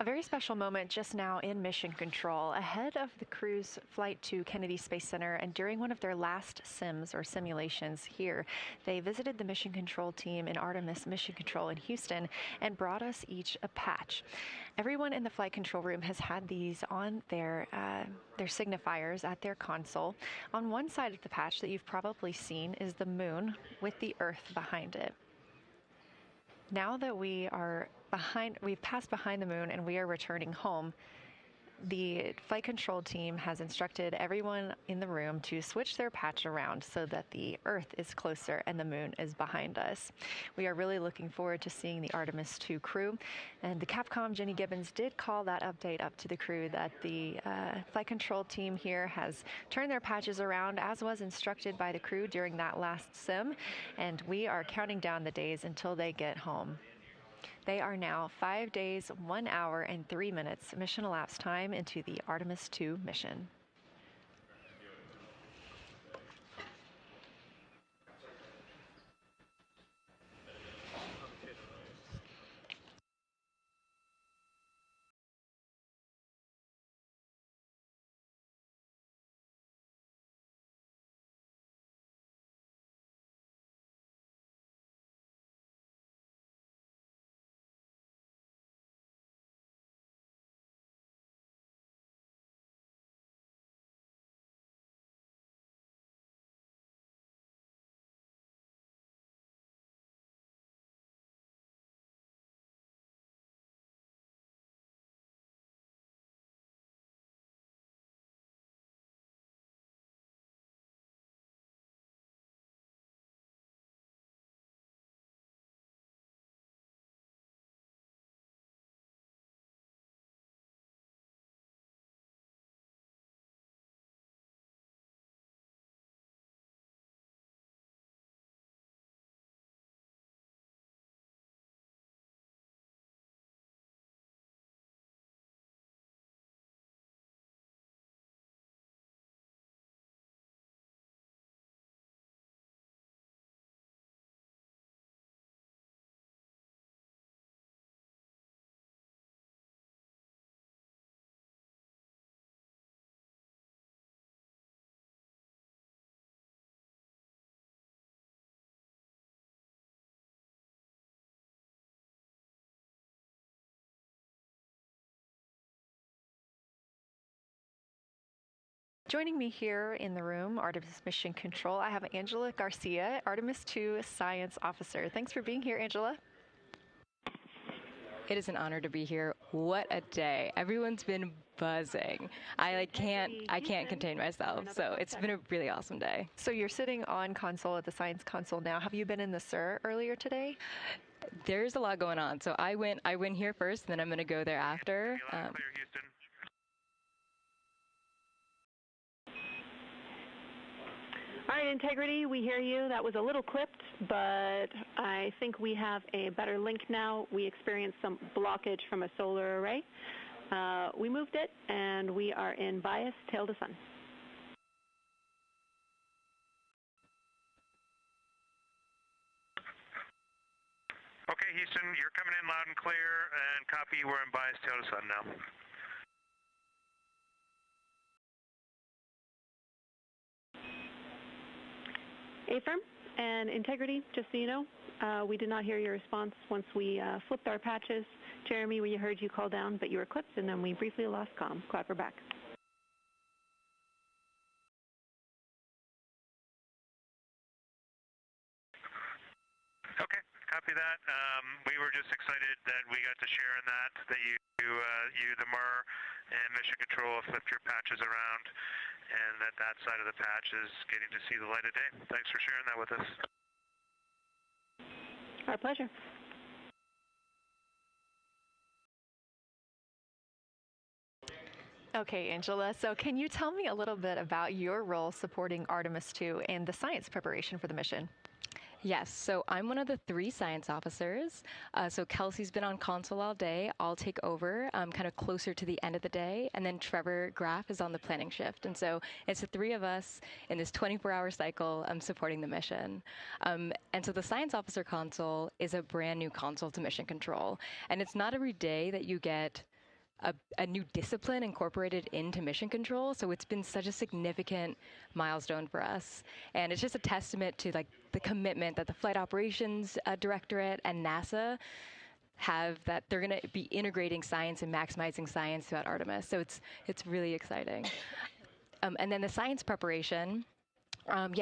A very special moment just now in mission control. Ahead of the crew's flight to Kennedy Space Center and during one of their last sims or simulations here, they visited the mission control team in Artemis Mission Control in Houston and brought us each a patch. Everyone in the flight control room has had these on their signifiers at their console. On one side of the patch that you've probably seen is the moon with the Earth behind it. Now that we've passed behind the moon and we are returning home, the flight control team has instructed everyone in the room to switch their patch around so that the Earth is closer and the moon is behind us. We are really looking forward to seeing the Artemis 2 crew. And the Capcom, Jenny Gibbons, did call that update up to the crew that the flight control team here has turned their patches around as was instructed by the crew during that last sim. And we are counting down the days until they get home. They are now 5 days, 1 hour, and 3 minutes mission elapsed time into the Artemis 2 mission. Joining me here in the room, Artemis Mission Control, I have Angela Garcia, Artemis 2 Science Officer. Thanks for being here, Angela. It is an honor to be here. What a day. Everyone's been buzzing. I can't contain myself. So it's been a really awesome day. So you're sitting on console at the Science Console now. Have you been in the SIR earlier today? There's a lot going on. So I went here first, and then I'm going to go there after. Clear, Houston. All right, Integrity, we hear you. That was a little clipped, but I think we have a better link now. We experienced some blockage from a solar array. We moved it, and we are in bias tail to sun. Okay, Houston, you're coming in loud and clear, and copy, we're in bias tail to sun now. Affirm and Integrity, just so you know, we did not hear your response once we flipped our patches. Jeremy, we heard you call down, but you were clipped, and then we briefly lost comm. Glad we're back. Okay, copy that. We were just excited that we got to share in that you, the MER, and Mission Control flipped your patches around, and that side of the patch is getting to see the light of day. Thanks for sharing that with us. Our pleasure. Okay, Angela, so can you tell me a little bit about your role supporting Artemis 2 and the science preparation for the mission? Yes, so I'm one of the 3 science officers. So Kelsey's been on console all day. I'll take over kind of closer to the end of the day. And then Trevor Graff is on the planning shift. And so it's the 3 of us in this 24-hour cycle supporting the mission. And so the science officer console is a brand new console to mission control. And it's not every day that you get a new discipline incorporated into mission control. So it's been such a significant milestone for us. And it's just a testament to like the commitment that the Flight Operations Directorate and NASA have, that they're going to be integrating science and maximizing science throughout Artemis. So it's really exciting. And then the science preparation.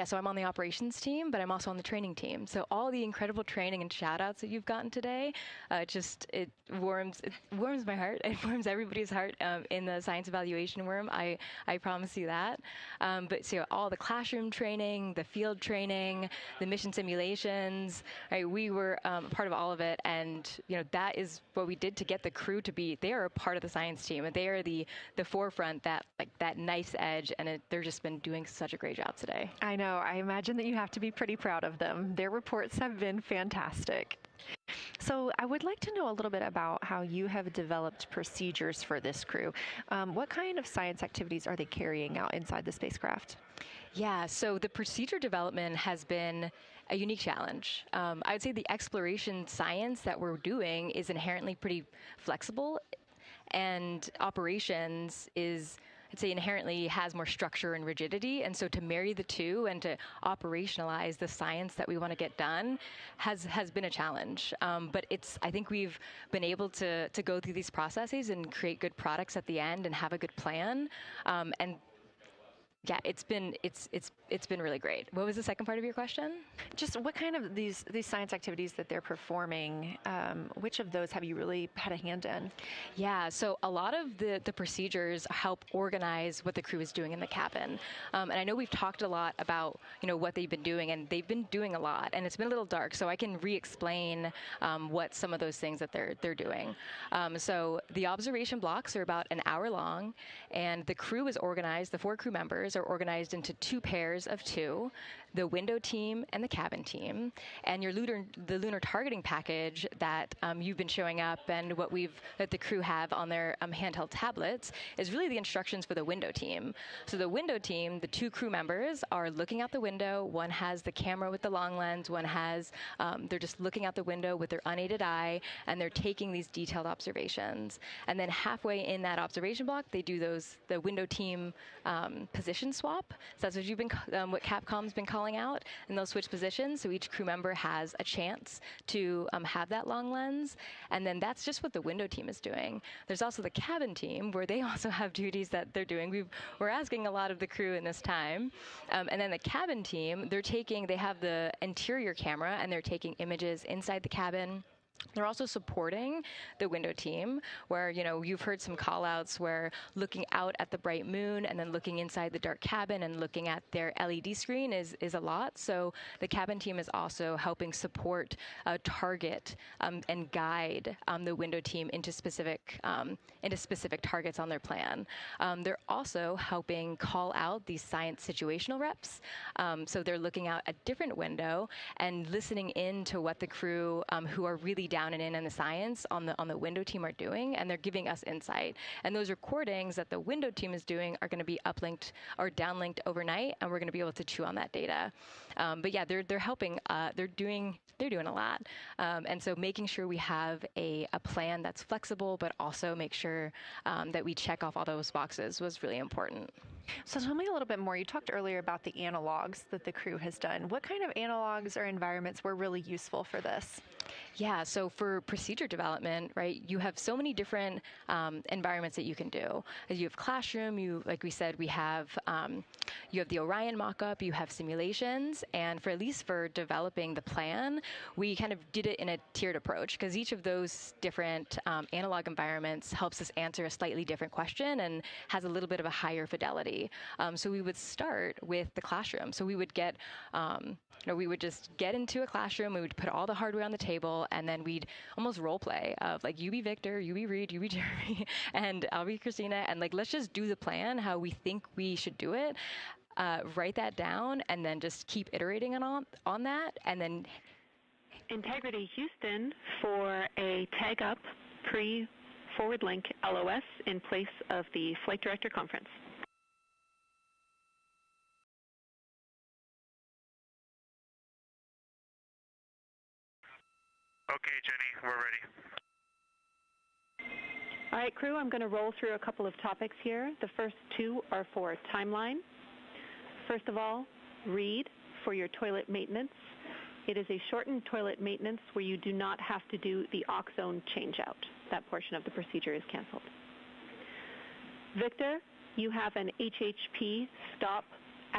So I'm on the operations team, but I'm also on the training team. So all the incredible training and shout outs that you've gotten today, it warms my heart. It warms everybody's heart in the science evaluation room. I promise you that. But so all the classroom training, the field training, the mission simulations, right, we were part of all of it. And, that is what we did to get the crew to be, they are a part of the science team, and they are the forefront, that nice edge. And they've just been doing such a great job today. I know. I imagine that you have to be pretty proud of them. Their reports have been fantastic. So I would like to know a little bit about how you have developed procedures for this crew. What kind of science activities are they carrying out inside the spacecraft? Yeah, so the procedure development has been a unique challenge. I would say the exploration science that we're doing is inherently pretty flexible, and operations is, I'd say, inherently has more structure and rigidity. And so to marry the two and to operationalize the science that we want to get done has been a challenge. But I think we've been able to go through these processes and create good products at the end and have a good plan. And yeah, it's been really great. What was the second part of your question? Just what kind of these science activities that they're performing, which of those have you really had a hand in? Yeah, so a lot of the procedures help organize what the crew is doing in the cabin. And I know we've talked a lot about, what they've been doing, and they've been doing a lot, and it's been a little dark, so I can re-explain what some of those things that they're doing. So the observation blocks are about an hour long, and the crew is organized, the 4 crew members are organized into 2 pairs of 2, the window team and the cabin team. And the lunar targeting package that you've been showing up and that the crew have on their handheld tablets is really the instructions for the window team. So the window team, the 2 crew members are looking out the window. One has the camera with the long lens. One has, they're just looking out the window with their unaided eye, and they're taking these detailed observations. And then halfway in that observation block, they do the window team position swap. So that's what Capcom's been calling out, and they'll switch positions. So each crew member has a chance to have that long lens. And then that's just what the window team is doing. There's also the cabin team, where they also have duties that they're doing. We're asking a lot of the crew in this time. And then the cabin team, they have the interior camera, and they're taking images inside the cabin. They're also supporting the window team, where, you've heard some call-outs where looking out at the bright moon and then looking inside the dark cabin and looking at their LED screen is a lot. So the cabin team is also helping support, target, and guide the window team into specific targets on their plan. They're also helping call out these science situational reps. So they're looking out a different window and listening in to what the crew who are really down and in the science on the window team are doing, and they're giving us insight. And those recordings that the window team is doing are going to be uplinked or downlinked overnight, and we're going to be able to chew on that data. But yeah, they're helping. They're doing a lot. And so making sure we have a plan that's flexible, but also make sure that we check off all those boxes was really important. So tell me a little bit more. You talked earlier about the analogs that the crew has done. What kind of analogs or environments were really useful for this? Yeah, so for procedure development, right, you have so many different environments that you can do. You have classroom, like we said, you have the Orion mock-up, you have simulations, and at least for developing the plan, we kind of did it in a tiered approach, because each of those different analog environments helps us answer a slightly different question and has a little bit of a higher fidelity. So we would start with the classroom. So we would we would just get into a classroom, we would put all the hardware on the table, and then we'd almost role play of like, you be Victor, you be Reed, you be Jeremy, and I'll be Christina, and like, let's just do the plan how we think we should do it. Write that down, and then just keep iterating on that, and then Integrity Houston for a tag up pre-forward link LOS in place of the Flight Director Conference. Okay, Jenny, we're ready. All right, crew, I'm going to roll through a couple of topics here. The first two are for timeline. First of all, read for your toilet maintenance. It is a shortened toilet maintenance where you do not have to do the oxone changeout. That portion of the procedure is canceled. Victor, you have an HHP stop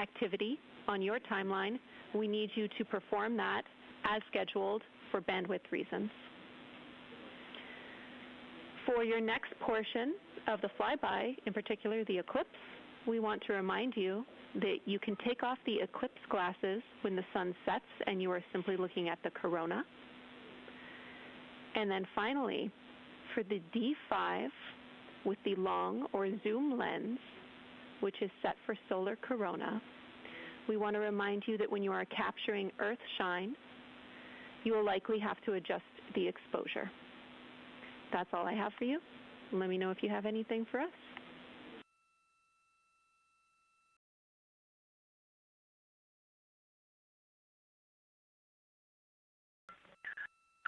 activity on your timeline. We need you to perform that as scheduled for bandwidth reasons. For your next portion of the flyby, in particular the eclipse, we want to remind you that you can take off the eclipse glasses when the sun sets and you are simply looking at the corona. And then finally, for the D5 with the long or zoom lens, which is set for solar corona, we want to remind you that when you are capturing Earth shine, you will likely have to adjust the exposure. That's all I have for you. Let me know if you have anything for us.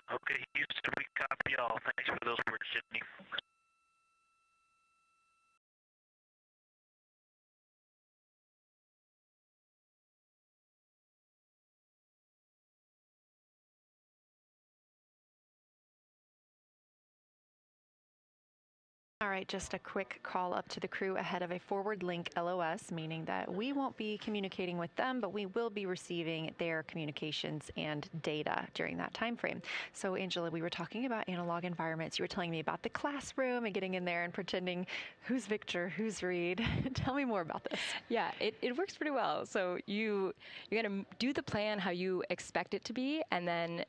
Okay, Houston, we copy all. Thanks for those words, Sydney. All right, just a quick call up to the crew ahead of a forward link LOS, meaning that we won't be communicating with them, but we will be receiving their communications and data during that time frame. So, Angela, we were talking about analog environments. You were telling me about the classroom and getting in there and pretending who's Victor, who's Reed. Tell me more about this. Yeah, it works pretty well. So you're going to do the plan how you expect it to be, and then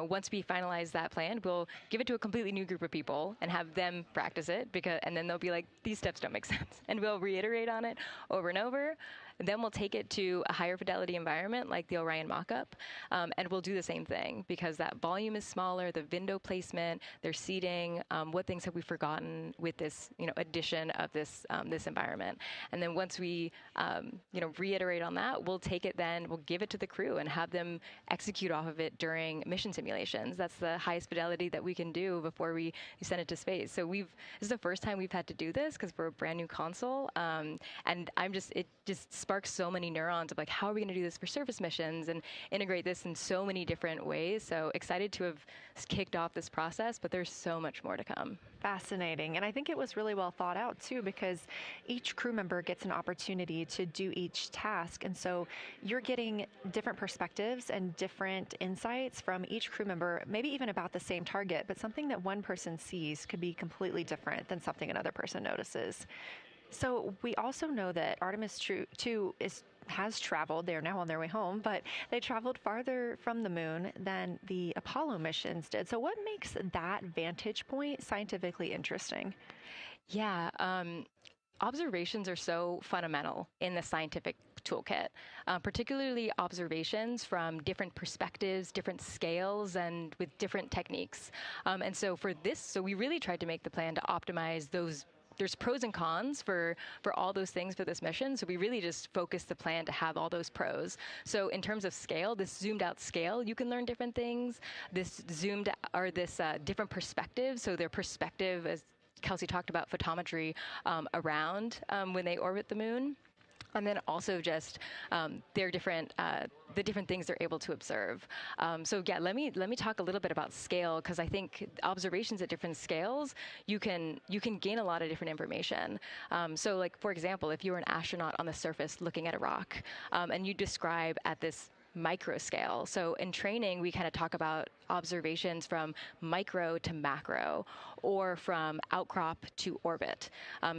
once we finalize that plan, we'll give it to a completely new group of people and have them practice it. And then they'll be like, these steps don't make sense. And we'll reiterate on it over and over. Then we'll take it to a higher fidelity environment like the Orion mock-up, and we'll do the same thing because that volume is smaller, the window placement, their seating, what things have we forgotten with this addition of this environment. And then once we reiterate on that, we'll take it then, we'll give it to the crew and have them execute off of it during mission simulations. That's the highest fidelity that we can do before we send it to space. So this is the first time we've had to do this because we're a brand new console, and it just sparks so many neurons of like, how are we going to do this for surface missions and integrate this in so many different ways. So excited to have kicked off this process, but there's so much more to come. Fascinating. And I think it was really well thought out too, because each crew member gets an opportunity to do each task. And so you're getting different perspectives and different insights from each crew member, maybe even about the same target, but something that one person sees could be completely different than something another person notices. So we also know that Artemis 2 has traveled. They're now on their way home, but they traveled farther from the moon than the Apollo missions did. So what makes that vantage point scientifically interesting? Yeah, observations are so fundamental in the scientific toolkit, particularly observations from different perspectives, different scales, and with different techniques. And so we really tried to make the plan to optimize those. There's pros and cons for all those things for this mission. So we really just focused the plan to have all those pros. So in terms of scale, this zoomed out scale, you can learn different things. This different perspectives. So their perspective, as Kelsey talked about, photometry around when they orbit the moon. And then also just their different the different things they're able to observe. So yeah, let me talk a little bit about scale, because I think observations at different scales, you can gain a lot of different information. So like, for example, if you were an astronaut on the surface looking at a rock, and you describe at this micro scale. So in training, we kind of talk about observations from micro to macro, or from outcrop to orbit.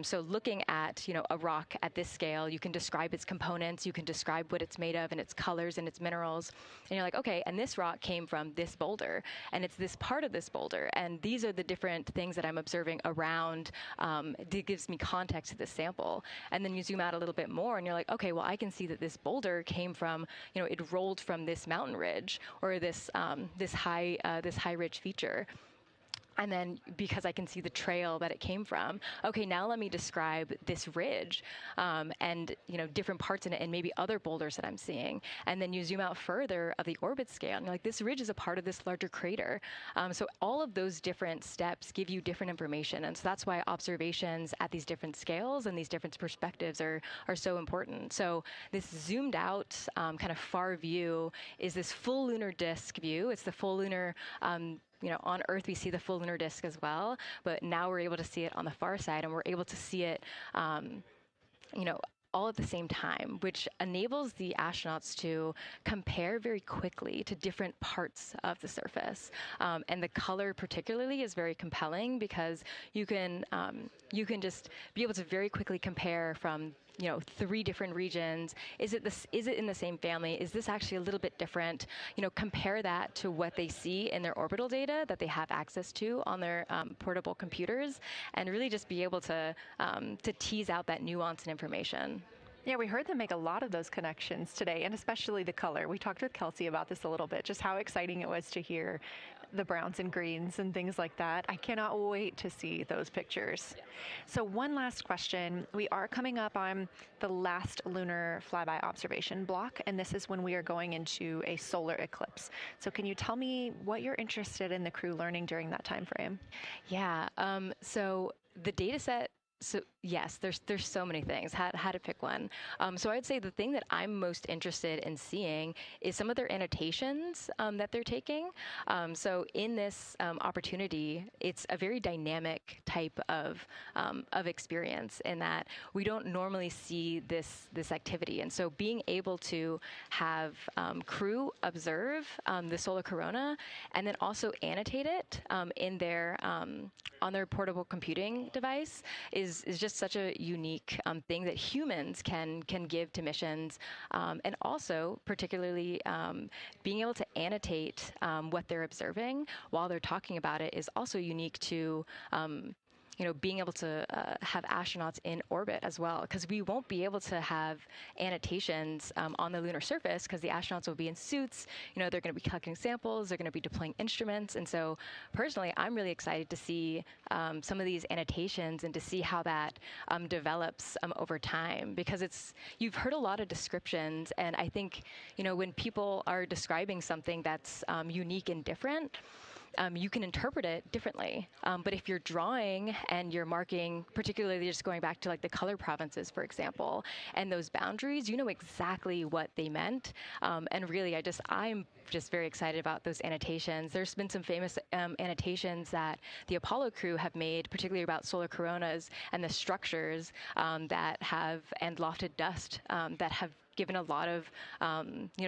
So looking at a rock at this scale, you can describe its components, you can describe what it's made of and its colors and its minerals, and you're like, okay, and this rock came from this boulder, and it's this part of this boulder, and these are the different things that I'm observing around. That gives me context to this sample. And then you zoom out a little bit more, and you're like, okay, well, I can see that this boulder came from, it rolled from this mountain ridge, or this high ridge feature. And then because I can see the trail that it came from, okay, now let me describe this ridge and, different parts in it and maybe other boulders that I'm seeing. And then you zoom out further of the orbit scale and you're like, this ridge is a part of this larger crater. So all of those different steps give you different information. And so that's why observations at these different scales and these different perspectives are so important. So this zoomed out kind of far view is this full lunar disk view. It's the full lunar on Earth, we see the full lunar disk as well, but now we're able to see it on the far side, and we're able to see it, all at the same time, which enables the astronauts to compare very quickly to different parts of the surface. And the color particularly is very compelling because you can just be able to very quickly compare from 3 different regions. Is it in the same family? Is this actually a little bit different? Compare that to what they see in their orbital data that they have access to on their portable computers, and really just be able to tease out that nuance and information. Yeah, we heard them make a lot of those connections today, and especially the color. We talked with Kelsey about this a little bit, just how exciting it was to hear the browns and greens and things like that. I cannot wait to see those pictures. Yeah. So one last question. We are coming up on the last lunar flyby observation block, and this is when we are going into a solar eclipse. So can you tell me what you're interested in the crew learning during that time frame? Yeah, so the data set. So yes, there's so many things. How to pick one. So I'd say the thing that I'm most interested in seeing is some of their annotations that they're taking. So in this opportunity, it's a very dynamic type of experience in that we don't normally see this activity. And so being able to have crew observe the solar corona and then also annotate it in their on their portable computing device is just such a unique thing that humans can give to missions, and also particularly being able to annotate what they're observing while they're talking about it is also unique to being able to have astronauts in orbit as well, because we won't be able to have annotations on the lunar surface because the astronauts will be in suits. They're going to be collecting samples, they're going to be deploying instruments. And so personally, I'm really excited to see some of these annotations and to see how that develops over time, because you've heard a lot of descriptions. And I think, when people are describing something that's unique and different, you can interpret it differently. But if you're drawing and you're marking, particularly just going back to like the color provinces, for example, and those boundaries, you know exactly what they meant. And really, I'm just very excited about those annotations. There's been some famous annotations that the Apollo crew have made, particularly about solar coronas and the structures that have, and lofted dust that have given a lot of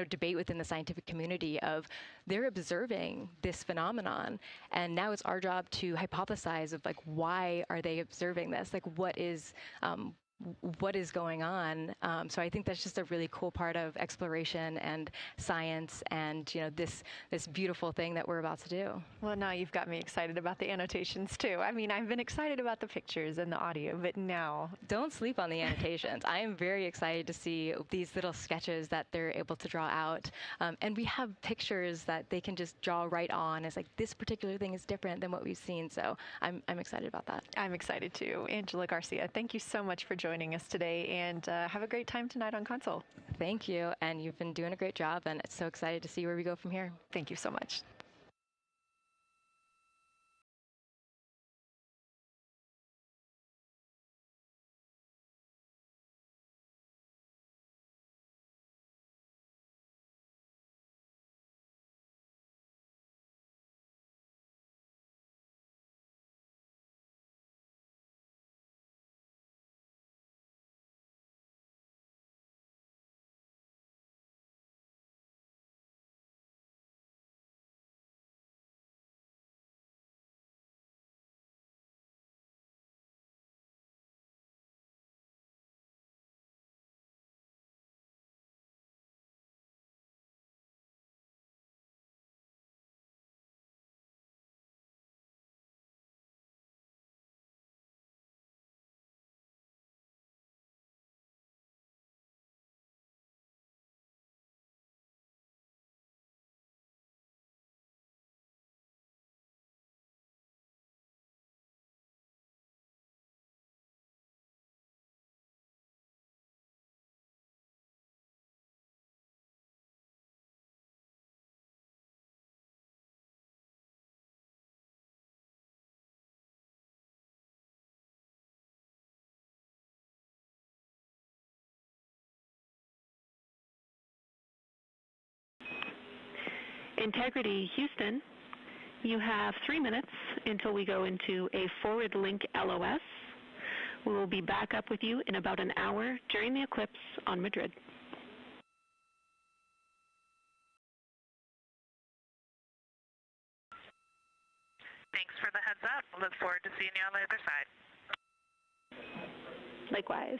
debate within the scientific community of they're observing this phenomenon, and now it's our job to hypothesize of like, why are they observing this? Like, what is going on? So I think that's just a really cool part of exploration and science, and this beautiful thing that we're about to do. Well, now you've got me excited about the annotations too. I mean, I've been excited about the pictures and the audio, but now don't sleep on the annotations. I am very excited to see these little sketches that they're able to draw out, and we have pictures that they can just draw right on. It's like this particular thing is different than what we've seen. So I'm excited about that. I'm excited too. Angela Garcia, thank you so much for joining us today, and have a great time tonight on Console. Thank you, and you've been doing a great job, and so excited to see where we go from here. Thank you so much. Integrity Houston, you have 3 minutes until we go into a forward link LOS. We will be back up with you in about an hour during the eclipse on Madrid. Thanks for the heads up. Look forward to seeing you on the other side. Likewise.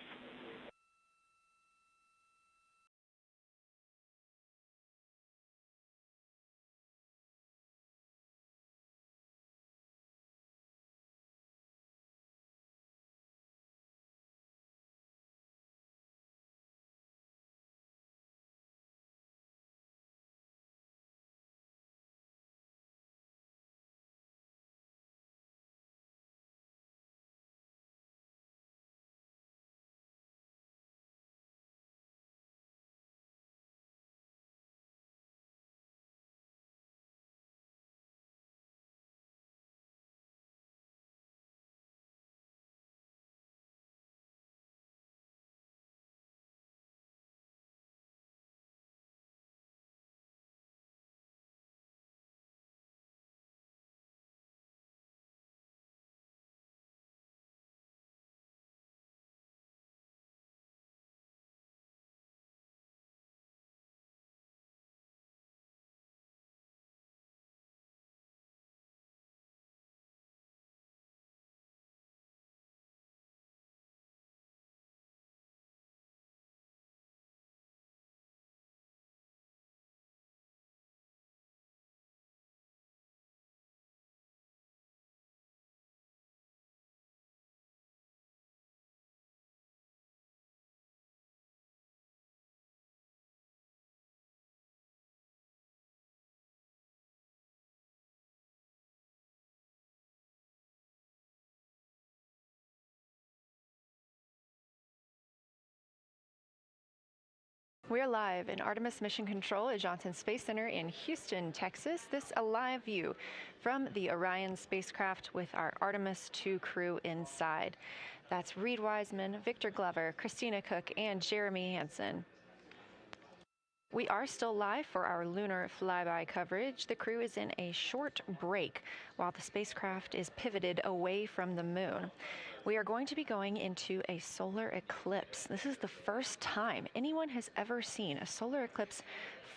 We're live in Artemis Mission Control at Johnson Space Center in Houston, Texas. This is a live view from the Orion spacecraft with our Artemis 2 crew inside. That's Reed Wiseman, Victor Glover, Christina Cook, and Jeremy Hansen. We are still live for our lunar flyby coverage. The crew is in a short break while the spacecraft is pivoted away from the moon. We are going to be going into a solar eclipse. This is the first time anyone has ever seen a solar eclipse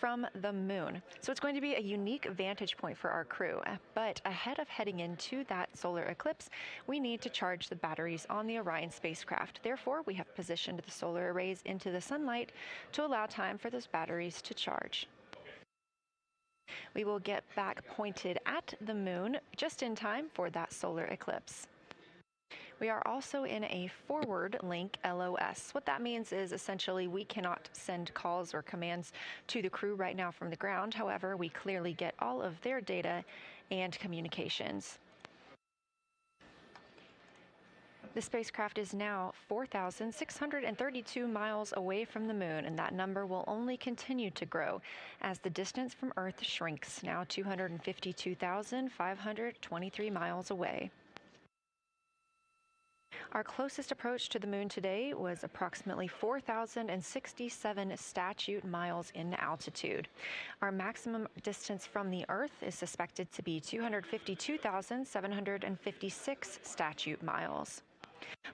from the moon. So it's going to be a unique vantage point for our crew. But ahead of heading into that solar eclipse, we need to charge the batteries on the Orion spacecraft. Therefore, we have positioned the solar arrays into the sunlight to allow time for those batteries to charge. We will get back pointed at the moon just in time for that solar eclipse. We are also in a forward link LOS. What that means is essentially we cannot send calls or commands to the crew right now from the ground. However, we clearly get all of their data and communications. The spacecraft is now 4,632 miles away from the moon, and that number will only continue to grow as the distance from Earth shrinks, now 252,523 miles away. Our closest approach to the moon today was approximately 4,067 statute miles in altitude. Our maximum distance from the Earth is suspected to be 252,756 statute miles.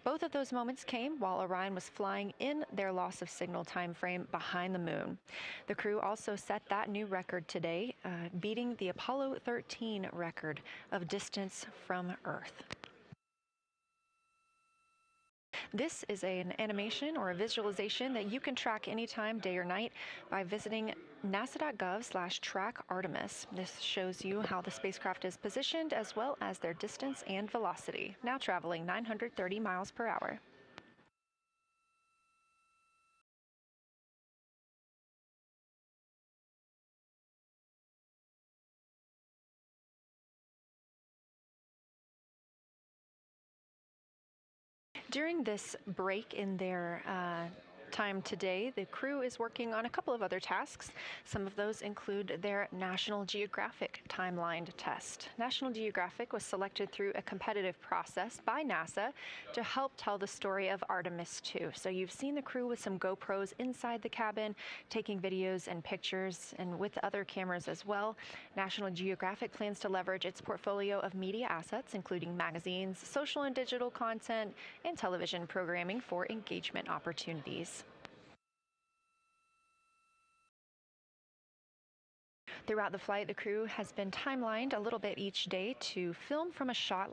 Both of those moments came while Orion was flying in their loss of signal time frame behind the moon. The crew also set that new record today, beating the Apollo 13 record of distance from Earth. This is an animation or a visualization that you can track anytime, day or night, by visiting nasa.gov/track Artemis. This shows you how the spacecraft is positioned as well as their distance and velocity, now traveling 930 miles per hour. During this break in their time today, the crew is working on a couple of other tasks. Some of those include their National Geographic timeline test. National Geographic was selected through a competitive process by NASA to help tell the story of Artemis II. So you've seen the crew with some GoPros inside the cabin, taking videos and pictures, and with other cameras as well. National Geographic plans to leverage its portfolio of media assets, including magazines, social and digital content, and television programming for engagement opportunities. Throughout the flight, the crew has been timelined a little bit each day to film from a shot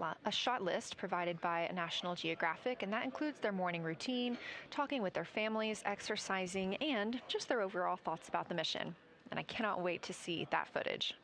list provided by National Geographic, and that includes their morning routine, talking with their families, exercising, and just their overall thoughts about the mission. And I cannot wait to see that footage.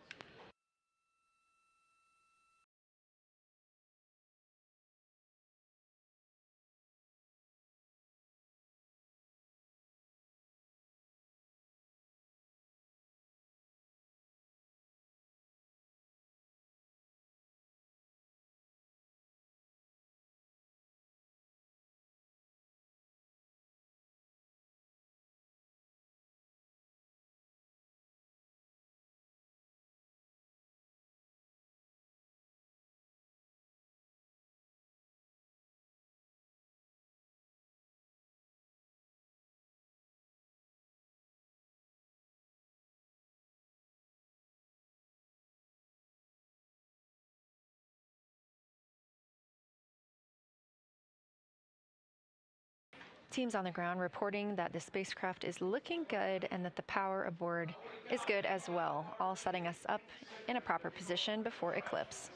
Teams on the ground reporting that the spacecraft is looking good and that the power aboard is good as well, all setting us up in a proper position before eclipse.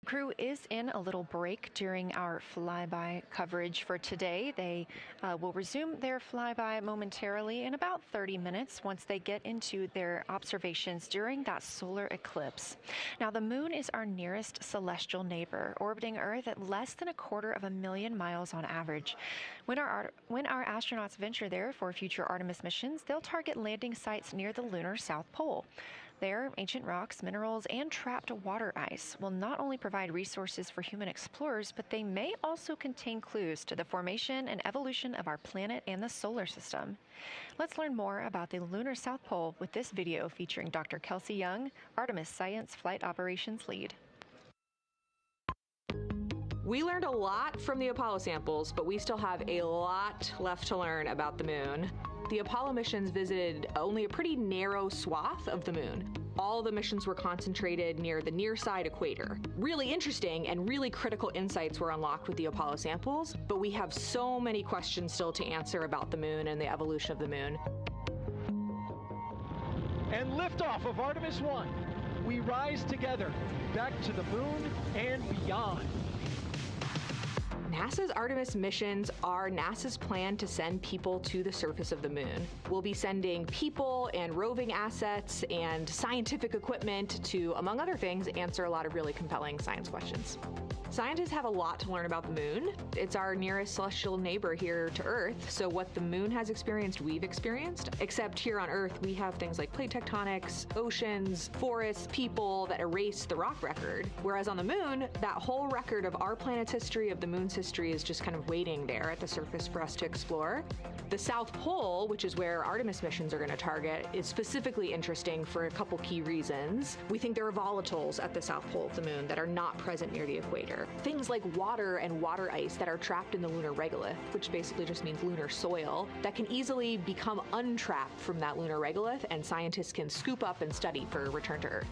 Crew is in a little break during our flyby coverage for today. They will resume their flyby momentarily in about 30 minutes once they get into their observations during that solar eclipse. Now, the moon is our nearest celestial neighbor, orbiting Earth at less than 250,000 miles on average. When our astronauts venture there for future Artemis missions, they'll target landing sites near the lunar South Pole. There, ancient rocks, minerals, and trapped water ice will not only provide resources for human explorers, but they may also contain clues to the formation and evolution of our planet and the solar system. Let's learn more about the lunar South Pole with this video featuring Dr. Kelsey Young, Artemis Science Flight Operations Lead. We learned a lot from the Apollo samples, but we still have a lot left to learn about the moon. The Apollo missions visited only a pretty narrow swath of the moon. All the missions were concentrated near the near-side equator. Really interesting and really critical insights were unlocked with the Apollo samples, but we have so many questions still to answer about the moon and the evolution of the moon. And liftoff of Artemis 1. We rise together, back to the moon and beyond. NASA's Artemis missions are NASA's plan to send people to the surface of the moon. We'll be sending people and roving assets and scientific equipment to, among other things, answer a lot of really compelling science questions. Scientists have a lot to learn about the moon. It's our nearest celestial neighbor here to Earth, so what the moon has experienced, we've experienced. Except here on Earth, we have things like plate tectonics, oceans, forests, people that erase the rock record. Whereas on the moon, that whole record of our planet's history, of the moon's history, is just kind of waiting there at the surface for us to explore. The South Pole, which is where Artemis missions are going to target, is specifically interesting for a couple key reasons. We think there are volatiles at the South Pole of the moon that are not present near the equator. Things like water and water ice that are trapped in the lunar regolith, which basically just means lunar soil, that can easily become untrapped from that lunar regolith, and scientists can scoop up and study for return to Earth.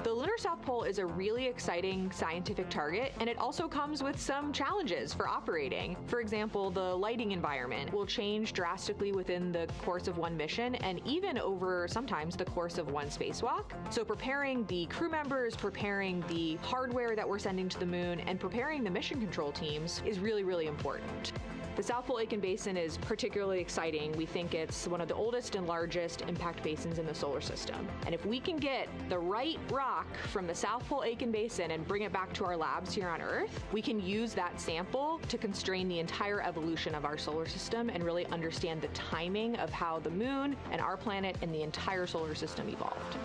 The lunar South Pole is a really exciting scientific target, and it also comes with some challenges for operating. For example, the lighting environment will change drastically within the course of one mission, and even over sometimes the course of one spacewalk. So preparing the crew members, preparing the hardware that we're sending to the moon, and preparing the mission control teams is really, really important. The South Pole Aitken Basin is particularly exciting. We think it's one of the oldest and largest impact basins in the solar system. And if we can get the right rock from the South Pole Aitken Basin and bring it back to our labs here on Earth, we can use that sample to constrain the entire evolution of our solar system and really understand the timing of how the moon and our planet and the entire solar system evolved.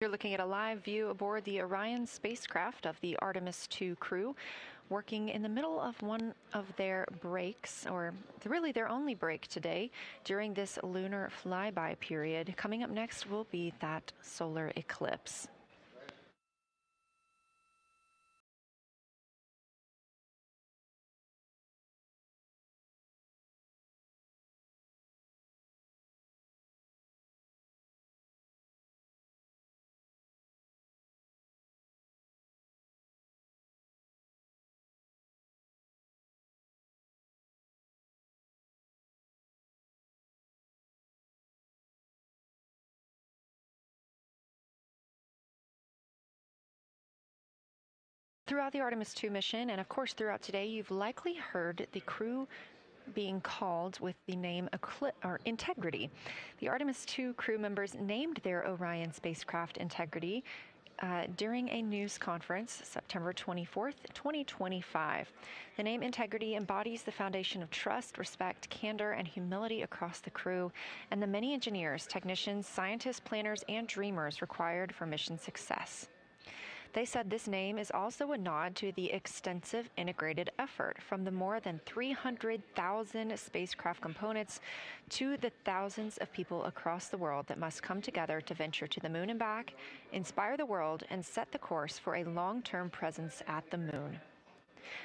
You're looking at a live view aboard the Orion spacecraft of the Artemis II crew, working in the middle of one of their breaks, or really their only break today, during this lunar flyby period. Coming up next will be that solar eclipse. Throughout the Artemis II mission, and of course throughout today, you've likely heard the crew being called with the name Integrity. The Artemis II crew members named their Orion spacecraft Integrity during a news conference September 24th, 2025. The name Integrity embodies the foundation of trust, respect, candor, and humility across the crew and the many engineers, technicians, scientists, planners, and dreamers required for mission success. They said this name is also a nod to the extensive integrated effort from the more than 300,000 spacecraft components to the thousands of people across the world that must come together to venture to the moon and back, inspire the world, and set the course for a long-term presence at the moon.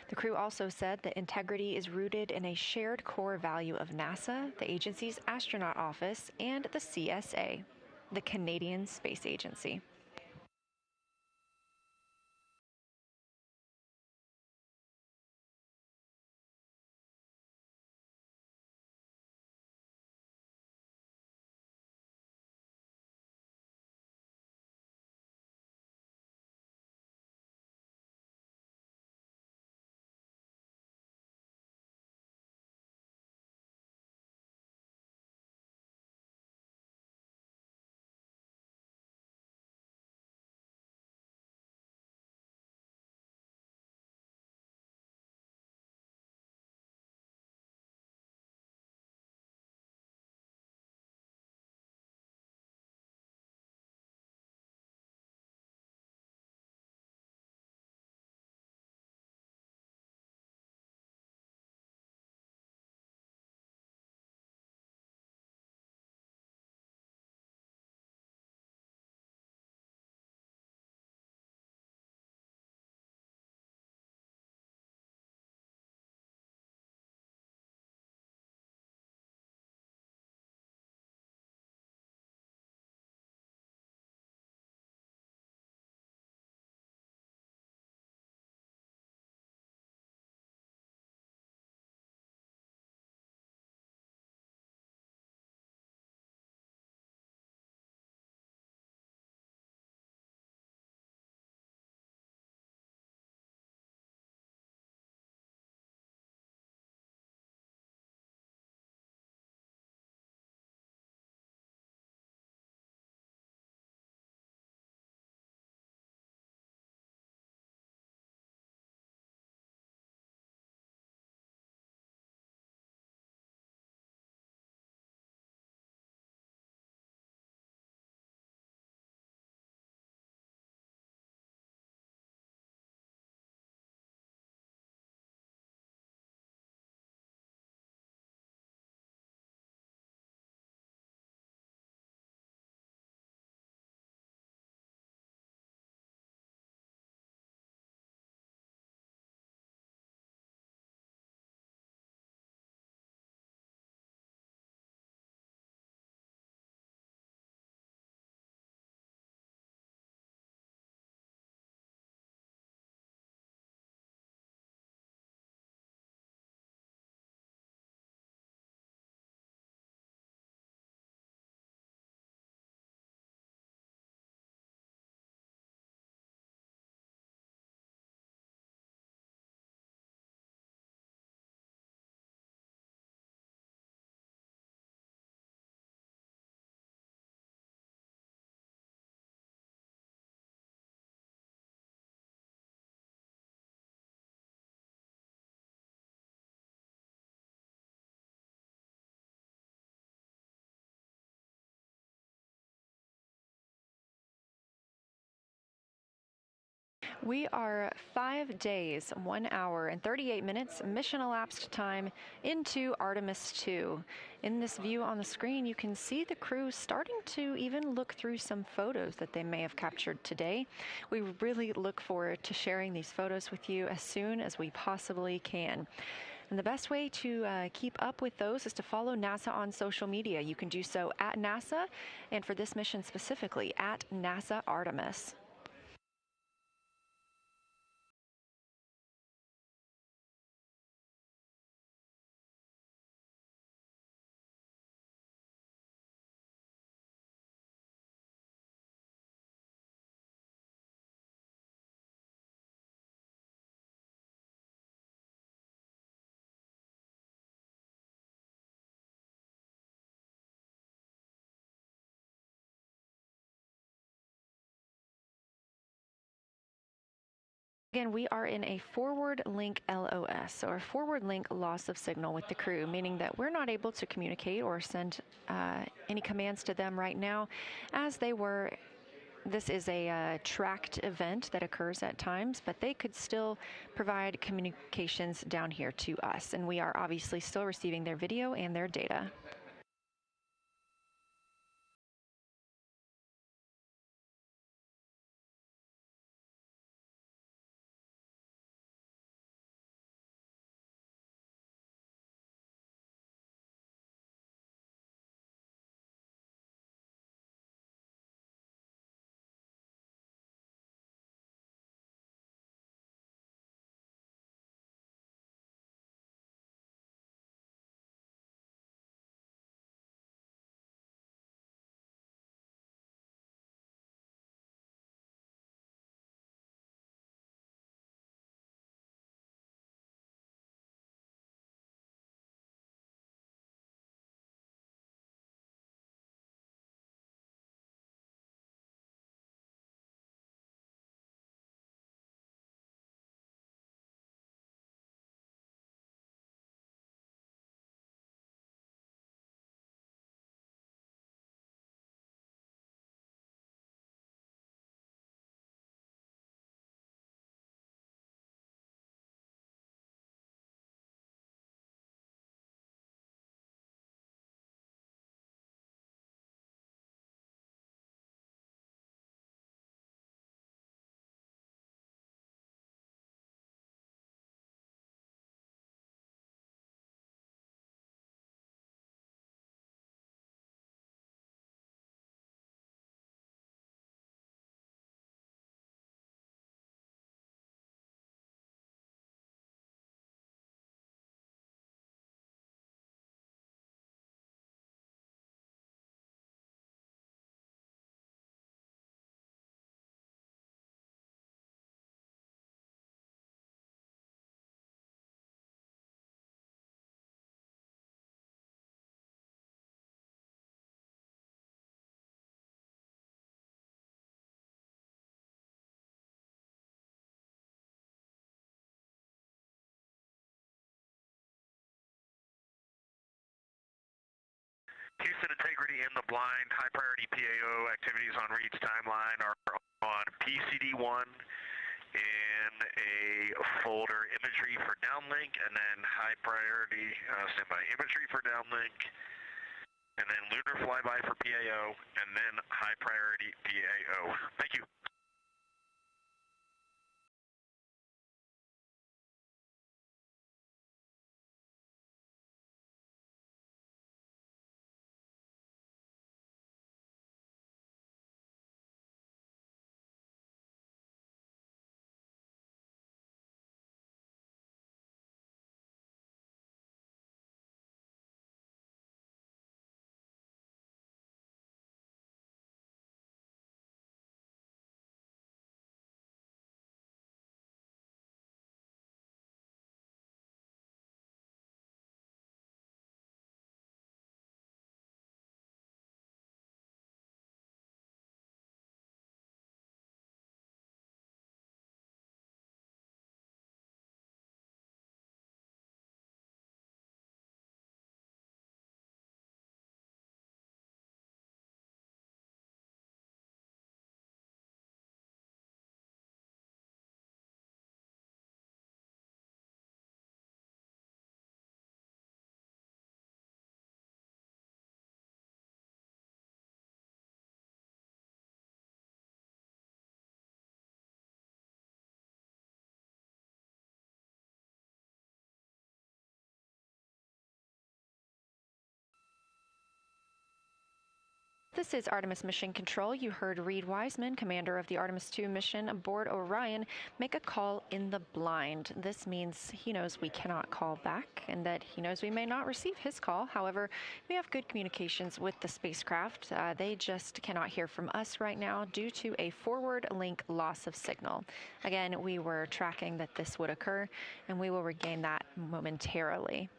The crew also said that integrity is rooted in a shared core value of NASA, the agency's astronaut office, and the CSA, the Canadian Space Agency. We are 5 days, 1 hour, and 38 minutes mission elapsed time into Artemis 2. In this view on the screen, you can see the crew starting to even look through some photos that they may have captured today. We really look forward to sharing these photos with you as soon as we possibly can. And the best way to keep up with those is to follow NASA on social media. You can do so at NASA, and for this mission specifically, at NASA Artemis. Again, we are in a forward link LOS, or forward link loss of signal with the crew, meaning that we're not able to communicate or send any commands to them right now as they were. This is a tracked event that occurs at times, but they could still provide communications down here to us, and we are obviously still receiving their video and their data. Houston Integrity in the blind. High priority PAO activities on Reed's timeline are on PCD1 in a folder imagery for downlink, and then high priority standby imagery for downlink, and then lunar flyby for PAO, and then high priority PAO. Thank you. This is Artemis Mission Control. You heard Reed Wiseman, commander of the Artemis 2 mission aboard Orion, make a call in the blind. This means he knows we cannot call back and that he knows we may not receive his call. However, we have good communications with the spacecraft. They just cannot hear from us right now due to a forward link loss of signal. Again, we were tracking that this would occur, and we will regain that momentarily.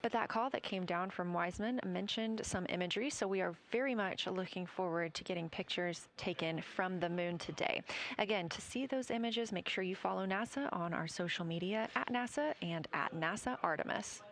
But that call that came down from Wiseman mentioned some imagery, so we are very much looking forward to getting pictures taken from the moon today. Again, to see those images, make sure you follow NASA on our social media at NASA and at NASA Artemis.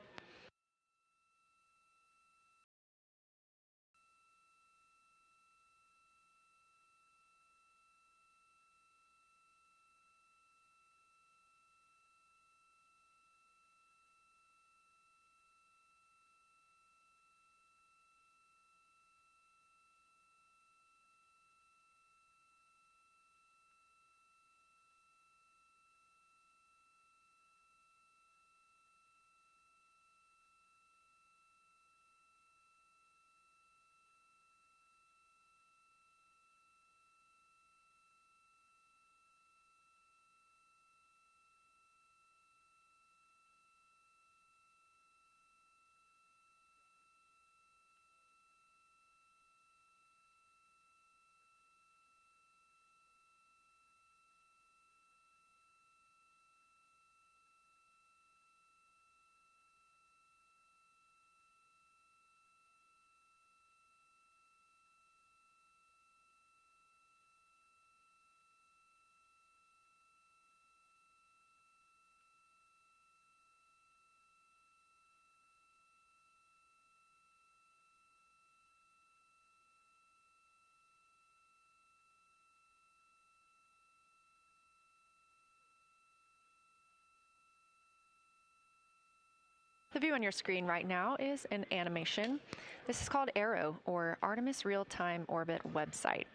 The view on your screen right now is an animation. This is called Arrow, or Artemis Real-Time Orbit website.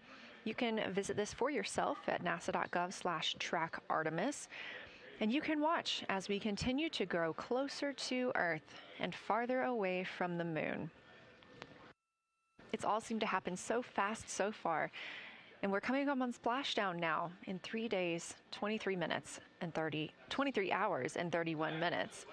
You can visit this for yourself at nasa.gov/trackartemis, and you can watch as we continue to grow closer to Earth and farther away from the moon. It's all seemed to happen so fast so far, and we're coming up on splashdown now in 3 days, 23 hours and 31 minutes.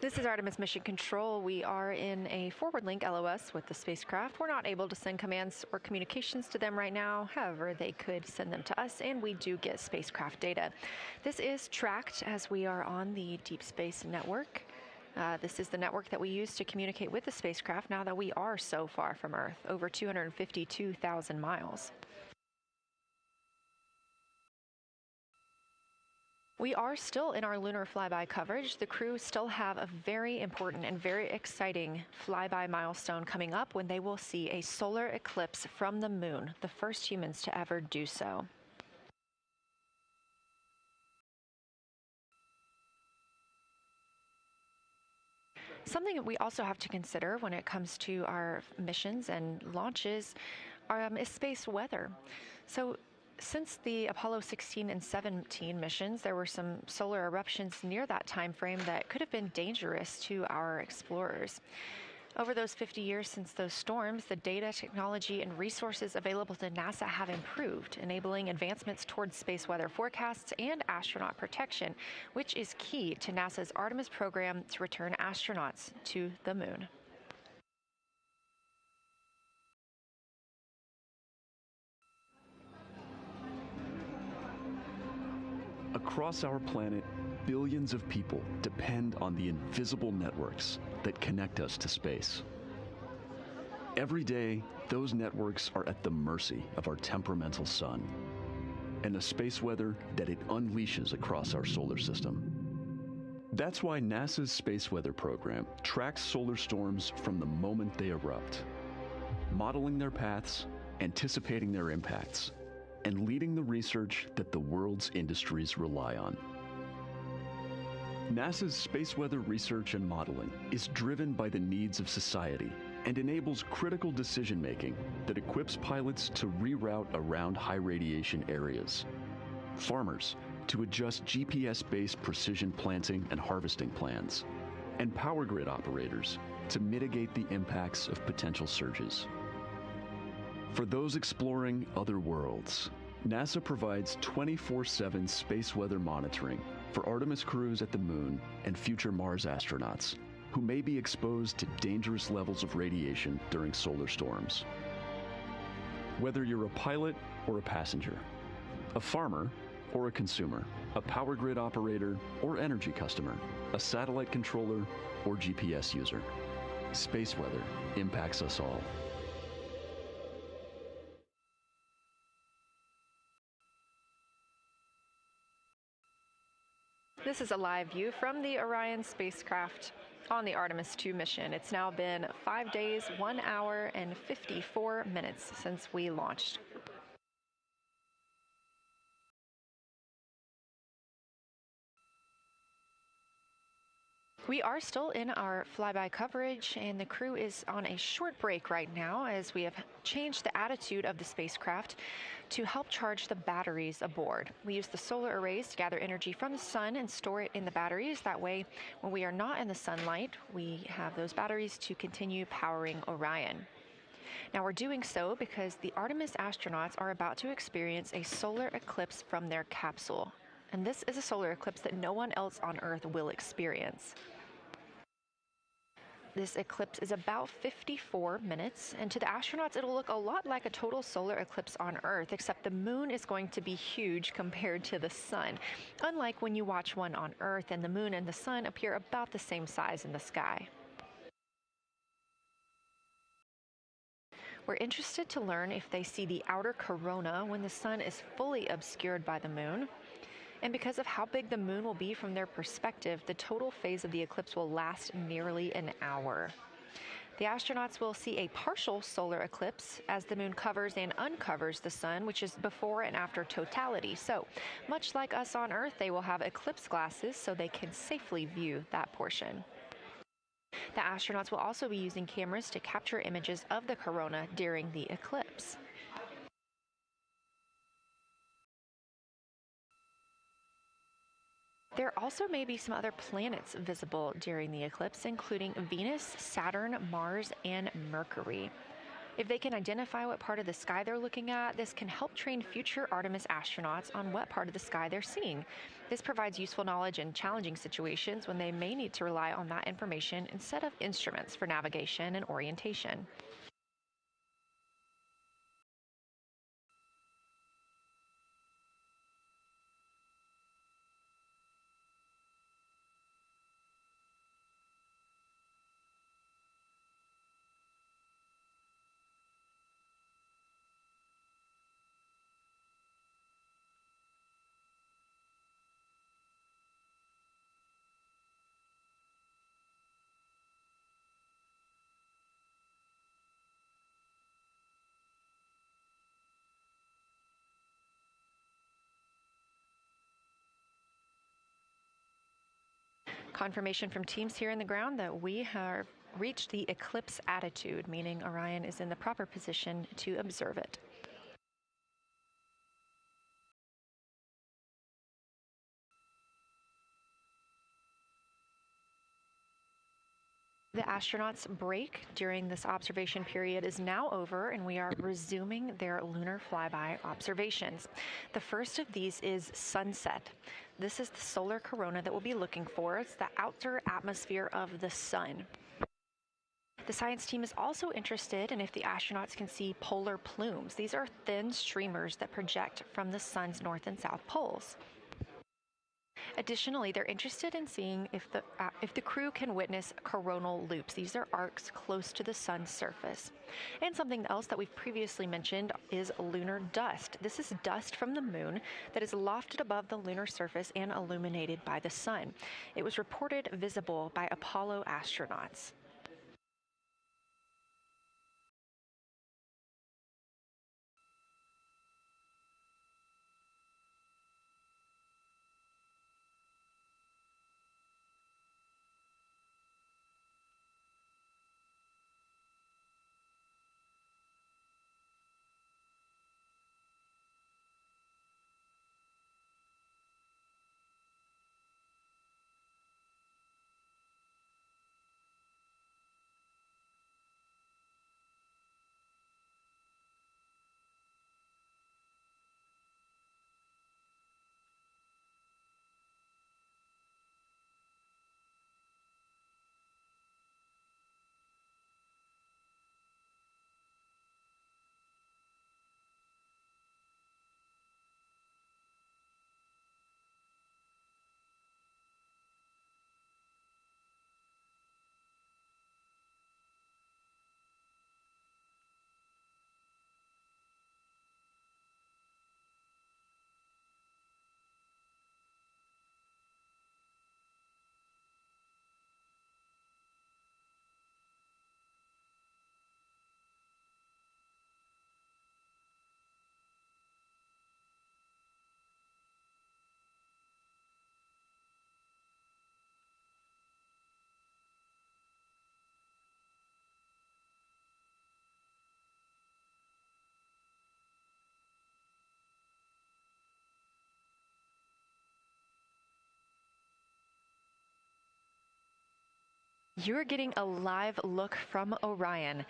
This is Artemis Mission Control. We are in a forward link LOS with the spacecraft. We're not able to send commands or communications to them right now. However, they could send them to us, and we do get spacecraft data. This is tracked as we are on the Deep Space Network. This is the network that we use to communicate with the spacecraft now that we are so far from Earth, over 252,000 miles. We are still in our lunar flyby coverage. The crew still have a very important and very exciting flyby milestone coming up when they will see a solar eclipse from the moon, the first humans to ever do so. Something that we also have to consider when it comes to our missions and launches is space weather. So since the Apollo 16 and 17 missions, there were some solar eruptions near that time frame that could have been dangerous to our explorers. Over those 50 years since those storms, the data, technology, and resources available to NASA have improved, enabling advancements towards space weather forecasts and astronaut protection, which is key to NASA's Artemis program to return astronauts to the moon. Across our planet, billions of people depend on the invisible networks that connect us to space. Every day, those networks are at the mercy of our temperamental sun and the space weather that it unleashes across our solar system. That's why NASA's space weather program tracks solar storms from the moment they erupt, modeling their paths, anticipating their impacts, and leading the research that the world's industries rely on. NASA's space weather research and modeling is driven by the needs of society and enables critical decision-making that equips pilots to reroute around high radiation areas, farmers to adjust GPS-based precision planting and harvesting plans, and power grid operators to mitigate the impacts of potential surges. For those exploring other worlds, NASA provides 24/7 space weather monitoring for Artemis crews at the moon and future Mars astronauts who may be exposed to dangerous levels of radiation during solar storms. Whether you're a pilot or a passenger, a farmer or a consumer, a power grid operator or energy customer, a satellite controller or GPS user, space weather impacts us all. This is a live view from the Orion spacecraft on the Artemis 2 mission. It's now been 5 days, 1 hour, and 54 minutes since we launched. We are still in our flyby coverage, and the crew is on a short break right now as we have changed the attitude of the spacecraft to help charge the batteries aboard. We use the solar arrays to gather energy from the sun and store it in the batteries. That way, when we are not in the sunlight, we have those batteries to continue powering Orion. Now, we're doing so because the Artemis astronauts are about to experience a solar eclipse from their capsule. And this is a solar eclipse that no one else on Earth will experience. This eclipse is about 54 minutes, and to the astronauts, it'll look a lot like a total solar eclipse on Earth, except the moon is going to be huge compared to the sun, unlike when you watch one on Earth and the moon and the sun appear about the same size in the sky. We're interested to learn if they see the outer corona when the sun is fully obscured by the moon. And because of how big the moon will be from their perspective, the total phase of the eclipse will last nearly an hour. The astronauts will see a partial solar eclipse as the moon covers and uncovers the sun, which is before and after totality. So, much like us on Earth, they will have eclipse glasses so they can safely view that portion. The astronauts will also be using cameras to capture images of the corona during the eclipse. There also may be some other planets visible during the eclipse, including Venus, Saturn, Mars, and Mercury. If they can identify what part of the sky they're looking at, this can help train future Artemis astronauts on what part of the sky they're seeing. This provides useful knowledge in challenging situations when they may need to rely on that information instead of instruments for navigation and orientation. Confirmation from teams here in the ground that we have reached the eclipse attitude, meaning Orion is in the proper position to observe it. The astronauts' break during this observation period is now over, and we are resuming their lunar flyby observations. The first of these is sunset. This is the solar corona that we'll be looking for. It's the outer atmosphere of the sun. The science team is also interested in if the astronauts can see polar plumes. These are thin streamers that project from the sun's north and south poles. Additionally, they're interested in seeing if the crew can witness coronal loops. These are arcs close to the sun's surface. And something else that we've previously mentioned is lunar dust. This is dust from the moon that is lofted above the lunar surface and illuminated by the sun. It was reported visible by Apollo astronauts. You're getting a live look from Orion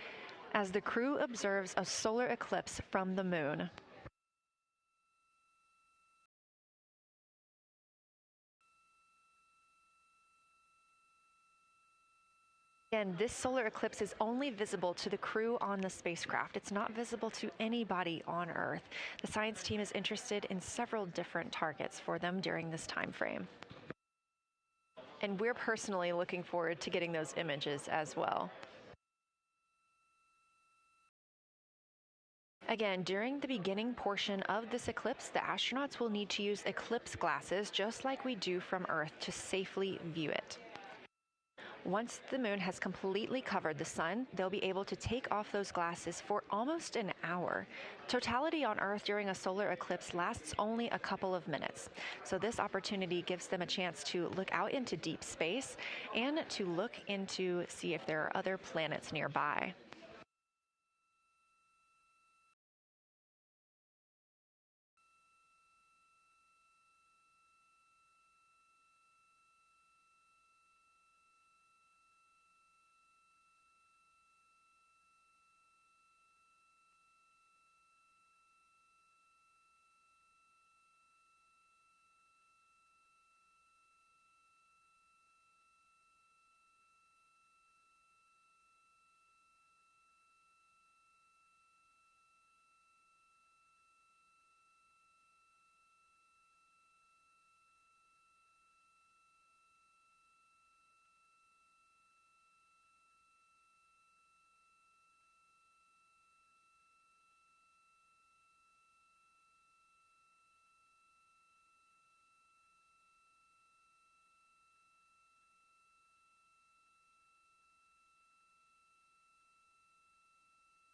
as the crew observes a solar eclipse from the moon. Again, this solar eclipse is only visible to the crew on the spacecraft. It's not visible to anybody on Earth. The science team is interested in several different targets for them during this time frame. And we're personally looking forward to getting those images as well. Again, during the beginning portion of this eclipse, the astronauts will need to use eclipse glasses, just like we do from Earth, to safely view it. Once the moon has completely covered the sun, they'll be able to take off those glasses for almost an hour. Totality on Earth during a solar eclipse lasts only a couple of minutes. So this opportunity gives them a chance to look out into deep space and to look into see if there are other planets nearby.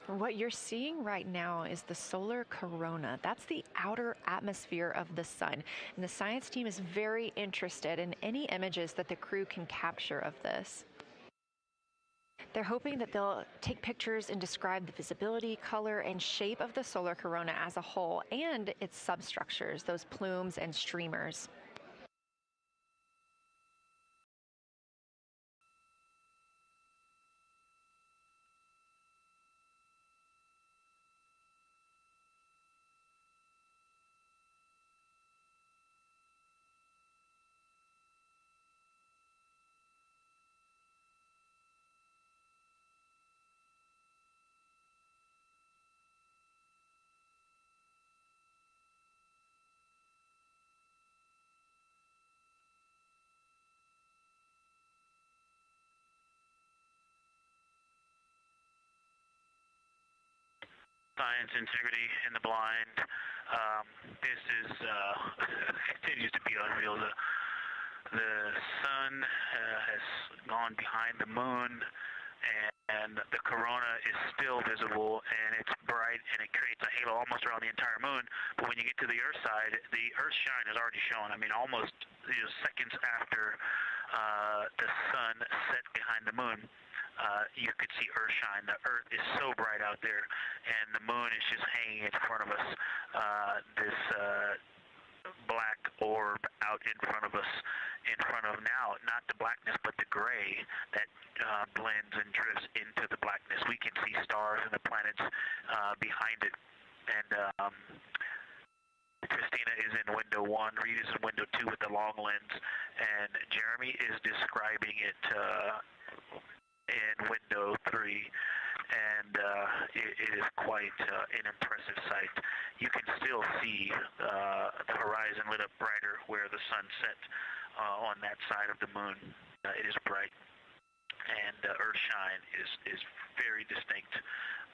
What you're seeing right now is the solar corona. That's the outer atmosphere of the sun. And the science team is very interested in any images that the crew can capture of this. They're hoping that they'll take pictures and describe the visibility, color, and shape of the solar corona as a whole and its substructures, those plumes and streamers. Science, integrity, and the blind. This is continues to be unreal. The sun has gone behind the moon, and the corona is still visible, and it's bright, and it creates a halo almost around the entire moon. But when you get to the Earth side, the Earth shine is already shown. I mean, almost seconds after the sun set behind the moon. You could see Earth shine. The Earth is so bright out there, and the moon is just hanging in front of us. This black orb out in front of us, in front of now, not the blackness, but the gray that blends and drifts into the blackness. We can see stars and the planets behind it. And Christina is in window 1, Reed is in window 2 with the long lens, and Jeremy is describing it in window 3, and it is quite an impressive sight. You can still see the horizon lit up brighter where the sun set on that side of the moon. It is bright, and Earthshine is very distinct,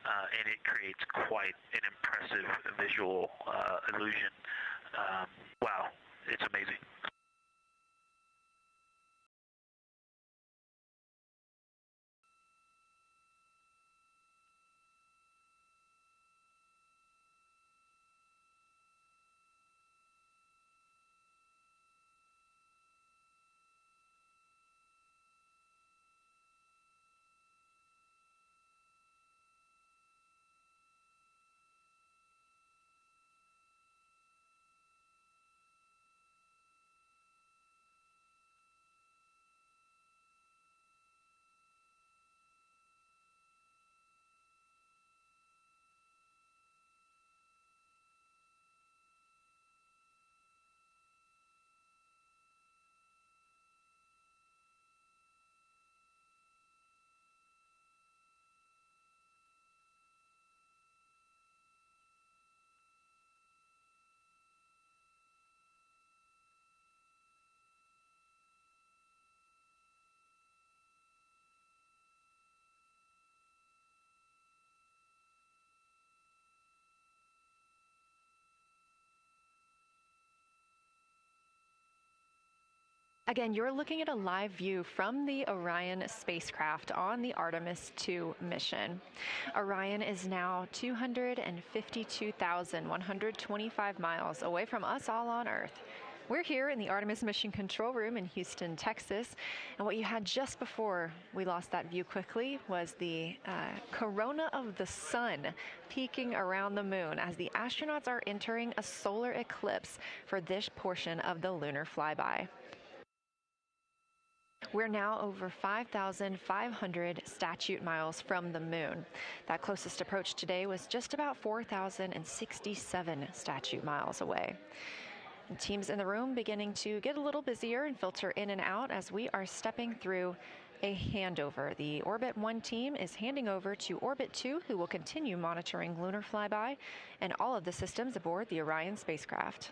and it creates quite an impressive visual illusion. Wow, it's amazing. Again, you're looking at a live view from the Orion spacecraft on the Artemis 2 mission. Orion is now 252,125 miles away from us all on Earth. We're here in the Artemis Mission Control Room in Houston, Texas, and what you had just before we lost that view quickly was the corona of the sun peeking around the moon as the astronauts are entering a solar eclipse for this portion of the lunar flyby. We're now over 5,500 statute miles from the moon. That closest approach today was just about 4,067 statute miles away. And teams in the room beginning to get a little busier and filter in and out as we are stepping through a handover. The Orbit 1 team is handing over to Orbit 2, who will continue monitoring lunar flyby and all of the systems aboard the Orion spacecraft.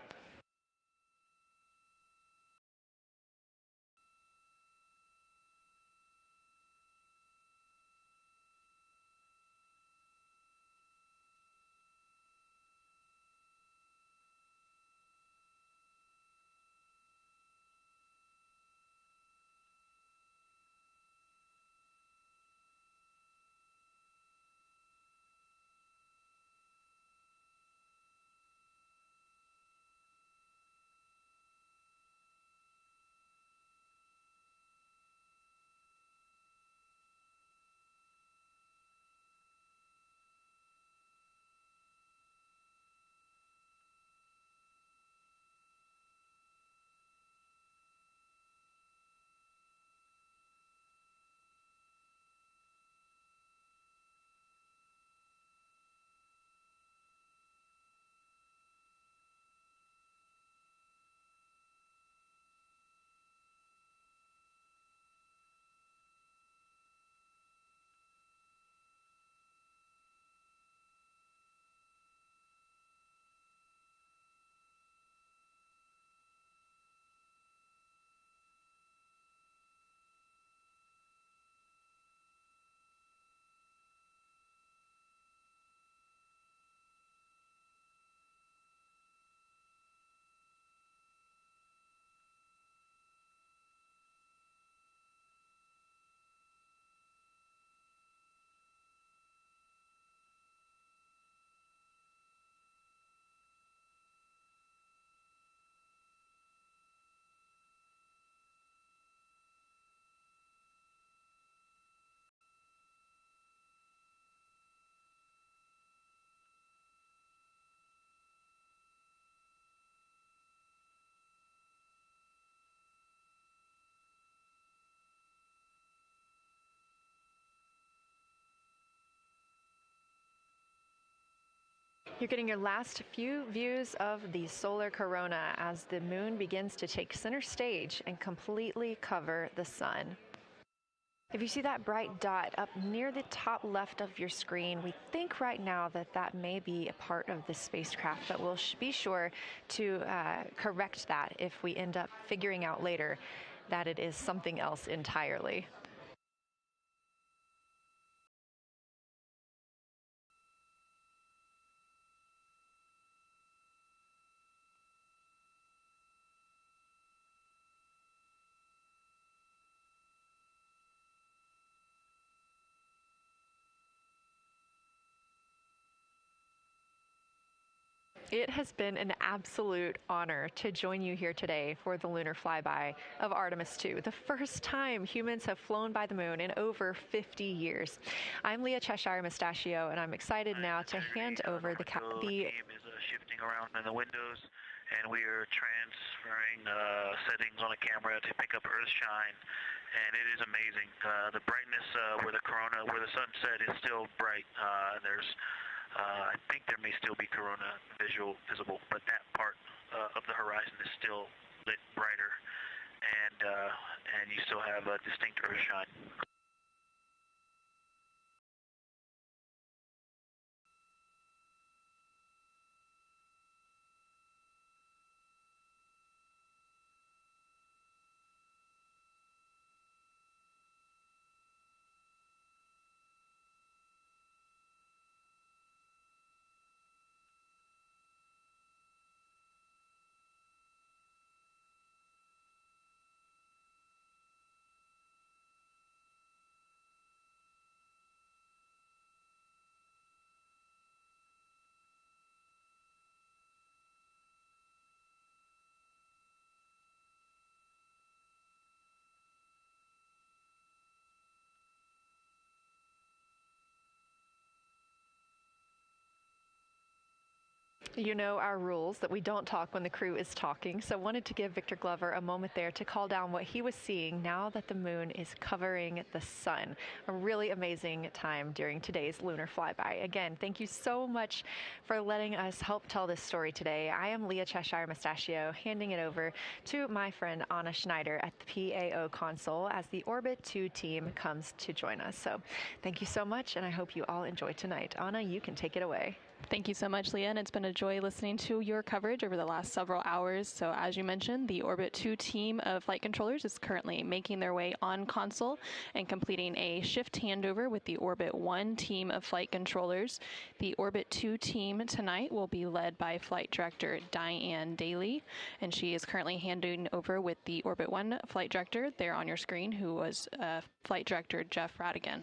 You're getting your last few views of the solar corona as the moon begins to take center stage and completely cover the sun. If you see that bright dot up near the top left of your screen, we think right now that that may be a part of the spacecraft, but we'll be sure to correct that if we end up figuring out later that it is something else entirely. It has been an absolute honor to join you here today for the lunar flyby of Artemis 2, the first time humans have flown by the moon in over 50 years. I'm Leah Cheshire Mustachio, and I'm excited now to hand over the team is shifting around in the windows, and we are transferring settings on a camera to pick up Earth shine, and it is amazing. The brightness where the sunset is still bright. I think there may still be corona visible, but that part of the horizon is still lit brighter, and you still have a distinct Earth shine. You know our rules that we don't talk when the crew is talking, so wanted to give Victor Glover a moment there to call down what he was seeing now that the moon is covering the sun. A really amazing time during today's lunar flyby. Again, thank you so much for letting us help tell this story today. I am Leah Cheshire Mustachio, handing it over to my friend Anna Schneider at the PAO console as the Orbit 2 team comes to join us. So thank you so much, and I hope you all enjoy tonight. Anna, you can take it away. Thank you so much, Leah, and it's been a joy listening to your coverage over the last several hours. So as you mentioned, the Orbit 2 team of flight controllers is currently making their way on console and completing a shift handover with the Orbit 1 team of flight controllers. The Orbit 2 team tonight will be led by Flight Director Diane Daly, and she is currently handing over with the Orbit 1 flight director there on your screen, who was Flight Director Jeff Radigan.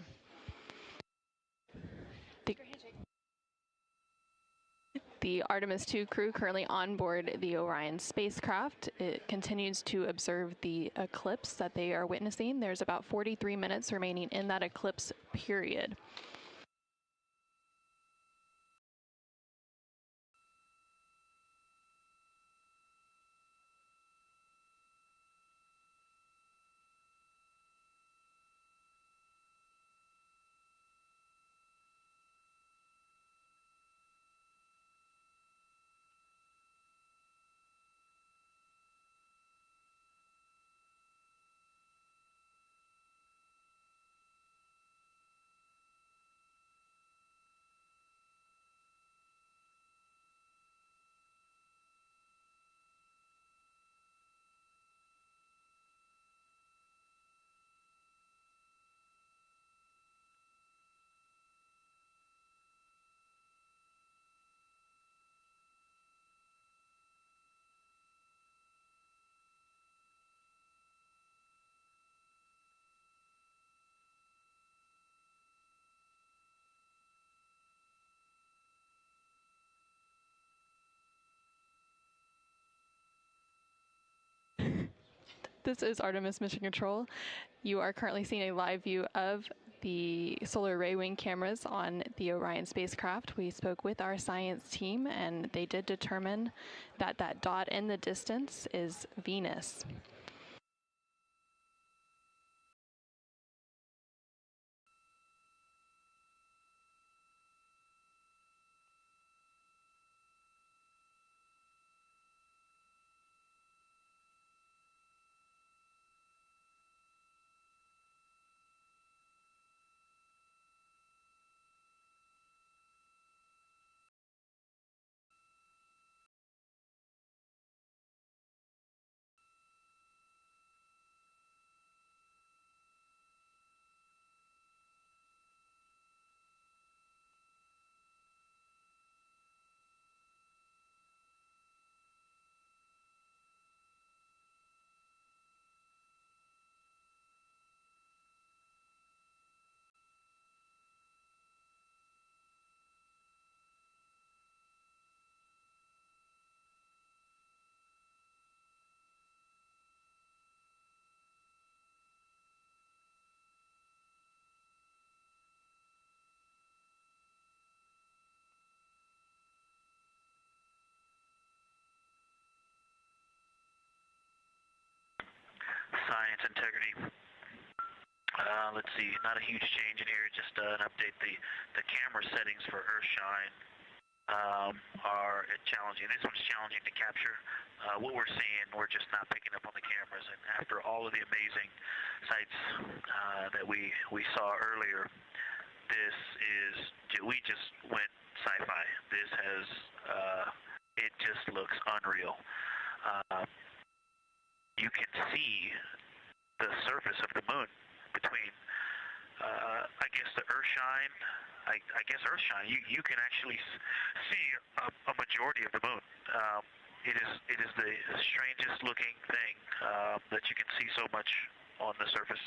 The Artemis 2 crew currently on board the Orion spacecraft. It continues to observe the eclipse that they are witnessing. There's about 43 minutes remaining in that eclipse period. This is Artemis Mission Control. You are currently seeing a live view of the solar array wing cameras on the Orion spacecraft. We spoke with our science team, and they did determine that that dot in the distance is Venus. integrity. Let's see, not a huge change in here, just an update. The camera settings for Earthshine are challenging. This one's challenging to capture. What we're seeing, we're just not picking up on the cameras. And after all of the amazing sights that we saw earlier, we just went sci-fi. This has, it just looks unreal. You can see the surface of the moon between, I guess, the Earthshine. I guess Earthshine. You can actually see a majority of the moon. It is the strangest looking thing that you can see so much on the surface.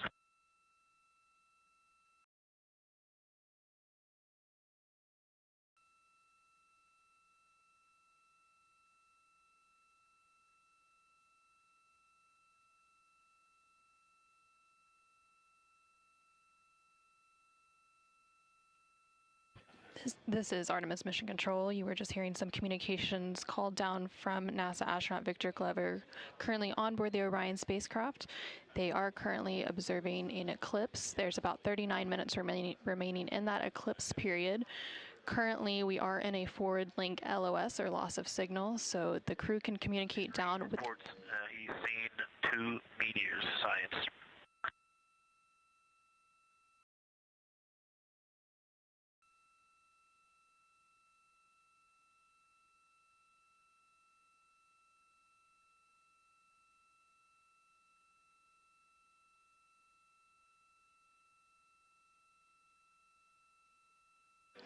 This is Artemis Mission Control. You were just hearing some communications called down from NASA astronaut Victor Glover, currently on board the Orion spacecraft. They are currently observing an eclipse. There's about 39 minutes remaining in that eclipse period. Currently, we are in a forward link LOS, or loss of signal, so the crew can communicate down with... He's seen 2 meteors, science.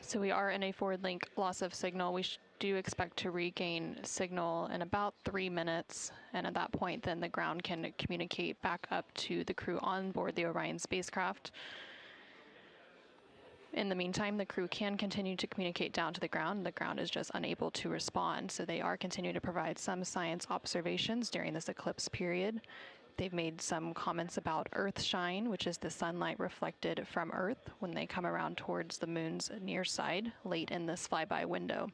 So we are in a forward link loss of signal. We do expect to regain signal in about 3 minutes. And at that point, then the ground can communicate back up to the crew on board the Orion spacecraft. In the meantime, the crew can continue to communicate down to the ground. The ground is just unable to respond. So they are continuing to provide some science observations during this eclipse period. They've made some comments about Earthshine, which is the sunlight reflected from Earth when they come around towards the moon's near side late in this flyby window.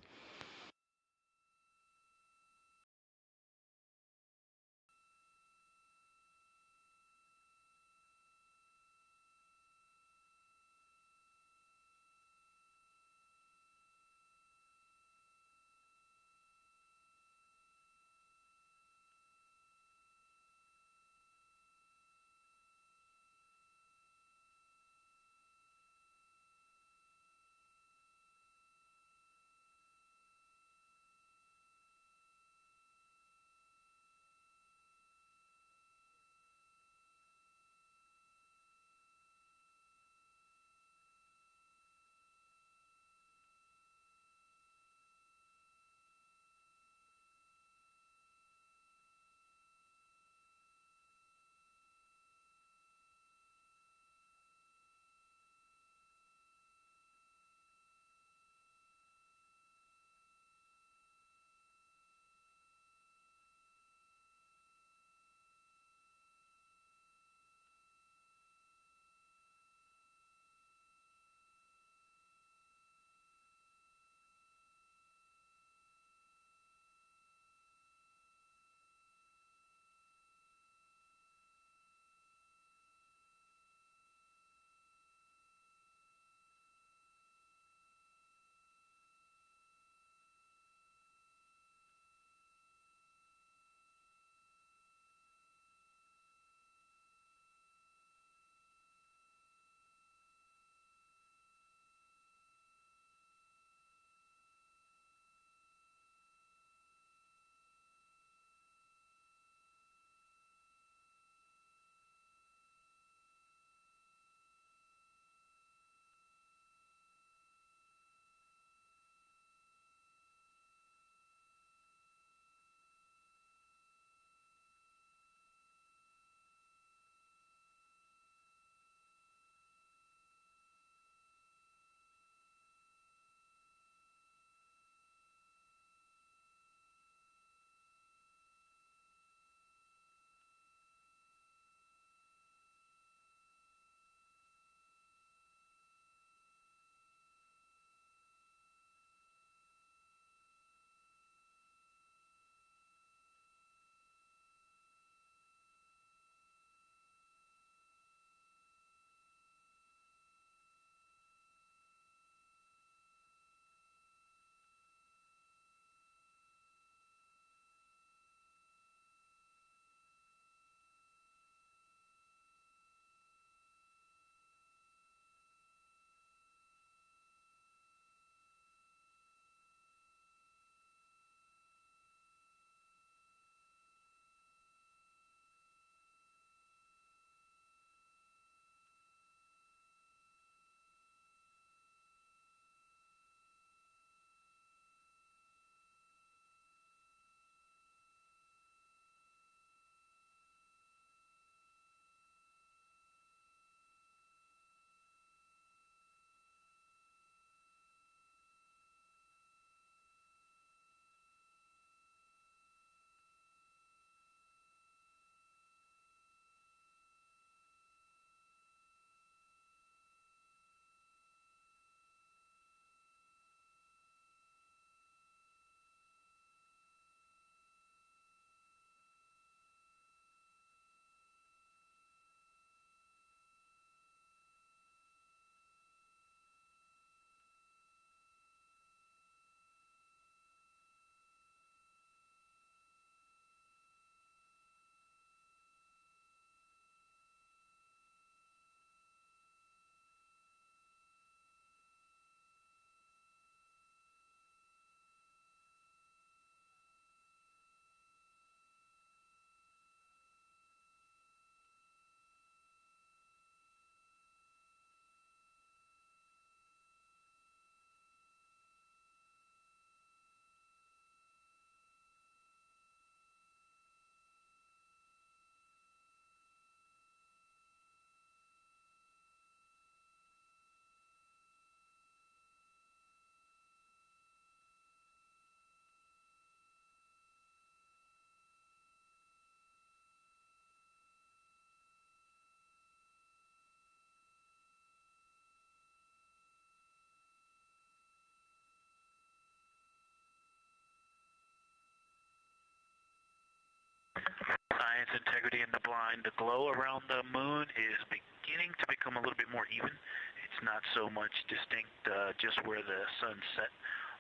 Science Integrity in the Blind, the glow around the moon is beginning to become a little bit more even. It's not so much distinct just where the sun set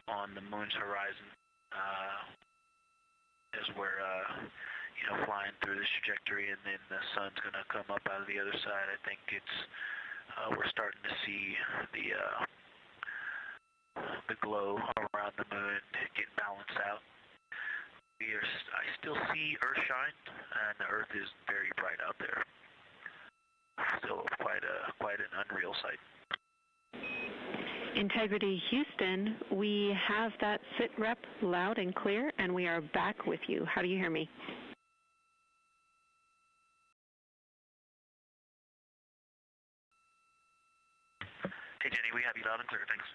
on the moon's horizon as we're flying through this trajectory, and then the sun's going to come up out of the other side. I think it's we're starting to see the glow around the moon get balanced out. I still see Earthshine, and the Earth is very bright out there. Still quite an unreal sight. Integrity Houston, we have that sit rep loud and clear, and we are back with you. How do you hear me? Hey Jenny, we have you loud and clear, thanks.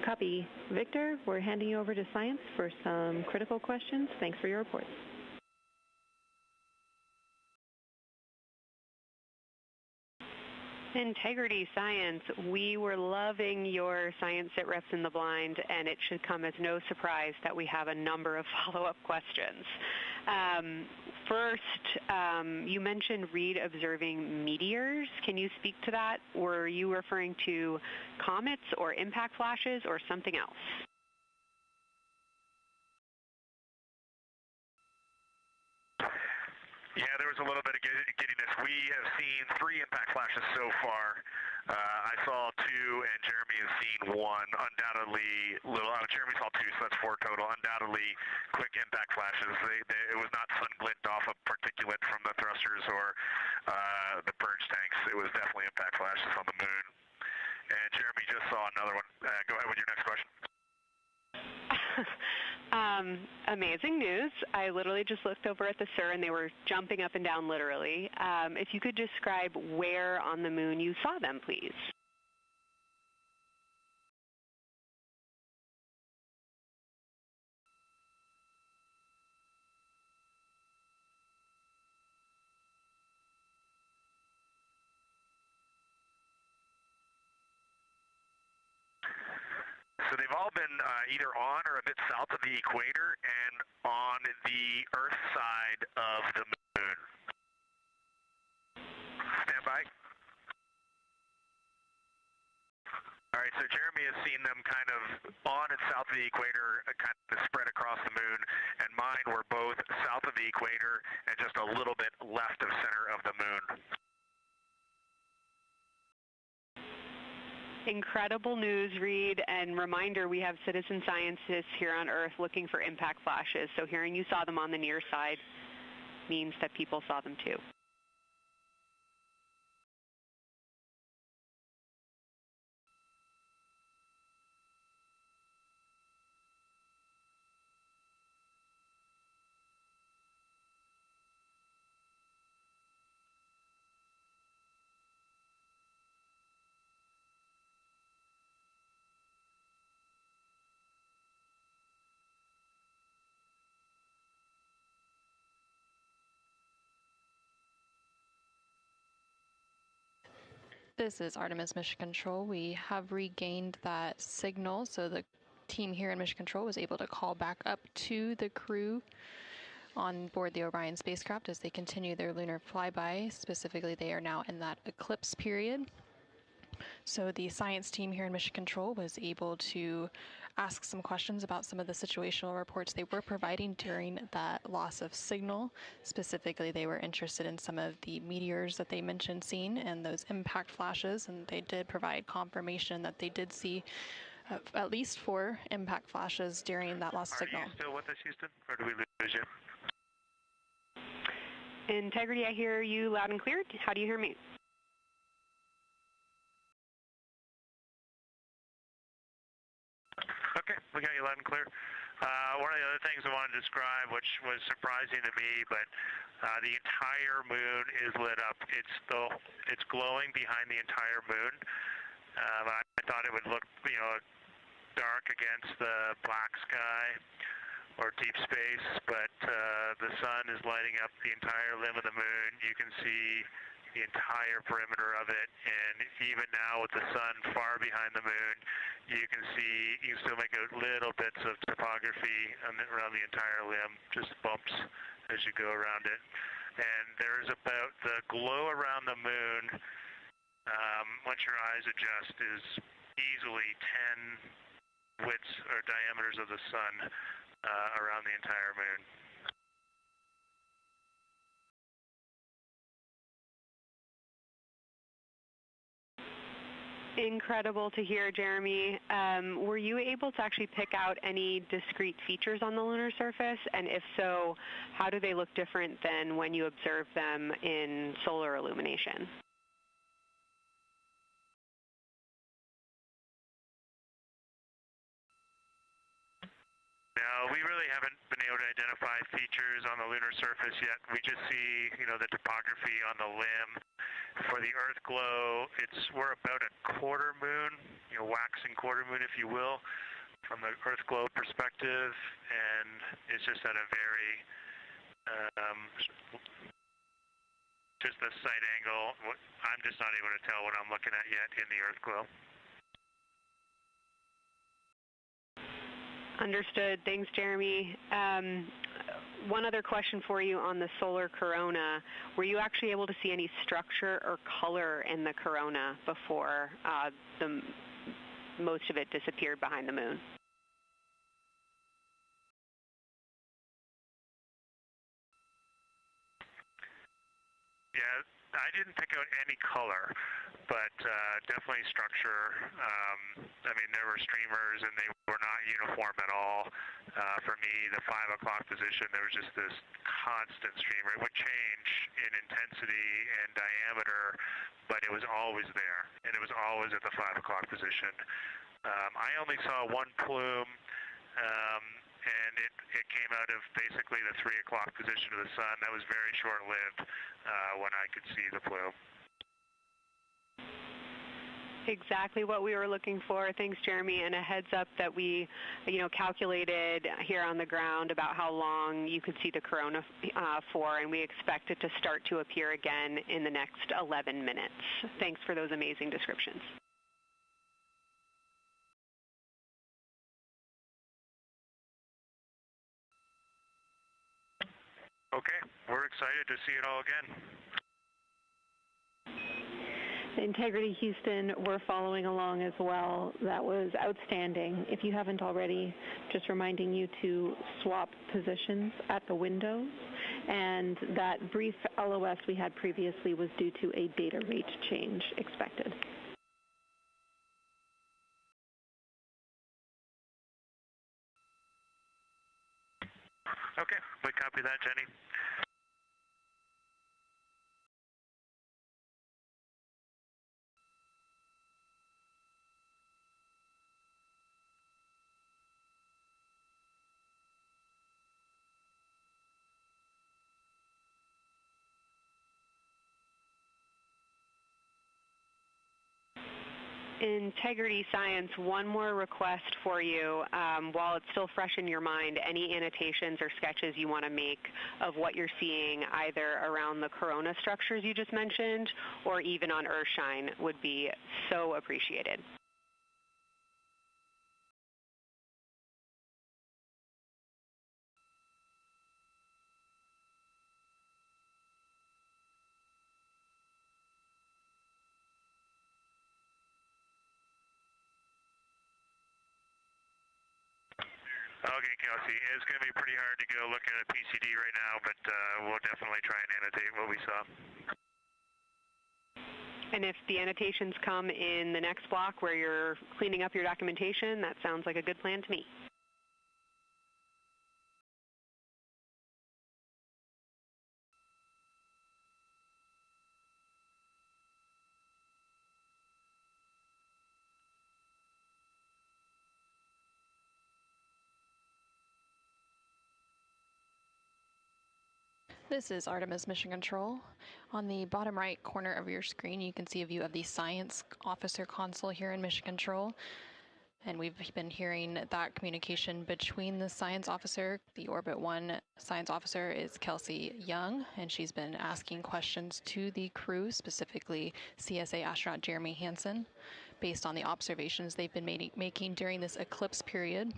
Copy. Victor, we're handing you over to Science for some critical questions. Thanks for your reports. Integrity Science, we were loving your science sit reps in the blind, and it should come as no surprise that we have a number of follow-up questions. First, you mentioned Reed observing meteors. Can you speak to that? Were you referring to comets or impact flashes or something else? Yeah, there was a little bit of giddiness. We have seen 3 impact flashes so far. I saw 2, and Jeremy has seen 1. Undoubtedly, Jeremy saw 2, so that's 4 total. Undoubtedly, quick impact flashes. It was not sun glint off of particulate from the thrusters or the purge tanks. It was definitely impact flashes on the moon. And Jeremy just saw another one. Go ahead with your next question. Amazing news. I literally just looked over at the SIR and they were jumping up and down literally. If you could describe where on the moon you saw them, please. So they've all been either on or a bit south of the equator and on the Earth side of the moon. Stand by. All right, so Jeremy has seen them kind of on and south of the equator, kind of spread across the moon, and mine were both south of the equator and just a little bit left of center of the moon. Incredible news, Reed, and reminder, we have citizen scientists here on Earth looking for impact flashes, so hearing you saw them on the near side means that people saw them too. This is Artemis Mission Control. We have regained that signal, so the team here in Mission Control was able to call back up to the crew on board the Orion spacecraft as they continue their lunar flyby. Specifically, they are now in that eclipse period. So the science team here in Mission Control was able to ask some questions about some of the situational reports they were providing during that loss of signal. Specifically, they were interested in some of the meteors that they mentioned seeing and those impact flashes, and they did provide confirmation that they did see at least 4 impact flashes during that loss of signal. Are you still with us, Houston, or do we lose you? Integrity, I hear you loud and clear. How do you hear me? Okay, we got you loud and clear. One of the other things I wanted to describe, which was surprising to me, but the entire moon is lit up. It's glowing behind the entire moon. I thought it would look, dark against the black sky or deep space, but the sun is lighting up the entire limb of the moon. You can see the entire perimeter of it, and even now with the sun far behind the moon, you can still make out little bits of topography around the entire limb, just bumps as you go around it. And there's about the glow around the moon, once your eyes adjust, is easily 10 widths or diameters of the sun around the entire moon. Incredible to hear, Jeremy. Were you able to actually pick out any discrete features on the lunar surface? And if so, how do they look different than when you observe them in solar illumination? No, we really haven't been able to identify features on the lunar surface yet. We just see, the topography on the limb. For the Earth glow, we're about a quarter moon, waxing quarter moon, if you will, from the Earth glow perspective, and it's just at a very, just the sight angle. I'm just not able to tell what I'm looking at yet in the Earth glow. Understood. Thanks, Jeremy. One other question for you on the solar corona. Were you actually able to see any structure or color in the corona before most of it disappeared behind the moon? Yeah, I didn't pick out any color, but definitely structure. There were streamers, and they were not uniform at all. For me, the 5 o'clock position, there was just this constant streamer. It would change in intensity and diameter, but it was always there, and it was always at the 5 o'clock position. I only saw one plume, and it came out of basically the 3 o'clock position of the sun. That was very short-lived when I could see the plume. Exactly what we were looking for. Thanks, Jeremy. And a heads up that we, calculated here on the ground about how long you could see the corona for, and we expect it to start to appear again in the next 11 minutes. Thanks for those amazing descriptions. Okay, we're excited to see it all again. Integrity Houston, we're following along as well. That was outstanding. If you haven't already, just reminding you to swap positions at the windows. And that brief LOS we had previously was due to a data rate change expected. Okay, we copy that, Jenny. Integrity Science, one more request for you. While it's still fresh in your mind, any annotations or sketches you want to make of what you're seeing either around the corona structures you just mentioned or even on Earthshine would be so appreciated. Okay, Kelsey, it's going to be pretty hard to go look at a PCD right now, but we'll definitely try and annotate what we saw. And if the annotations come in the next block where you're cleaning up your documentation, that sounds like a good plan to me. This is Artemis Mission Control. On the bottom right corner of your screen, you can see a view of the Science Officer console here in Mission Control. And we've been hearing that communication between the Science Officer. The Orbit 1 Science Officer is Kelsey Young, and she's been asking questions to the crew, specifically CSA astronaut Jeremy Hansen, based on the observations they've been making during this eclipse period.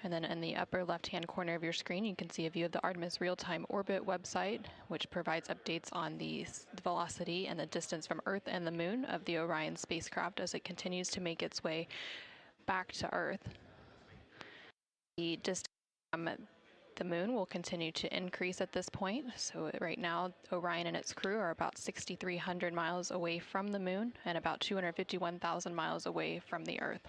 And then in the upper left-hand corner of your screen, you can see a view of the Artemis real-time orbit website, which provides updates on the velocity and the distance from Earth and the Moon of the Orion spacecraft as it continues to make its way back to Earth. The distance from the Moon will continue to increase at this point. So right now, Orion and its crew are about 6,300 miles away from the Moon and about 251,000 miles away from the Earth.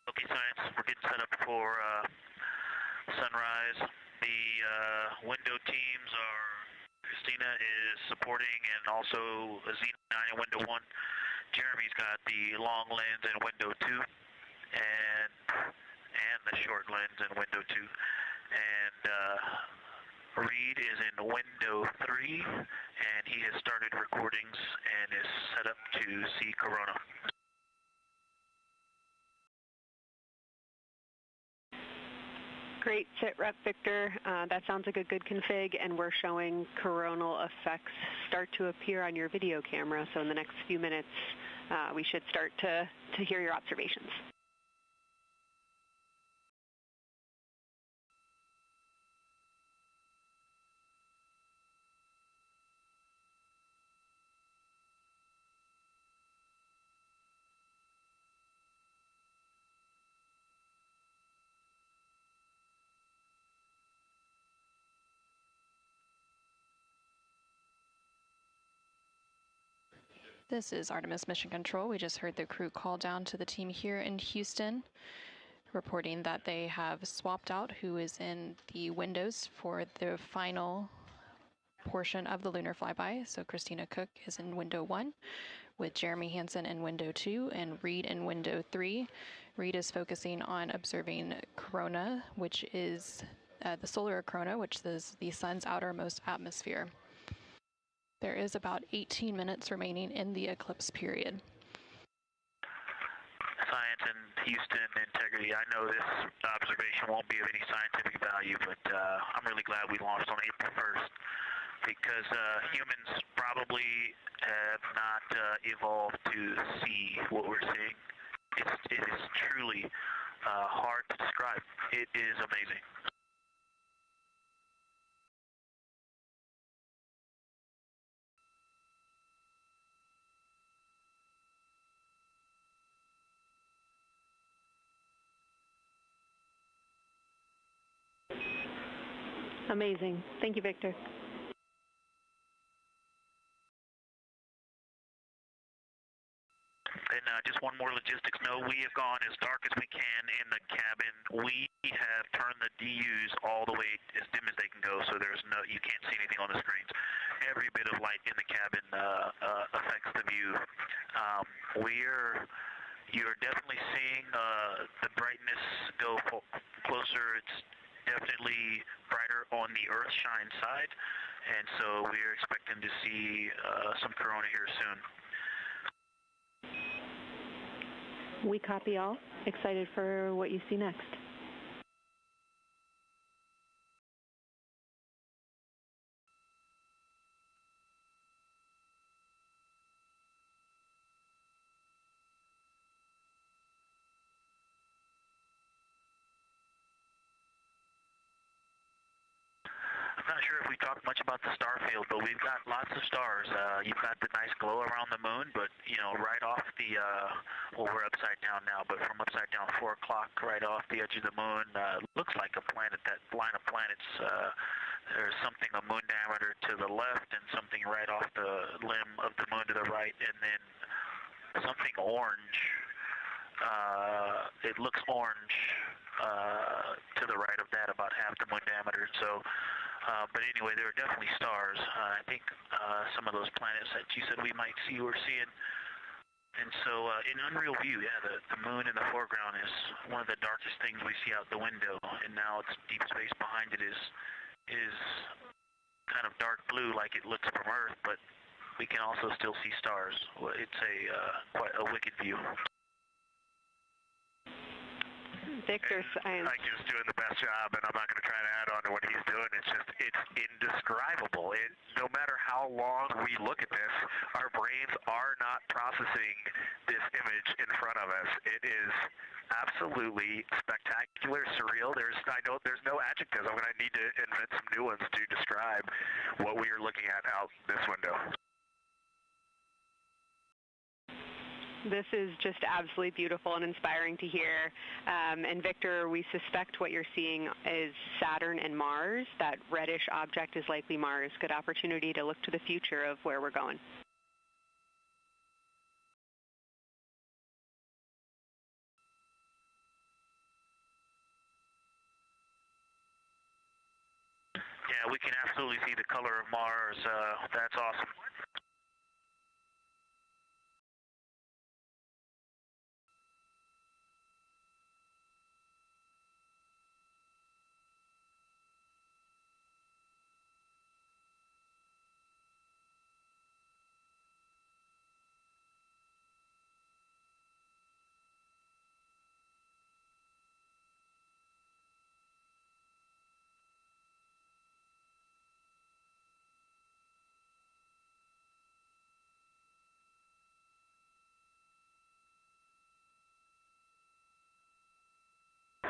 Okay, science, we're getting set up for sunrise. The window teams are, Christina is supporting, and also Azina in window 1. Jeremy's got the long lens in window 2, and the short lens in window 2. And Reed is in window 3, and he has started recordings and is set up to see Corona. Great, SITREP Victor. That sounds like a good config, and we're showing coronal effects start to appear on your video camera. So in the next few minutes, we should start to hear your observations. This is Artemis Mission Control. We just heard the crew call down to the team here in Houston, reporting that they have swapped out who is in the windows for the final portion of the lunar flyby. So Christina Cook is in window 1, with Jeremy Hansen in window 2 and Reed in window 3. Reed is focusing on observing corona, which is the solar corona, which is the sun's outermost atmosphere. There is about 18 minutes remaining in the eclipse period. Science in Houston, integrity integrity. I know this observation won't be of any scientific value, but I'm really glad we launched on April 1st because humans probably have not evolved to see what we're seeing. It is truly hard to describe. It is amazing. Amazing. Thank you, Victor. And just one more logistics note, we have gone as dark as we can in the cabin. We have turned the DUs all the way as dim as they can go, so you can't see anything on the screens. Every bit of light in the cabin affects the view. You're definitely seeing the brightness go closer. It's definitely brighter on the Earthshine side, and so we're expecting to see some corona here soon. We copy all. Excited for what you see next. I'm not sure if we talked much about the star field, but we've got lots of stars. You've got the nice glow around the moon, but right off the well, we're upside down now, but from upside down 4 o'clock, right off the edge of the moon, looks like a planet. That line of planets. There's something a moon diameter to the left, and something right off the limb of the moon to the right, and then something orange. It looks orange to the right of that, about half the moon diameter. So. But anyway, there are definitely stars. I think some of those planets that you said we might see, we're seeing. And so in unreal view, yeah, the moon in the foreground is one of the darkest things we see out the window. And now it's deep space behind it is kind of dark blue like it looks from Earth, but we can also still see stars. It's quite a wicked view. Victor, He's doing the best job, and I'm not going to try to add on to what he's doing. It's indescribable. No matter how long we look at this, our brains are not processing this image in front of us. It is absolutely spectacular, surreal. There's no adjectives. I'm going to need to invent some new ones to describe what we are looking at out this window. This is just absolutely beautiful and inspiring to hear. And Victor, we suspect what you're seeing is Saturn and Mars. That reddish object is likely Mars. Good opportunity to look to the future of where we're going. Yeah, we can absolutely see the color of Mars. That's awesome.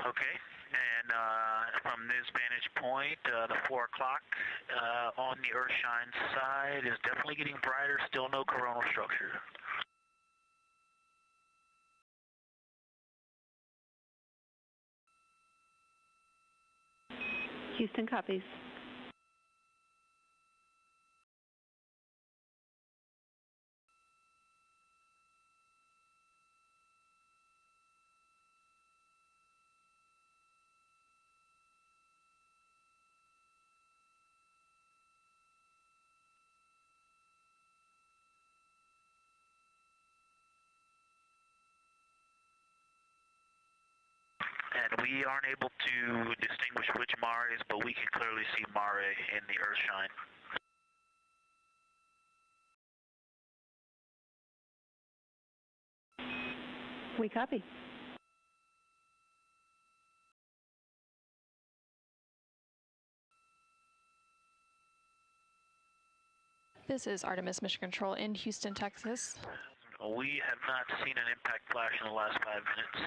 Okay, and from this vantage point, the 4 o'clock on the Earthshine side is definitely getting brighter, still no coronal structure. Houston copies. And we aren't able to distinguish which Mare is, but we can clearly see Mare in the Earthshine. We copy. This is Artemis Mission Control in Houston, Texas. We have not seen an impact flash in the last 5 minutes.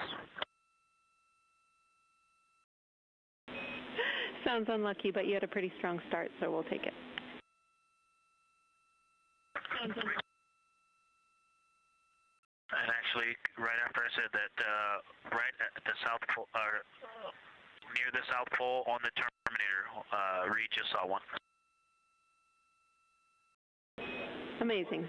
Sounds unlucky, but you had a pretty strong start, so we'll take it. And actually, right after I said that, right at the South Pole, near the South Pole on the Terminator, Reed just saw one. Amazing.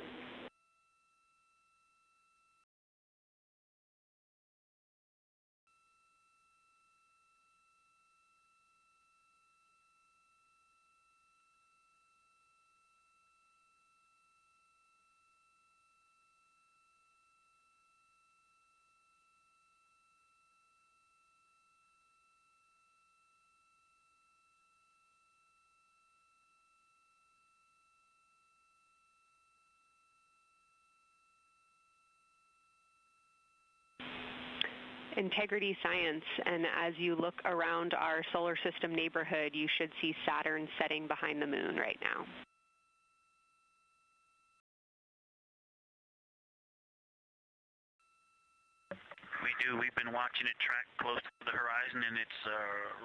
Integrity Science, and as you look around our solar system neighborhood, you should see Saturn setting behind the moon right now. We do. We've been watching it track close to the horizon, and it's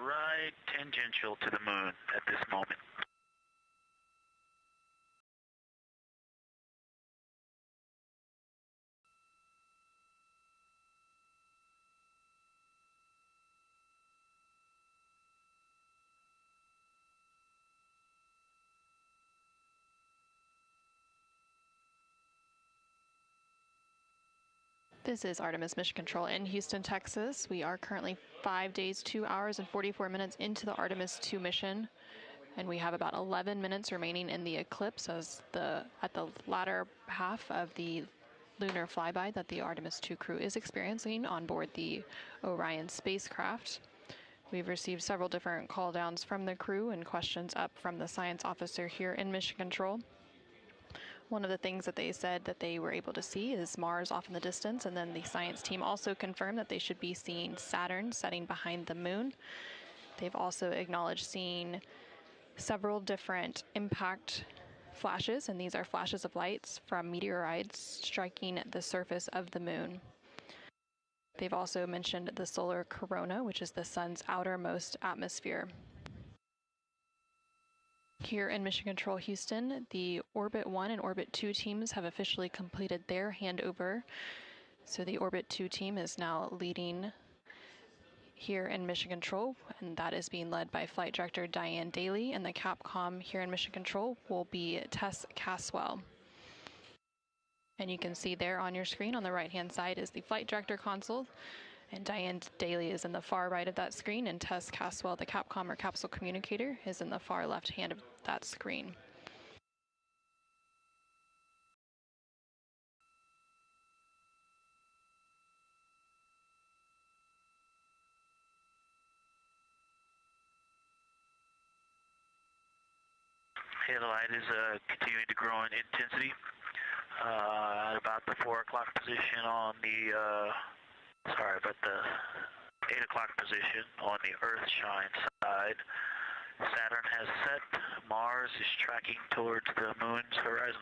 right tangential to the moon at this moment. This is Artemis Mission Control in Houston, Texas. We are currently 5 days, 2 hours, and 44 minutes into the Artemis 2 mission, and we have about 11 minutes remaining in the eclipse at the latter half of the lunar flyby that the Artemis 2 crew is experiencing on board the Orion spacecraft. We've received several different call downs from the crew and questions up from the science officer here in Mission Control. One of the things that they said that they were able to see is Mars off in the distance, and then the science team also confirmed that they should be seeing Saturn setting behind the moon. They've also acknowledged seeing several different impact flashes, and these are flashes of lights from meteorites striking the surface of the moon. They've also mentioned the solar corona, which is the sun's outermost atmosphere. Here in Mission Control Houston, the Orbit 1 and Orbit 2 teams have officially completed their handover. So the Orbit 2 team is now leading here in Mission Control, and that is being led by Flight Director Diane Daly, and the Capcom here in Mission Control will be Tess Caswell. And you can see there on your screen on the right-hand side is the Flight Director console, and Diane Daly is in the far right of that screen, and Tess Caswell, the Capcom or capsule communicator, is in the far left hand of that screen. Hey, the light is continuing to grow in intensity. At about the 4 o'clock position on the, about the 8 o'clock position on the Earth-shine side. Saturn has set. Mars is tracking towards the moon's horizon.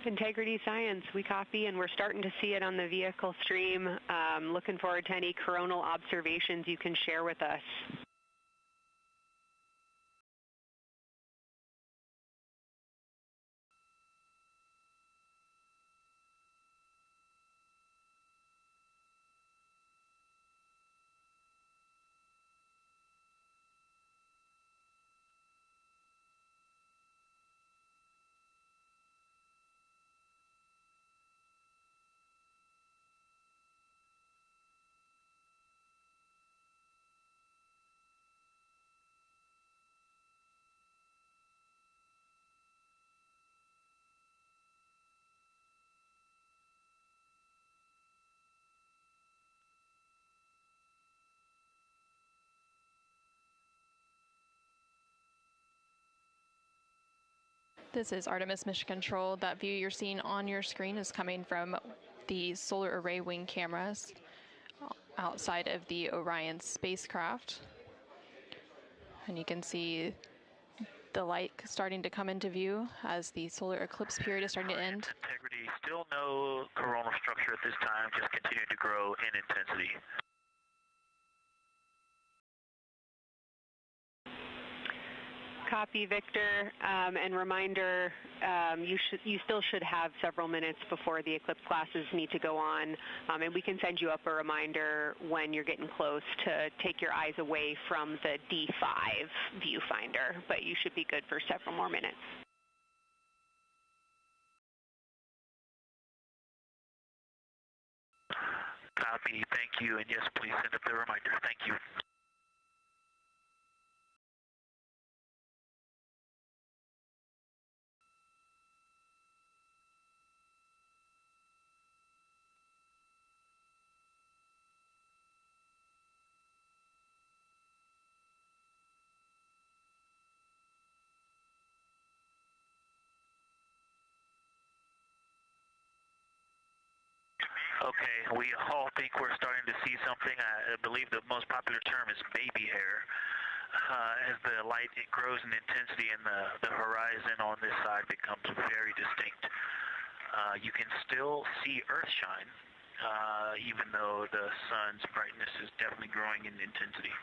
Integrity Science, we copy, and we're starting to see it on the vehicle stream. Looking forward to any coronal observations you can share with us. This is Artemis Mission Control. That view you're seeing on your screen is coming from the solar array wing cameras outside of the Orion spacecraft. And you can see the light starting to come into view as the solar eclipse period is starting to end. Integrity, still no coronal structure at this time, just continuing to grow in intensity. Copy, Victor. And reminder, you still should have several minutes before the eclipse classes need to go on. And we can send you up a reminder when you're getting close to take your eyes away from the D5 viewfinder. But you should be good for several more minutes. Copy, thank you. And yes, please send up the reminder. Thank you. Okay, we all think we're starting to see something. I believe the most popular term is baby hair. As the light grows in intensity and the horizon on this side becomes very distinct. You can still see Earth shine, even though the sun's brightness is definitely growing in intensity.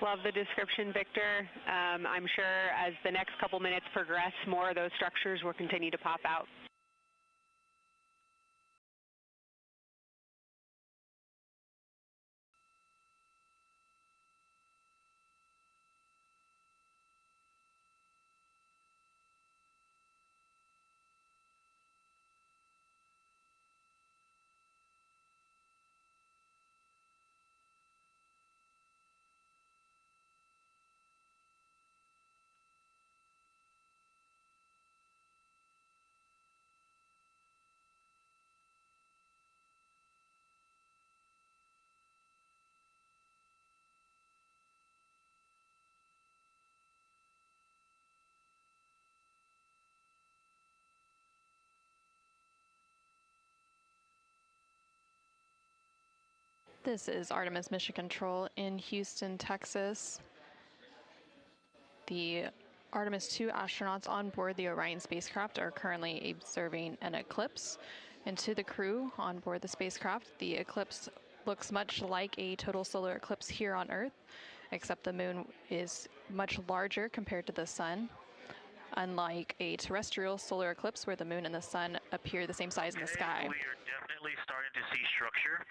Love the description, Victor. I'm sure as the next couple minutes progress, more of those structures will continue to pop out. This is Artemis Mission Control in Houston, Texas. The Artemis 2 astronauts on board the Orion spacecraft are currently observing an eclipse. And to the crew on board the spacecraft, the eclipse looks much like a total solar eclipse here on Earth, except the moon is much larger compared to the sun, unlike a terrestrial solar eclipse where the moon and the sun appear the same size in the sky. We are definitely starting to see structure.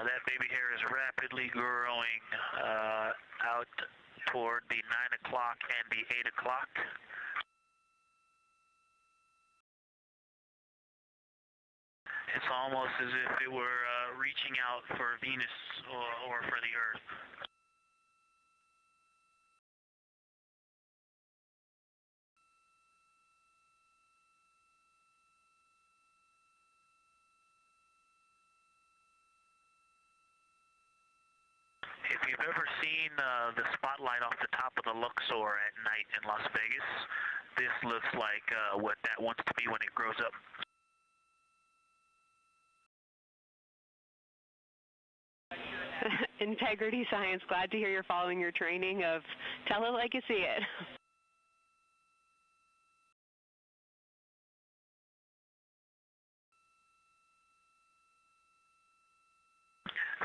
That baby hair is rapidly growing out toward the 9 o'clock and the 8 o'clock. It's almost as if it were reaching out for Venus or for the Earth. If you've ever seen the spotlight off the top of the Luxor at night in Las Vegas, this looks like what that wants to be when it grows up. Integrity Science, glad to hear you're following your training of tell it like you see it.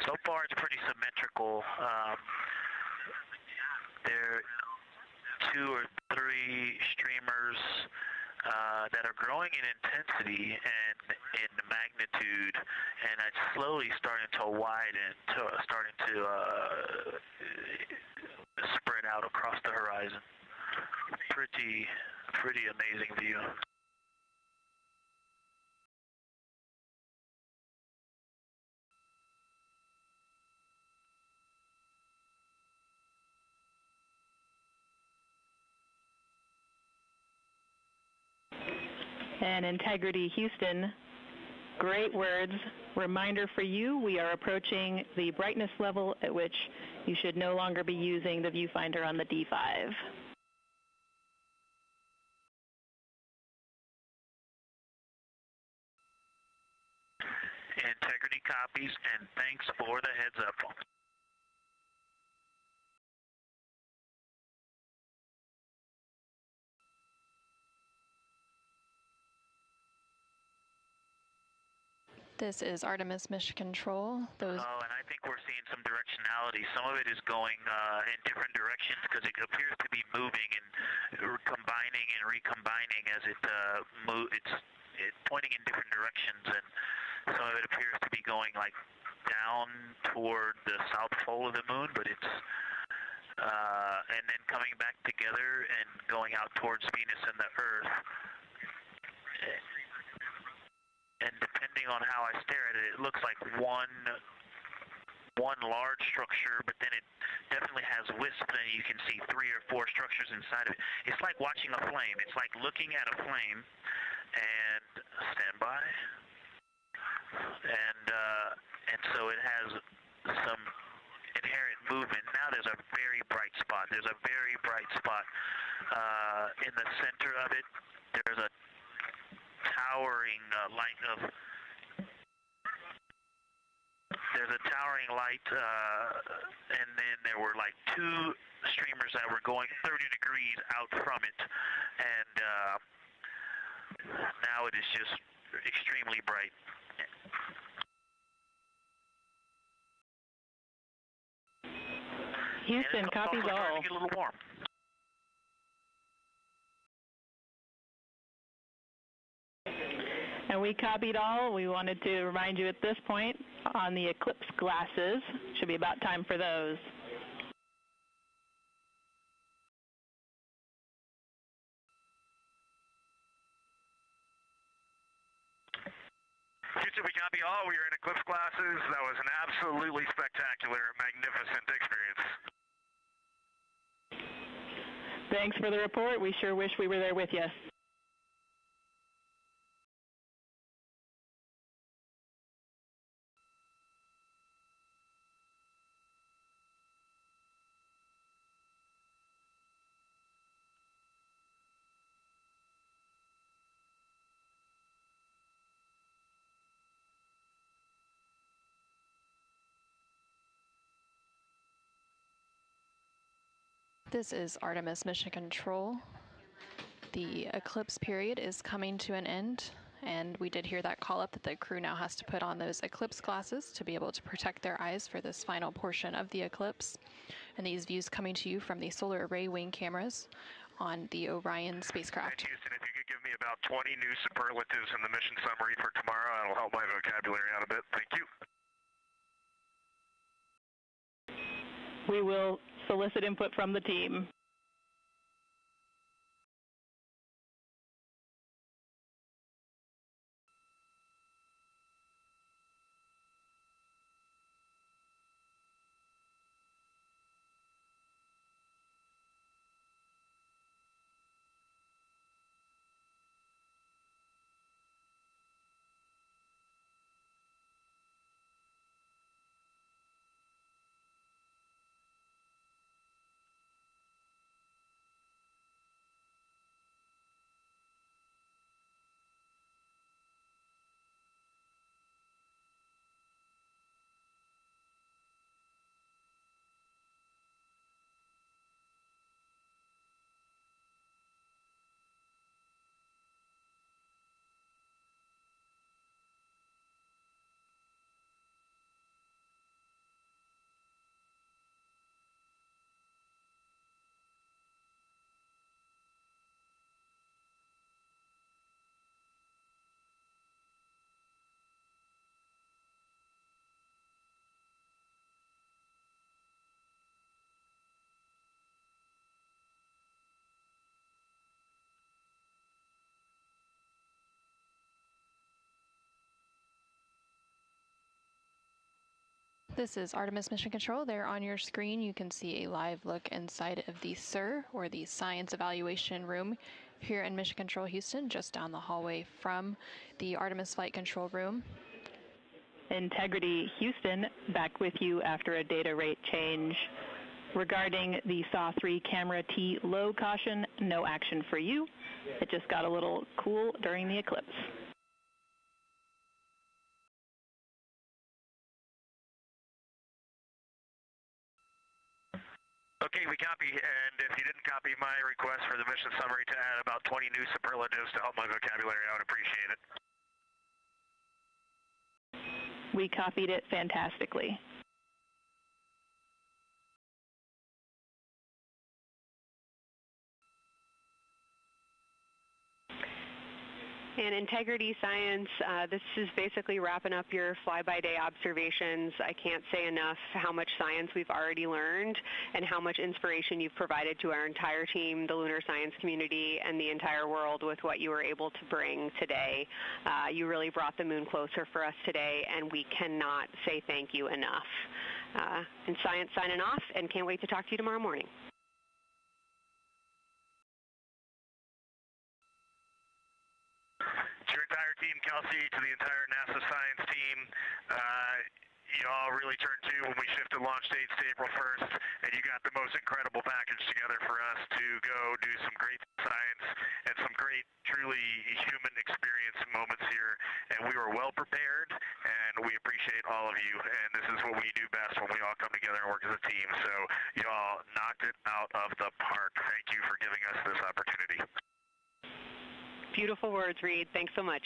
So far, it's pretty symmetrical. There are 2 or 3 streamers that are growing in intensity and in magnitude, and it's slowly starting to widen, starting to spread out across the horizon. Pretty amazing view. And Integrity Houston, great words. Reminder for you, we are approaching the brightness level at which you should no longer be using the viewfinder on the D5. Integrity copies, and thanks for the heads up. This is Artemis Mission Control. And I think we're seeing some directionality. Some of it is going in different directions because it appears to be moving and combining and recombining as it it's pointing in different directions, and some of it appears to be going like down toward the south pole of the moon, but it's and then coming back together and going out towards Venus and the Earth. And depending on how I stare at it, it looks like one large structure, but then it definitely has wisps, and you can see 3 or 4 structures inside of it. It's like watching a flame. It's like looking at a flame, and stand by. And so it has some inherent movement. Now there's a very bright spot. There's a very bright spot in the center of it. There's a towering light of and then there were like 2 streamers that were going 30 degrees out from it, and now it is just extremely bright. Houston, copies all. Starting to get a little warm. And we copied all. We wanted to remind you at this point on the eclipse glasses. Should be about time for those. Houston, we copy all. We are in eclipse glasses. That was an absolutely spectacular, magnificent experience. Thanks for the report. We sure wish we were there with you. This is Artemis Mission Control. The eclipse period is coming to an end, and we did hear that call up that the crew now has to put on those eclipse glasses to be able to protect their eyes for this final portion of the eclipse. And these views coming to you from the solar array wing cameras on the Orion spacecraft. Houston, if you could give me about 20 new superlatives in the mission summary for tomorrow, that'll help my vocabulary out a bit. Thank you. We will solicit input from the team. This is Artemis Mission Control. There on your screen, you can see a live look inside of the SIR, or the Science Evaluation Room, here in Mission Control Houston, just down the hallway from the Artemis Flight Control Room. Integrity Houston, back with you after a data rate change. Regarding the SAW-3 camera T low caution, no action for you. It just got a little cool during the eclipse. Okay, we copy, and if you didn't copy my request for the mission summary to add about 20 new superlatives to help my vocabulary, I would appreciate it. We copied it fantastically. And integrity science, this is basically wrapping up your fly-by-day observations. I can't say enough how much science we've already learned and how much inspiration you've provided to our entire team, the lunar science community, and the entire world with what you were able to bring today. You really brought the moon closer for us today, and we cannot say thank you enough. And science signing off, and can't wait to talk to you tomorrow morning. To your entire team, Kelsey, to the entire NASA science team, you all really turned to when we shifted launch dates to April 1st, and you got the most incredible package together for us to go do some great science and some great, truly human experience moments here. And we were well prepared, and we appreciate all of you. And this is what we do best when we all come together and work as a team. So you all knocked it out of the park. Thank you for giving us this opportunity. Beautiful words, Reed. Thanks so much.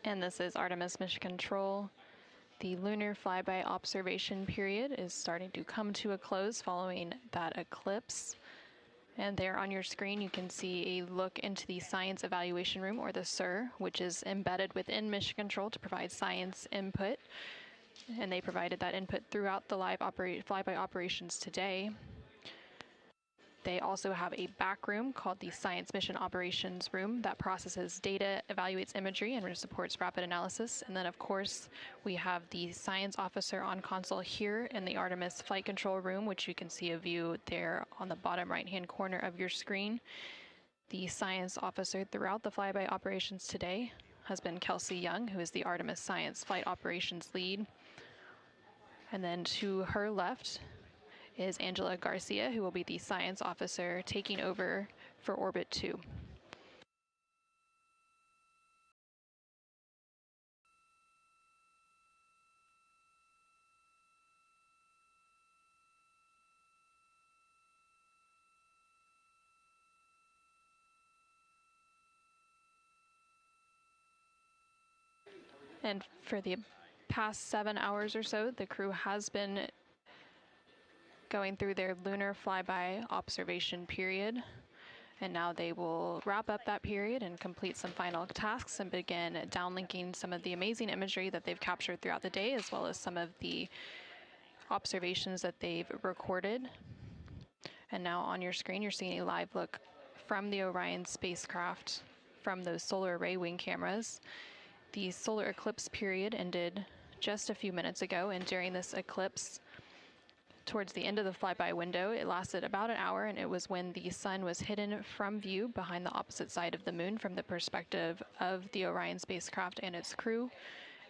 And this is Artemis Mission Control. The lunar flyby observation period is starting to come to a close following that eclipse. And there on your screen you can see a look into the Science Evaluation Room, or the SIR, which is embedded within Mission Control to provide science input. And they provided that input throughout the live flyby operations today. They also have a back room called the Science Mission Operations Room that processes data, evaluates imagery, and supports rapid analysis. And then, of course, we have the science officer on console here in the Artemis Flight Control Room, which you can see a view there on the bottom right-hand corner of your screen. The science officer throughout the flyby operations today has been Kelsey Young, who is the Artemis Science Flight Operations Lead. And then to her left is Angela Garcia, who will be the science officer taking over for Orbit 2. And for the past 7 hours or so, the crew has been going through their lunar flyby observation period. And now they will wrap up that period and complete some final tasks and begin downlinking some of the amazing imagery that they've captured throughout the day, as well as some of the observations that they've recorded. And now on your screen, you're seeing a live look from the Orion spacecraft from those solar array wing cameras. The solar eclipse period ended just a few minutes ago, and during this eclipse, towards the end of the flyby window, it lasted about an hour, and it was when the sun was hidden from view behind the opposite side of the moon from the perspective of the Orion spacecraft and its crew.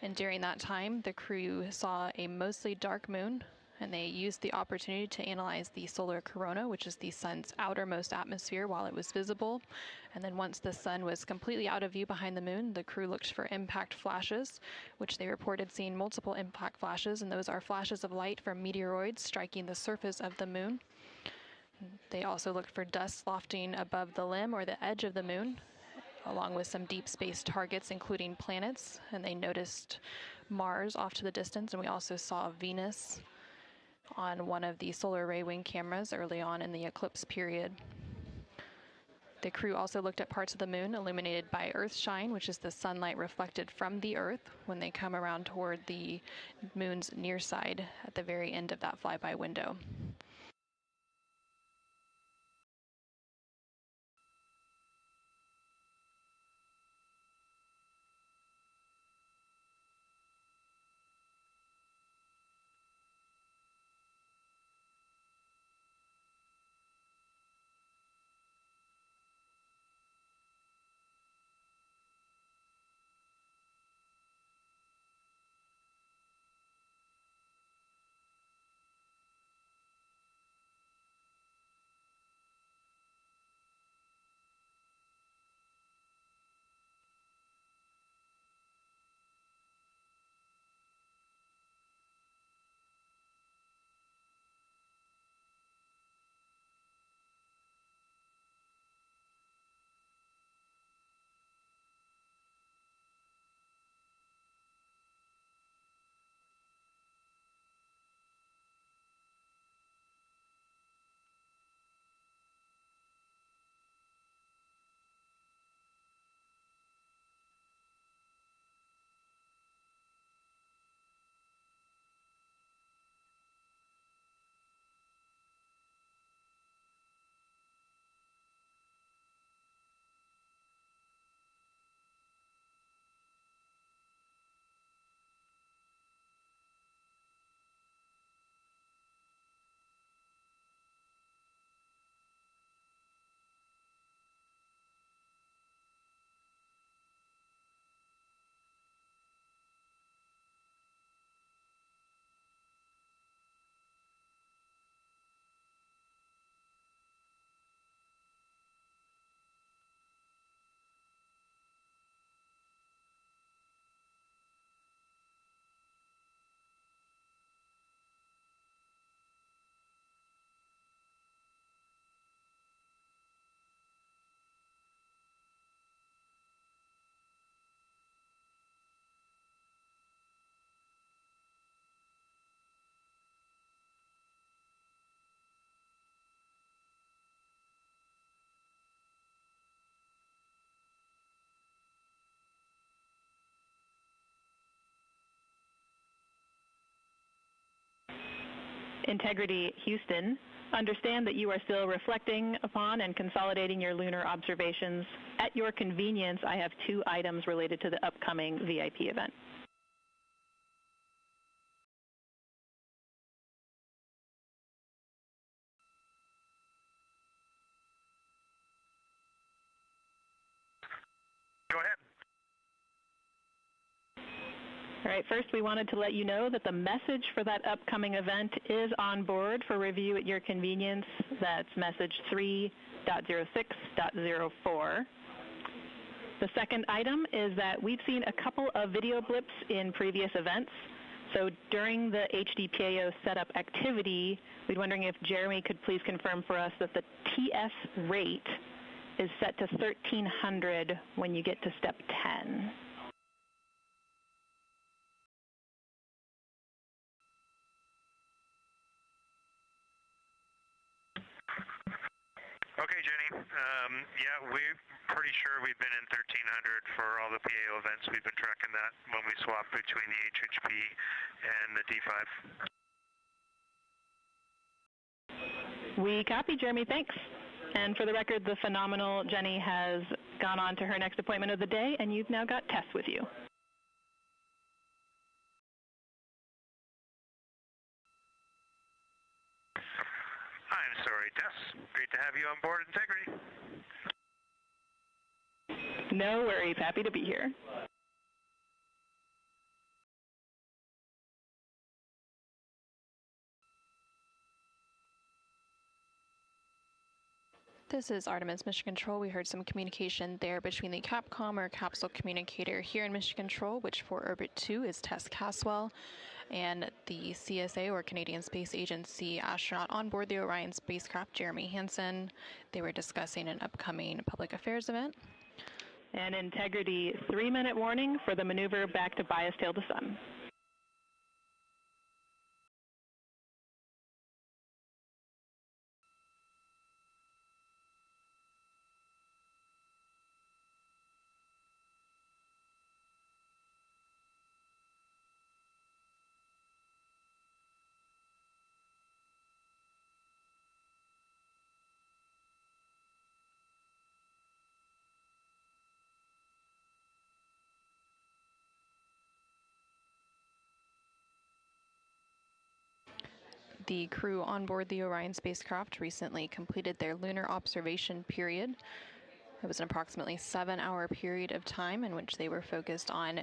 And during that time, the crew saw a mostly dark moon, and they used the opportunity to analyze the solar corona, which is the sun's outermost atmosphere, while it was visible. And then once the sun was completely out of view behind the moon, the crew looked for impact flashes, which they reported seeing multiple impact flashes, and those are flashes of light from meteoroids striking the surface of the moon. They also looked for dust lofting above the limb or the edge of the moon, along with some deep space targets, including planets, and they noticed Mars off to the distance, and we also saw Venus on one of the solar array wing cameras early on in the eclipse period. The crew also looked at parts of the moon illuminated by Earthshine, which is the sunlight reflected from the Earth when they come around toward the moon's near side at the very end of that flyby window. Integrity Houston, understand that you are still reflecting upon and consolidating your lunar observations. At your convenience, I have 2 items related to the upcoming VIP event. Go ahead. All right, first we wanted to let you know that the message for that upcoming event is on board for review at your convenience. That's message 3.06.04. The second item is that we've seen a couple of video blips in previous events. So during the HDPAO setup activity, we're wondering if Jeremy could please confirm for us that the TS rate is set to 1300 when you get to step 10. Okay, Jenny. Yeah, we're pretty sure we've been in 1300 for all the PAO events. We've been tracking that when we swap between the HHP and the D5. We copy, Jeremy. Thanks. And for the record, the phenomenal Jenny has gone on to her next appointment of the day, and you've now got Tess with you. I'm sorry, Tess. Great to have you on board Integrity. No worries. Happy to be here. This is Artemis Mission Control. We heard some communication there between the Capcom or capsule communicator here in Mission Control, which for Orbit 2 is Tess Caswell, and the CSA or Canadian Space Agency astronaut on board the Orion spacecraft, Jeremy Hansen. They were discussing an upcoming public affairs event. And Integrity, 3-minute warning for the maneuver back to bias tail to sun. The crew on board the Orion spacecraft recently completed their lunar observation period. It was an approximately 7-hour period of time in which they were focused on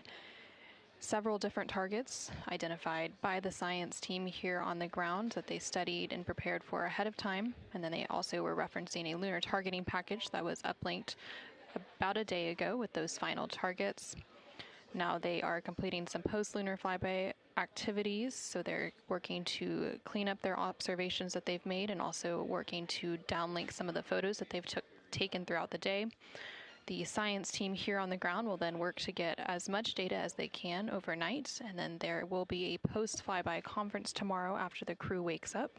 several different targets identified by the science team here on the ground that they studied and prepared for ahead of time. And then they also were referencing a lunar targeting package that was uplinked about a day ago with those final targets. Now they are completing some post-lunar flyby activities, so they're working to clean up their observations that they've made and also working to downlink some of the photos that they've taken throughout the day. The science team here on the ground will then work to get as much data as they can overnight, and then there will be a post-flyby conference tomorrow after the crew wakes up.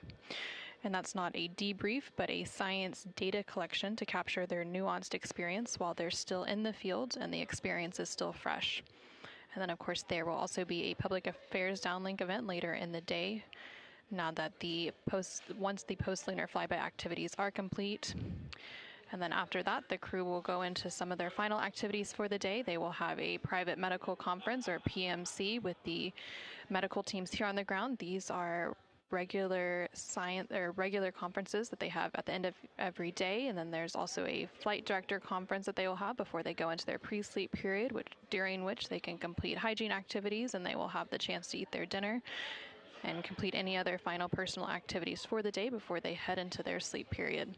And that's not a debrief, but a science data collection to capture their nuanced experience while they're still in the field and the experience is still fresh. And then, of course, there will also be a public affairs downlink event later in the day. Now that once the post-lunar flyby activities are complete. And then after that, the crew will go into some of their final activities for the day. They will have a private medical conference, or PMC, with the medical teams here on the ground. These are regular conferences that they have at the end of every day, and then there's also a flight director conference that they will have before they go into their pre-sleep period, during which they can complete hygiene activities, and they will have the chance to eat their dinner and complete any other final personal activities for the day before they head into their sleep period.